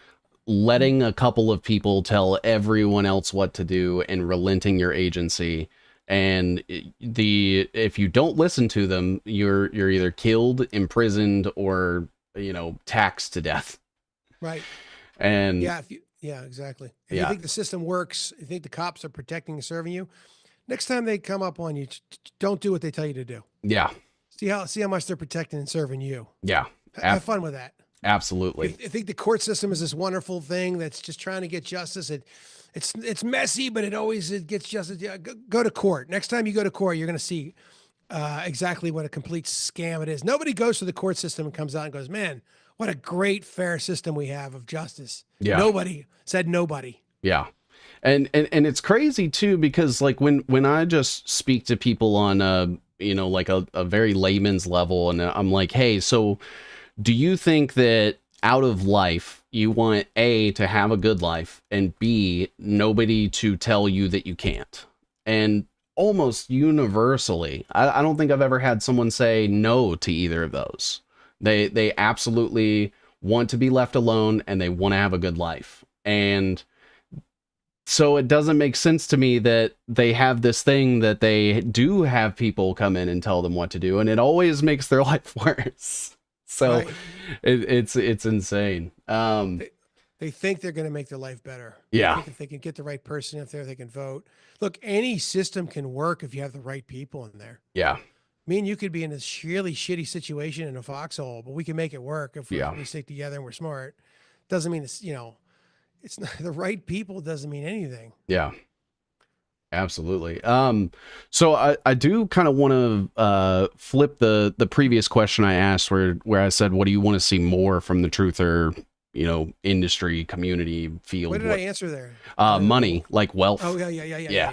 Speaker 1: letting a couple of people tell everyone else what to do and relenting your agency. And if you don't listen to them, you're either killed, imprisoned, or taxed to death.
Speaker 2: Right.
Speaker 1: And
Speaker 2: Yeah. Yeah, exactly. If you
Speaker 1: yeah,
Speaker 2: think the system works, you think the cops are protecting and serving you, next time they come up on you, don't do what they tell you to do.
Speaker 1: yeah,
Speaker 2: See how much they're protecting and serving you.
Speaker 1: yeah,
Speaker 2: Have fun with that.
Speaker 1: absolutely.
Speaker 2: I think the court system is this wonderful thing that's just trying to get justice. It's messy, but it gets justice. Yeah, go to court. Next time you go to court, you're going to see exactly what a complete scam it is. Nobody goes to the court system and comes out and goes, "Man, what a great fair system we have of justice."
Speaker 1: Yeah,
Speaker 2: Nobody said nobody.
Speaker 1: yeah. And it's crazy too, because like when I just speak to people on like a very layman's level, and I'm like, hey, so do you think that out of life you want A, to have a good life, and B, nobody to tell you that you can't? And almost universally, I don't think I've ever had someone say no to either of those. They absolutely want to be left alone, and they want to have a good life. And so it doesn't make sense to me that they have this thing that they do have people come in and tell them what to do, and it always makes their life worse. So
Speaker 2: Right.
Speaker 1: it's insane.
Speaker 2: They think they're going to make their life better.
Speaker 1: Yeah,
Speaker 2: They think if they can get the right person up there, they can vote. Look, any system can work if you have the right people in there.
Speaker 1: yeah,
Speaker 2: Me and you could be in this really shitty situation in a foxhole, but we can make it work if
Speaker 1: yeah,
Speaker 2: we stick together and we're smart. Doesn't mean it's not the right people. Doesn't mean anything.
Speaker 1: yeah, absolutely. So I do kind of want to flip the previous question I asked, where I said, what do you want to see more from the truther, industry, community, field?
Speaker 2: What did I answer there?
Speaker 1: Money, like wealth.
Speaker 2: Oh
Speaker 1: Yeah.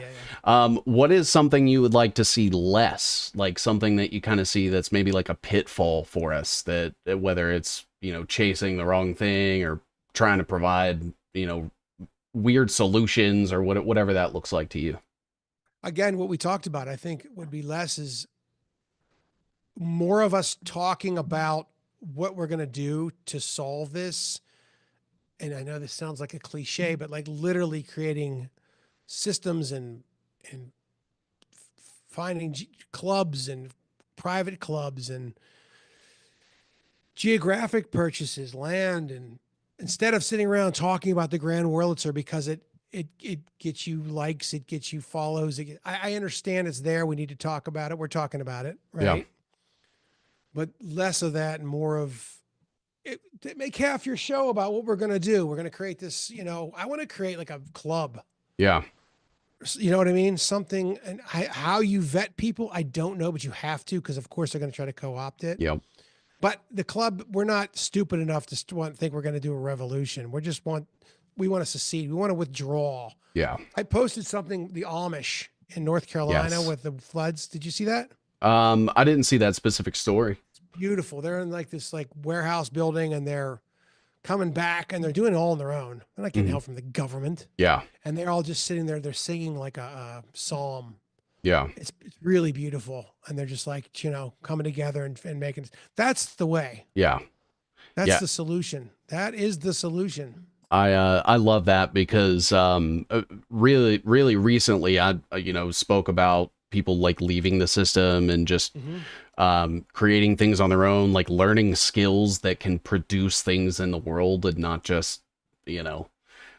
Speaker 1: What is something you would like to see less? Like something that you kind of see that's maybe like a pitfall for us, that whether it's, chasing the wrong thing or trying to provide, weird solutions, or whatever that looks like to you.
Speaker 2: Again, what we talked about, I think would be less is more of us talking about what we're going to do to solve this. And I know this sounds like a cliche, but like literally creating systems and finding clubs and private clubs and geographic purchases, land, and instead of sitting around talking about the grand Wurlitzer because it gets you likes, it gets you follows. I understand it's there. We need to talk about it. We're talking about it,
Speaker 1: Yeah.
Speaker 2: right? But less of that and more of it. Make half your show about what we're going to do. We're going to create this. I want to create like a club.
Speaker 1: Yeah.
Speaker 2: You know what I mean? Something, and how you vet people, I don't know, but you have to, because of course they're going to try to co-opt it.
Speaker 1: Yep.
Speaker 2: But the club, we're not stupid enough to think we're going to do a revolution. We want to secede. We want to withdraw.
Speaker 1: Yeah.
Speaker 2: I posted something, the Amish in North Carolina
Speaker 1: Yes.
Speaker 2: with the floods. Did you see that?
Speaker 1: I didn't see that specific story.
Speaker 2: It's beautiful. They're in like this warehouse building and they're coming back and they're doing it all on their own. They're not getting help from the government.
Speaker 1: Yeah.
Speaker 2: And they're all just sitting there. They're singing like a psalm.
Speaker 1: Yeah.
Speaker 2: It's really beautiful. And they're just like, coming together and making, that's the way.
Speaker 1: Yeah.
Speaker 2: That's
Speaker 1: Yeah.
Speaker 2: the solution. That is the solution.
Speaker 1: I love that because really recently I spoke about people like leaving the system and just creating things on their own, like learning skills that can produce things in the world, and not just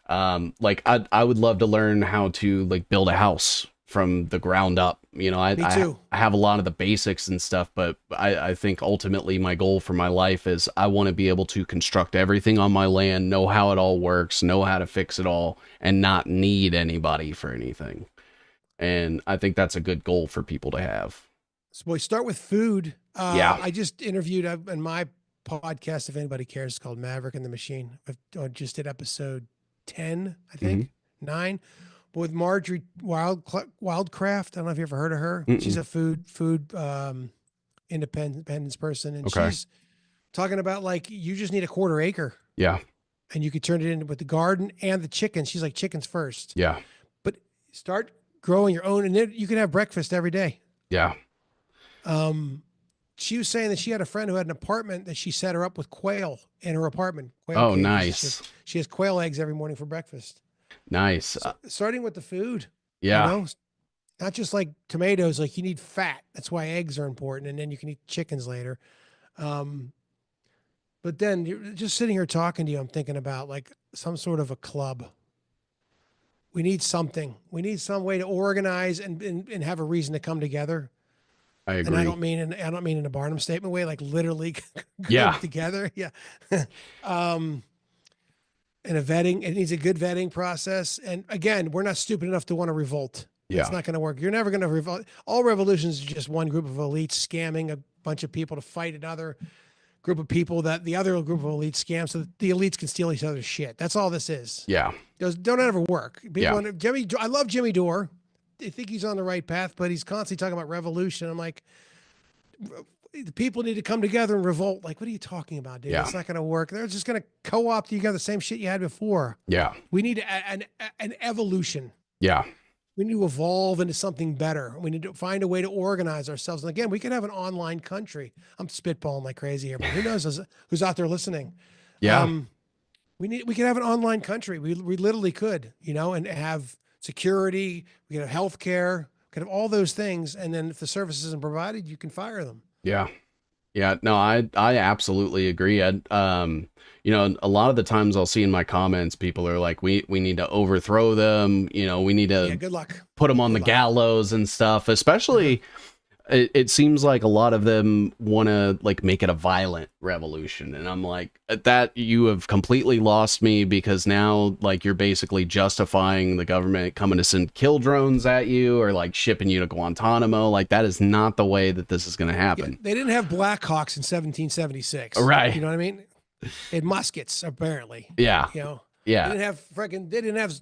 Speaker 1: like I would love to learn how to like build a house from the ground up. Me too. I have a lot of the basics and stuff, but I think ultimately my goal for my life is I want to be able to construct everything on my land, know how it all works, know how to fix it all, and not need anybody for anything. And I think that's a good goal for people to have.
Speaker 2: So we start with food.
Speaker 1: Yeah.
Speaker 2: I just interviewed in my podcast, if anybody cares, it's called Maverick and the Machine. I just did episode 10, I think, 9. With Marjorie Wildcraft. I don't know if you ever heard of her. She's a food independence person, and she's talking about like you just need a quarter acre.
Speaker 1: Yeah.
Speaker 2: And you could turn it into with the garden and the chickens. She's like chickens first.
Speaker 1: Yeah.
Speaker 2: But start growing your own, and then you can have breakfast every day.
Speaker 1: Yeah.
Speaker 2: she was saying that she had a friend who had an apartment that she set her up with quail in her apartment, quail
Speaker 1: Oh,
Speaker 2: cages.
Speaker 1: nice.
Speaker 2: She has quail eggs every morning for breakfast.
Speaker 1: Nice.
Speaker 2: So, starting with the food, you
Speaker 1: Yeah.
Speaker 2: know, not just like tomatoes, like you need fat. That's why eggs are important. And then you can eat chickens later. Um, but then you're just sitting here talking to you. I'm thinking about like some sort of a club. We need something. We need some way to organize and have a reason to come together.
Speaker 1: I
Speaker 2: And I
Speaker 1: agree.
Speaker 2: don't mean in a Barnum statement way, like literally come
Speaker 1: Yeah.
Speaker 2: together. Yeah. um, and a vetting, it needs a good vetting process. And again, we're not stupid enough to want to revolt. That's
Speaker 1: Yeah.
Speaker 2: not going to work. You're never going to revolt. All revolutions are just one group of elites scamming a bunch of people to fight another group of people that the other group of elites scam so that the elites can steal each other's shit. That's all this is.
Speaker 1: Yeah.
Speaker 2: Those don't ever work. People
Speaker 1: Yeah.
Speaker 2: want Jimmy. I love Jimmy Dore. I think he's on the right path, but he's constantly talking about revolution. I'm like, the people need to come together and revolt. Like, what are you talking about, dude?
Speaker 1: Yeah.
Speaker 2: It's not going to work. They're just going to co-opt you got the same shit you had before.
Speaker 1: Yeah.
Speaker 2: We need an evolution.
Speaker 1: Yeah.
Speaker 2: We need to evolve into something better. We need to find a way to organize ourselves. And again, we could have an online country. I'm spitballing like crazy here, but who knows who's out there listening?
Speaker 1: Yeah.
Speaker 2: We could have an online country. We literally could, and have security. We could have healthcare. We could have all those things. And then if the service isn't provided, you can fire them.
Speaker 1: Yeah. Yeah. No, I absolutely agree. A lot of the times I'll see in my comments, people are like, we need to overthrow them. We need to
Speaker 2: good luck.
Speaker 1: put them on
Speaker 2: Good
Speaker 1: the
Speaker 2: luck.
Speaker 1: gallows and stuff, especially it seems like a lot of them want to like make it a violent revolution. And I'm like, that you have completely lost me, because now like you're basically justifying the government coming to send kill drones at you or like shipping you to Guantanamo. Like that is not the way that this is going to happen.
Speaker 2: Yeah, they didn't have Blackhawks in 1776.
Speaker 1: Right.
Speaker 2: You know what I mean? They had muskets, apparently.
Speaker 1: Yeah. Yeah.
Speaker 2: They didn't have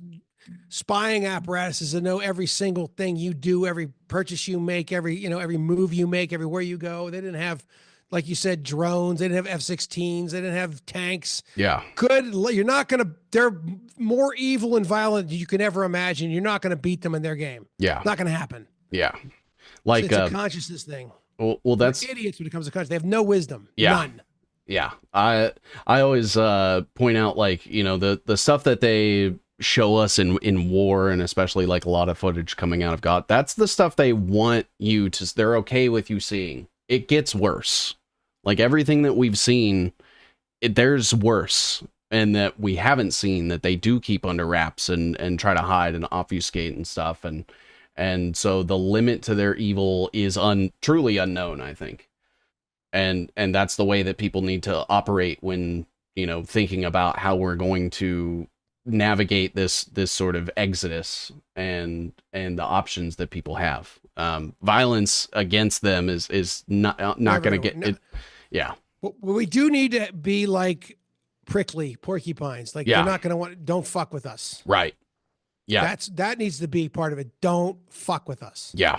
Speaker 2: spying apparatuses to know every single thing you do, every purchase you make, every move you make, everywhere you go. They didn't have, like you said, drones. They didn't have F-16s. They didn't have tanks.
Speaker 1: Yeah.
Speaker 2: You're not going to, they're more evil and violent than you can ever imagine. You're not going to beat them in their game.
Speaker 1: Yeah.
Speaker 2: Not going to happen.
Speaker 1: Yeah. Like,
Speaker 2: it's a consciousness thing.
Speaker 1: Well, that's
Speaker 2: They're idiots when it comes to consciousness. They have no wisdom.
Speaker 1: Yeah.
Speaker 2: None.
Speaker 1: Yeah. I always point out, like, the stuff that they show us in war, and especially like a lot of footage coming out of God, that's the stuff they want you to, they're okay with you seeing. It gets worse. Like everything that we've seen, there's worse, and that we haven't seen, that they do keep under wraps and try to hide and obfuscate and stuff. And so the limit to their evil is truly unknown, I think. And that's the way that people need to operate when, thinking about how we're going to navigate this sort of exodus and the options that people have. Violence against them is not going to get it. Yeah.
Speaker 2: But we do need to be like prickly porcupines. Like
Speaker 1: Yeah.
Speaker 2: they're not going to don't fuck with us.
Speaker 1: Right. Yeah.
Speaker 2: That needs to be part of it. Don't fuck with us.
Speaker 1: Yeah.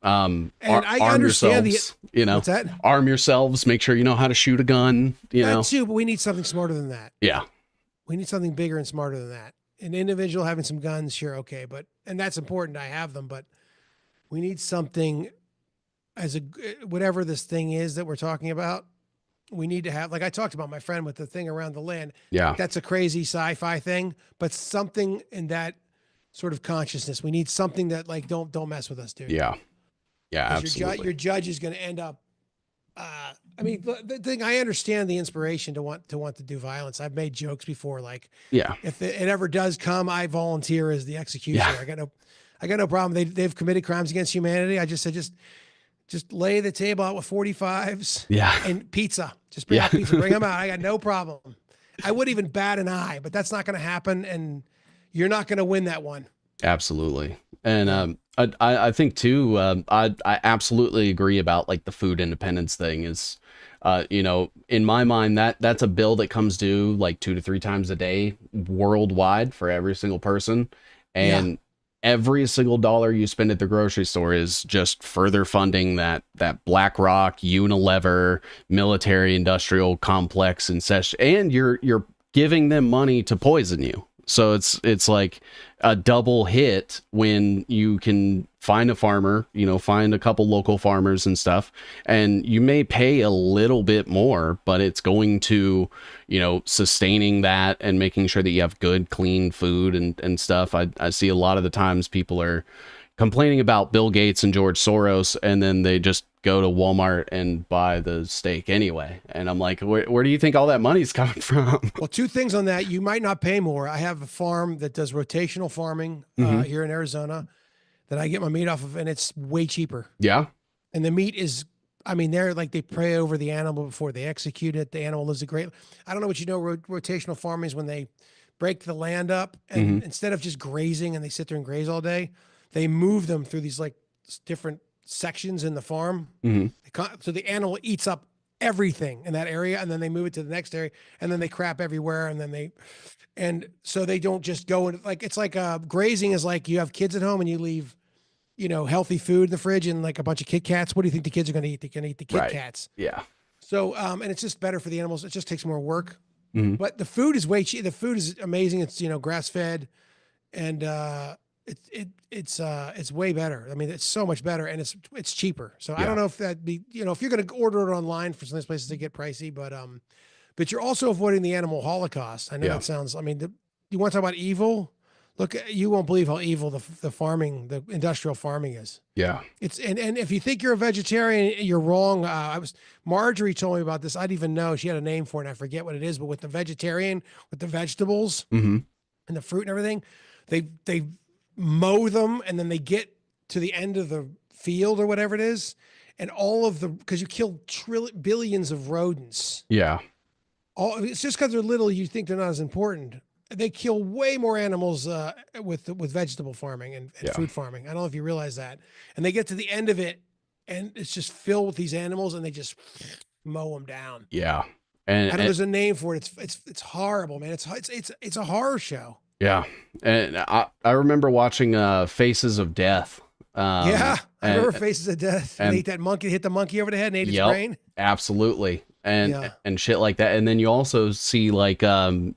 Speaker 2: And I
Speaker 1: arm
Speaker 2: understand
Speaker 1: yourselves,
Speaker 2: what's that?
Speaker 1: arm yourselves, make sure you know how to shoot a gun,
Speaker 2: That too, but we need something smarter than that.
Speaker 1: Yeah.
Speaker 2: We need something bigger and smarter than that. An individual having some guns, sure, okay, and that's important. I have them, but we need something as whatever this thing is that we're talking about. We need to have, like I talked about my friend with the thing around the land.
Speaker 1: Yeah.
Speaker 2: That's a crazy sci-fi thing, but something in that sort of consciousness. We need something that like don't mess with us, dude.
Speaker 1: Yeah. Yeah,
Speaker 2: 'Cause
Speaker 1: absolutely.
Speaker 2: Your judge is going to end up. I mean, the thing, I understand the inspiration to want to do violence. I've made jokes before, like,
Speaker 1: Yeah.
Speaker 2: if it ever does come, I volunteer as the executioner.
Speaker 1: Yeah.
Speaker 2: I got no problem. They've committed crimes against humanity. I just said, just lay the table out with 45s.
Speaker 1: Yeah.
Speaker 2: And pizza. Just bring
Speaker 1: Yeah.
Speaker 2: out pizza. Bring them out. I got no problem. I would even bat an eye, but that's not going to happen, and you're not going to win that one.
Speaker 1: Absolutely. And I think too, I absolutely agree about like the food independence thing is, in my mind, that's a bill that comes due like 2 to 3 times a day worldwide for every single person. And every single dollar you spend at the grocery store is just further funding that BlackRock, Unilever, military industrial complex and you're giving them money to poison you. So it's like a double hit when you can find a farmer, find a couple local farmers and stuff, and you may pay a little bit more, but it's going to, sustaining that and making sure that you have good, clean food and stuff. I see a lot of the times people are complaining about Bill Gates and George Soros, and then they just go to Walmart and buy the steak anyway. And I'm like, where do you think all that money's coming from?
Speaker 2: Well, two things on that. You might not pay more. I have a farm that does rotational farming here in Arizona that I get my meat off of, and it's way cheaper.
Speaker 1: Yeah.
Speaker 2: And the meat is, I mean, they're like, they pray over the animal before they execute it. The animal lives a great, I don't know what rotational farming is when they break the land up and instead of just grazing and they sit there and graze all day, they move them through these like different sections in the farm. So the animal eats up everything in that area, and then they move it to the next area, and then they crap everywhere, and so they don't just go and like, it's like grazing is like you have kids at home and you leave, healthy food in the fridge and like a bunch of Kit Kats. What do you think the kids are going to eat? They're going to eat the Kit Kats.
Speaker 1: Yeah.
Speaker 2: So and it's just better for the animals. It just takes more work, but the food is way cheap. The food is amazing. It's grass fed, and it's way better. I mean, it's so much better, and it's cheaper. So I don't know if that'd be, if you're going to order it online, for some of these places they get pricey, but you're also avoiding the animal holocaust. I know that sounds, I mean, you want to talk about evil? Look, you won't believe how evil the industrial farming is.
Speaker 1: Yeah.
Speaker 2: And if you think you're a vegetarian, you're wrong. Marjorie told me about this. I didn't even know she had a name for it. And I forget what it is, but with the vegetarian, with the vegetables and the fruit and everything, they mow them, and then they get to the end of the field or whatever it is, and because you kill billions of rodents.
Speaker 1: Yeah.
Speaker 2: It's just because they're little, you think they're not as important. They kill way more animals with vegetable farming and food farming. I don't know if you realize that. And they get to the end of it, and it's just filled with these animals, and they just mow them down.
Speaker 1: Yeah.
Speaker 2: And there's a name for it. It's horrible, man. It's a horror show.
Speaker 1: Yeah. And I remember watching Faces of Death.
Speaker 2: I remember Faces of Death. And ate that monkey, hit the monkey over the head and ate its brain.
Speaker 1: Absolutely. And shit like that. And then you also see, like,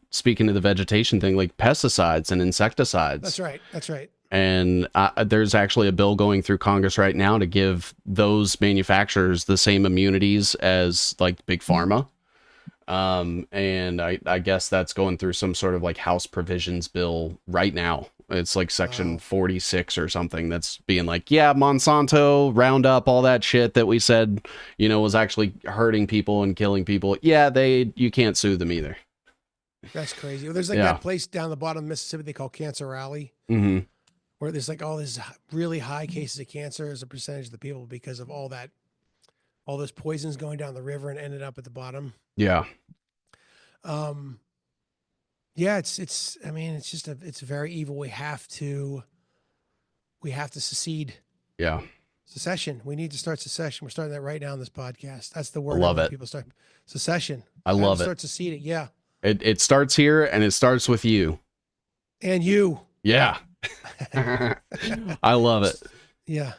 Speaker 1: speaking of the vegetation thing, like pesticides and insecticides.
Speaker 2: That's right.
Speaker 1: And there's actually a bill going through Congress right now to give those manufacturers the same immunities as like big pharma. And I guess that's going through some sort of like House provisions bill right now. It's like section 46 or something that's being like, yeah, Monsanto, Roundup, all that shit that we said, was actually hurting people and killing people. Yeah, you can't sue them either.
Speaker 2: That's crazy. Well, there's like that place down the bottom of Mississippi they call Cancer Alley, where there's like all these really high cases of cancer as a percentage of the people because of all those poisons going down the river and ended up at the bottom.
Speaker 1: Yeah.
Speaker 2: It's very evil. We have to secede.
Speaker 1: Yeah.
Speaker 2: Secession. We need to start secession. We're starting that right now on this podcast. That's the word.
Speaker 1: I love it.
Speaker 2: People start secession.
Speaker 1: I love it.
Speaker 2: Start seceding. Yeah.
Speaker 1: It starts here, and it starts with you.
Speaker 2: And you.
Speaker 1: Yeah. I love it.
Speaker 2: Yeah.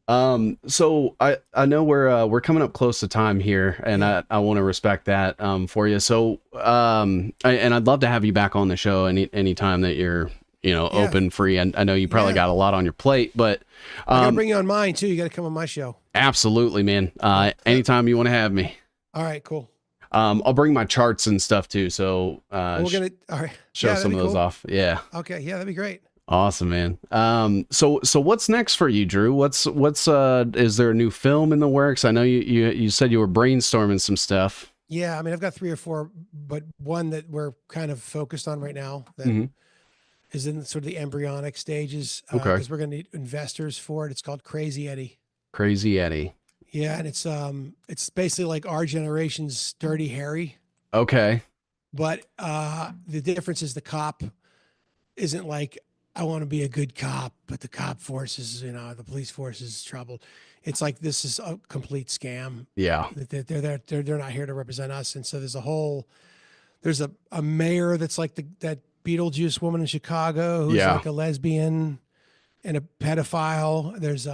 Speaker 1: So I know we're coming up close to time here, and I want to respect that for you. So and I'd love to have you back on the show any time that you're open, free. And I know you probably got a lot on your plate, but
Speaker 2: I gotta bring you on mine too. You got to come on my show.
Speaker 1: Absolutely, man. Anytime you want to have me.
Speaker 2: All right, cool.
Speaker 1: I'll bring my charts and stuff too. So
Speaker 2: we're gonna
Speaker 1: show some of those off. Yeah.
Speaker 2: Okay. Yeah, that'd be great.
Speaker 1: Awesome, man. So what's next for you, Drew? What's is there a new film in the works? I know you said you were brainstorming some stuff.
Speaker 2: Yeah, I mean, I've got 3 or 4, but one that we're kind of focused on right now that is in sort of the embryonic stages. Because we're going to need investors for it. It's called Crazy Eddie.
Speaker 1: Crazy Eddie.
Speaker 2: Yeah, and it's basically like our generation's Dirty Harry.
Speaker 1: Okay.
Speaker 2: But the difference is the cop isn't like, I want to be a good cop, but the cop force is, the police force is troubled. It's like, this is a complete scam.
Speaker 1: Yeah.
Speaker 2: They're not here to represent us. And so there's a mayor that's like that Beetlejuice woman in Chicago who's like a lesbian and a pedophile. There's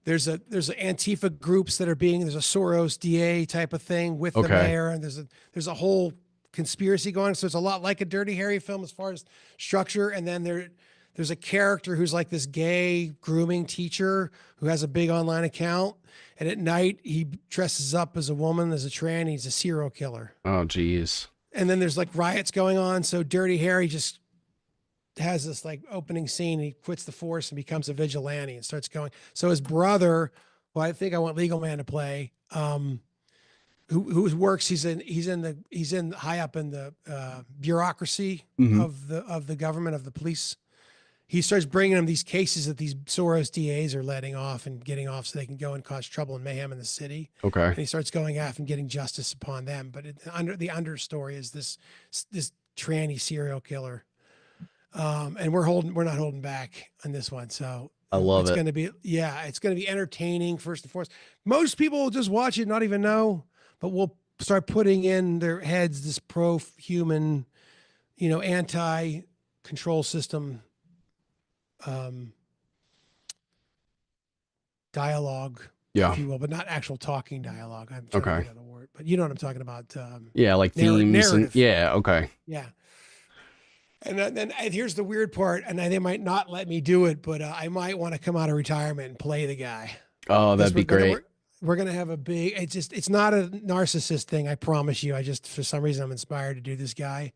Speaker 2: Antifa groups that are there's a Soros DA type of thing with the mayor. And there's a whole conspiracy going. So it's a lot like a Dirty Harry film as far as structure. And then there's a character who's like this gay grooming teacher who has a big online account. And at night he dresses up as a woman, as a tranny. He's a serial killer.
Speaker 1: Oh, geez.
Speaker 2: And then there's like riots going on. So Dirty Harry just has this like opening scene. He quits the force and becomes a vigilante and starts going. So his brother, who I think I want Legal Man to play, who works, he's in high up in the bureaucracy of the government, of the police. He starts bringing them these cases that these Soros DAs are letting off and getting off so they can go and cause trouble and mayhem in the city.
Speaker 1: Okay.
Speaker 2: And he starts going after and getting justice upon them. But the understory is this tranny serial killer. And we're not holding back on this one. So
Speaker 1: I love
Speaker 2: it's
Speaker 1: it.
Speaker 2: going to be, it's going to be entertaining first and foremost. Most people will just watch it, not even know, but we'll start putting in their heads this pro-human, anti-control system dialogue,
Speaker 1: Yeah.
Speaker 2: if you will, but not actual talking dialogue. I'm trying to think of the word, but you know what I'm talking about.
Speaker 1: Yeah, like themes
Speaker 2: narrative.
Speaker 1: yeah, okay.
Speaker 2: Yeah. And then here's the weird part, and they might not let me do it, but I might want to come out of retirement and play the guy.
Speaker 1: Oh, that'd be great.
Speaker 2: We're going to have a big, it's not a narcissist thing. I promise you. For some reason, I'm inspired to do this guy.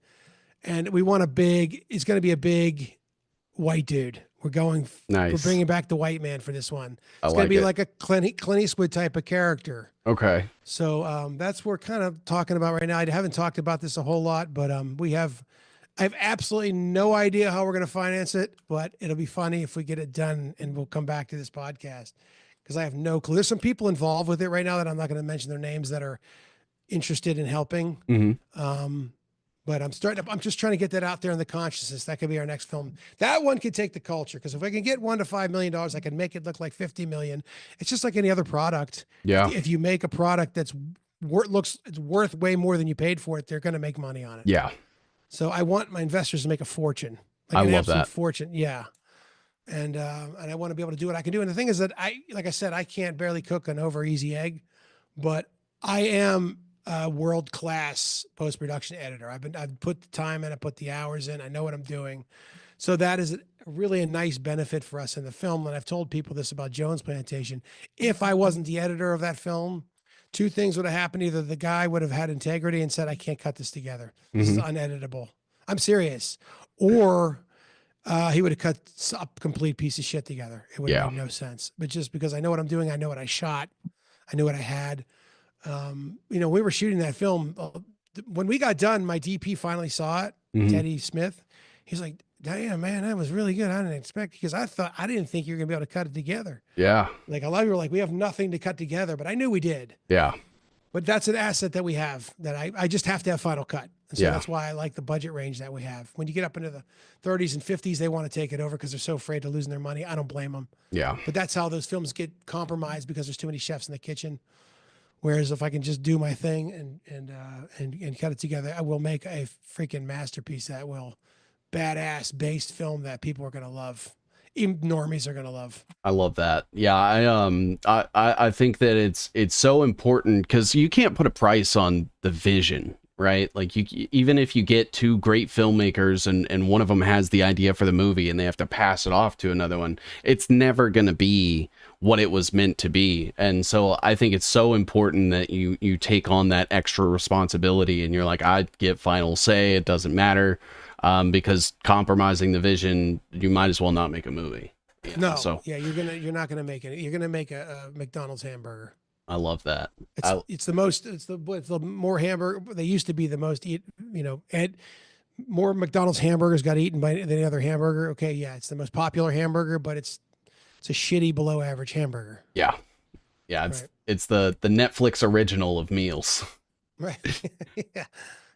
Speaker 2: And we want it's going to be a big white dude.
Speaker 1: Nice.
Speaker 2: We're bringing back the white man for this one.
Speaker 1: It's
Speaker 2: going to be like a Clint Eastwood type of character.
Speaker 1: Okay.
Speaker 2: So that's what we're kind of talking about right now. I haven't talked about this a whole lot, but I have absolutely no idea how we're going to finance it, but it'll be funny if we get it done, and we'll come back to this podcast because I have no clue. There's some people involved with it right now that I'm not going to mention their names that are interested in helping. But I'm just trying to get that out there in the consciousness. That could be our next film. That one could take the culture, because if I can get $1 to $5 million, I can make it look like 50 million. It's just like any other product.
Speaker 1: Yeah.
Speaker 2: If you make a product that's it's worth way more than you paid for it, they're going to make money on it.
Speaker 1: Yeah.
Speaker 2: So I want my investors to make a fortune.
Speaker 1: I love that.
Speaker 2: Fortune. Yeah. And I want to be able to do what I can do. And the thing is that like I said, I can't barely cook an over easy egg, but I am a world-class post-production editor. I've put the time in, I put the hours in, I know what I'm doing. So that is really a nice benefit for us in the film. And I've told people this about Jones Plantation. If I wasn't the editor of that film, two things would have happened. Either the guy would have had integrity and said, I can't cut this together. This is uneditable. I'm serious. Or he would have cut a complete piece of shit together. It would have made no sense. But just because I know what I'm doing, I know what I shot, I knew what I had. We were shooting that film. When we got done, my DP finally saw it, Teddy Smith. He's like, damn, man, that was really good. I didn't expect, because I didn't think you were going to be able to cut it together.
Speaker 1: Yeah.
Speaker 2: Like a lot of people were like, we have nothing to cut together, but I knew we did.
Speaker 1: Yeah.
Speaker 2: But that's an asset that we have, that I just have to have Final Cut. And so that's why I like the budget range that we have. When you get up into the 30s and 50s, they want to take it over because they're so afraid of losing their money. I don't blame them.
Speaker 1: Yeah.
Speaker 2: But that's how those films get compromised, because there's too many chefs in the kitchen. Whereas if I can just do my thing and cut it together, I will make a freaking masterpiece that will badass based film that people are going to love. Even normies are going to love.
Speaker 1: I love that. Yeah. I think that it's so important, because you can't put a price on the vision, right? Like even if you get two great filmmakers and one of them has the idea for the movie and they have to pass it off to another one, it's never going to be what it was meant to be. And so I think it's so important that you take on that extra responsibility and you're like, I get final say. It doesn't matter. Because compromising the vision, you might as well not make a movie.
Speaker 2: No. So you're not going to make it. You're going to make a McDonald's hamburger.
Speaker 1: I love that.
Speaker 2: It's the more hamburger. They used to be the most and more McDonald's hamburgers got eaten by than any other hamburger. Okay. Yeah. It's the most popular hamburger, but it's a shitty below average hamburger.
Speaker 1: Yeah. Yeah. It's the Netflix original of meals.
Speaker 2: Right.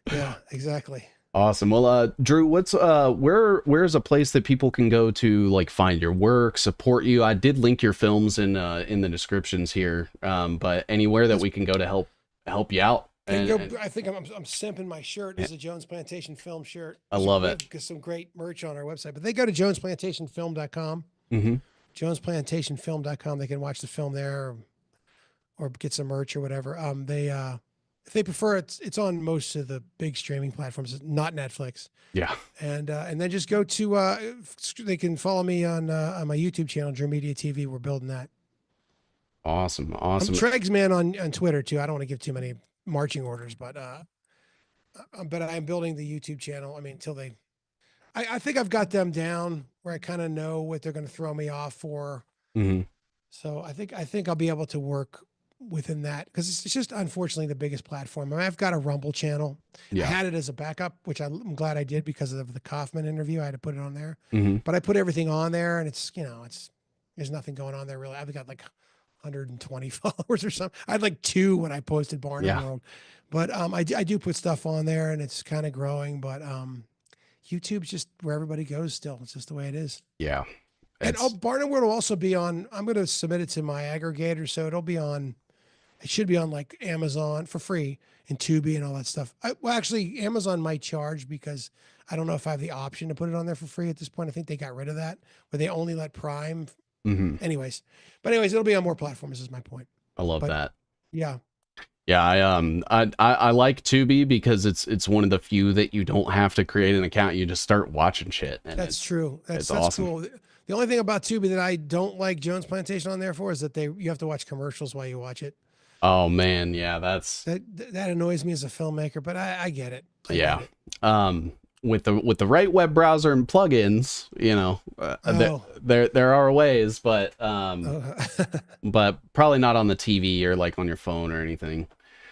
Speaker 2: Yeah, exactly.
Speaker 1: Awesome. Well, Drew, where's a place that people can go to like find your work, support you? I did link your films in the descriptions here. But anywhere that we can go to help you out.
Speaker 2: I think I'm simping my shirt. It's a Jones Plantation film shirt.
Speaker 1: I love it.
Speaker 2: Because some great merch on our website. But they go to jonesplantationfilm.com. jonesplantationfilm.com. They can watch the film there or get some merch or whatever. if they prefer, it's on most of the big streaming platforms, not Netflix.
Speaker 1: Yeah.
Speaker 2: And then just go to they can follow me on my YouTube channel, Drew Media TV. We're building that.
Speaker 1: Awesome.
Speaker 2: I'm
Speaker 1: Awesome.
Speaker 2: Tregs Man on Twitter too. I don't want to give too many marching orders, but I'm building the YouTube channel. I mean, until I think I've got them down where I kind of know what they're going to throw me off for.
Speaker 1: Hmm.
Speaker 2: So I think I'll be able to work within that because it's just unfortunately the biggest platform. I mean, I've got a Rumble channel. I
Speaker 1: Yeah.
Speaker 2: had it as a backup, which I'm glad I did because of the Kaufman interview. I had to put it on there,
Speaker 1: Hmm.
Speaker 2: but I put everything on there, and it's there's nothing going on there really. I've got like 120 followers or something. I had like 2 when I posted Barnum
Speaker 1: Yeah.
Speaker 2: World, but I do put stuff on there, and it's kind of growing. But YouTube's just where everybody goes. Still, it's just the way it is.
Speaker 1: Yeah.
Speaker 2: And
Speaker 1: It's
Speaker 2: Barnum World will also be on. I'm going to submit it to my aggregator, so it'll be on. It should be on like Amazon for free and Tubi and all that stuff. Well, actually, Amazon might charge because I don't know if I have the option to put it on there for free at this point. I think they got rid of that, where they only let Prime.
Speaker 1: hmm.
Speaker 2: Anyways, it'll be on more platforms. Is my point.
Speaker 1: I love
Speaker 2: But
Speaker 1: that.
Speaker 2: yeah,
Speaker 1: Yeah, I like Tubi because it's one of the few that you don't have to create an account. You just start watching shit, and
Speaker 2: that's true. That's
Speaker 1: it's awesome.
Speaker 2: cool. The only thing about Tubi that I don't like Jones Plantation on there for is that you have to watch commercials while you watch it.
Speaker 1: Oh man, yeah, that's
Speaker 2: That annoys me as a filmmaker, but I get it. I
Speaker 1: yeah.
Speaker 2: get it.
Speaker 1: With the right web browser and plugins,
Speaker 2: Oh.
Speaker 1: there are ways, but
Speaker 2: Oh.
Speaker 1: but probably not on the TV or like on your phone or anything.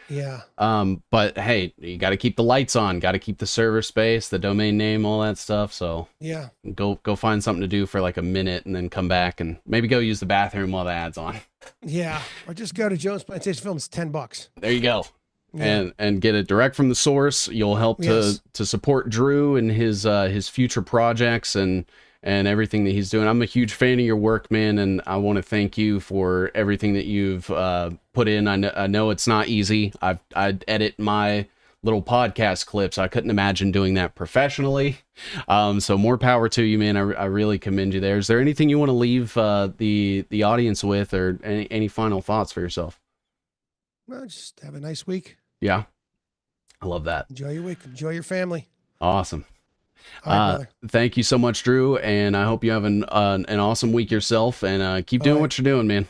Speaker 2: Yeah.
Speaker 1: But hey, you got to keep the lights on, got to keep the server space, the domain name, all that stuff. So
Speaker 2: Yeah.
Speaker 1: go find something to do for like a minute and then come back and maybe go use the bathroom while the ad's on.
Speaker 2: Yeah. Or just go to Jones Plantation Films, $10.
Speaker 1: There you go.
Speaker 2: Yeah.
Speaker 1: And get it direct from the source. You'll help
Speaker 2: Yes.
Speaker 1: to support Drew and his future projects and everything that he's doing. I'm a huge fan of your work, man, and I want to thank you for everything that you've put in. I know it's not easy. I edit my little podcast clips. I couldn't imagine doing that professionally. So more power to you, man. I really commend you there. Is there anything you want to leave the audience with, or any final thoughts for yourself?
Speaker 2: Well, just have a nice week.
Speaker 1: Yeah, I love that.
Speaker 2: Enjoy your week. Enjoy your family.
Speaker 1: Awesome.
Speaker 2: All right, brother.
Speaker 1: Thank you so much, Drew, and I hope you have an awesome week yourself, and keep doing
Speaker 2: right.
Speaker 1: what you're doing, man.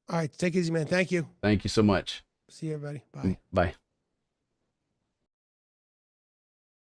Speaker 2: All right. Take it easy, man. Thank you.
Speaker 1: Thank you so much.
Speaker 2: See you, everybody. Bye.
Speaker 1: Bye.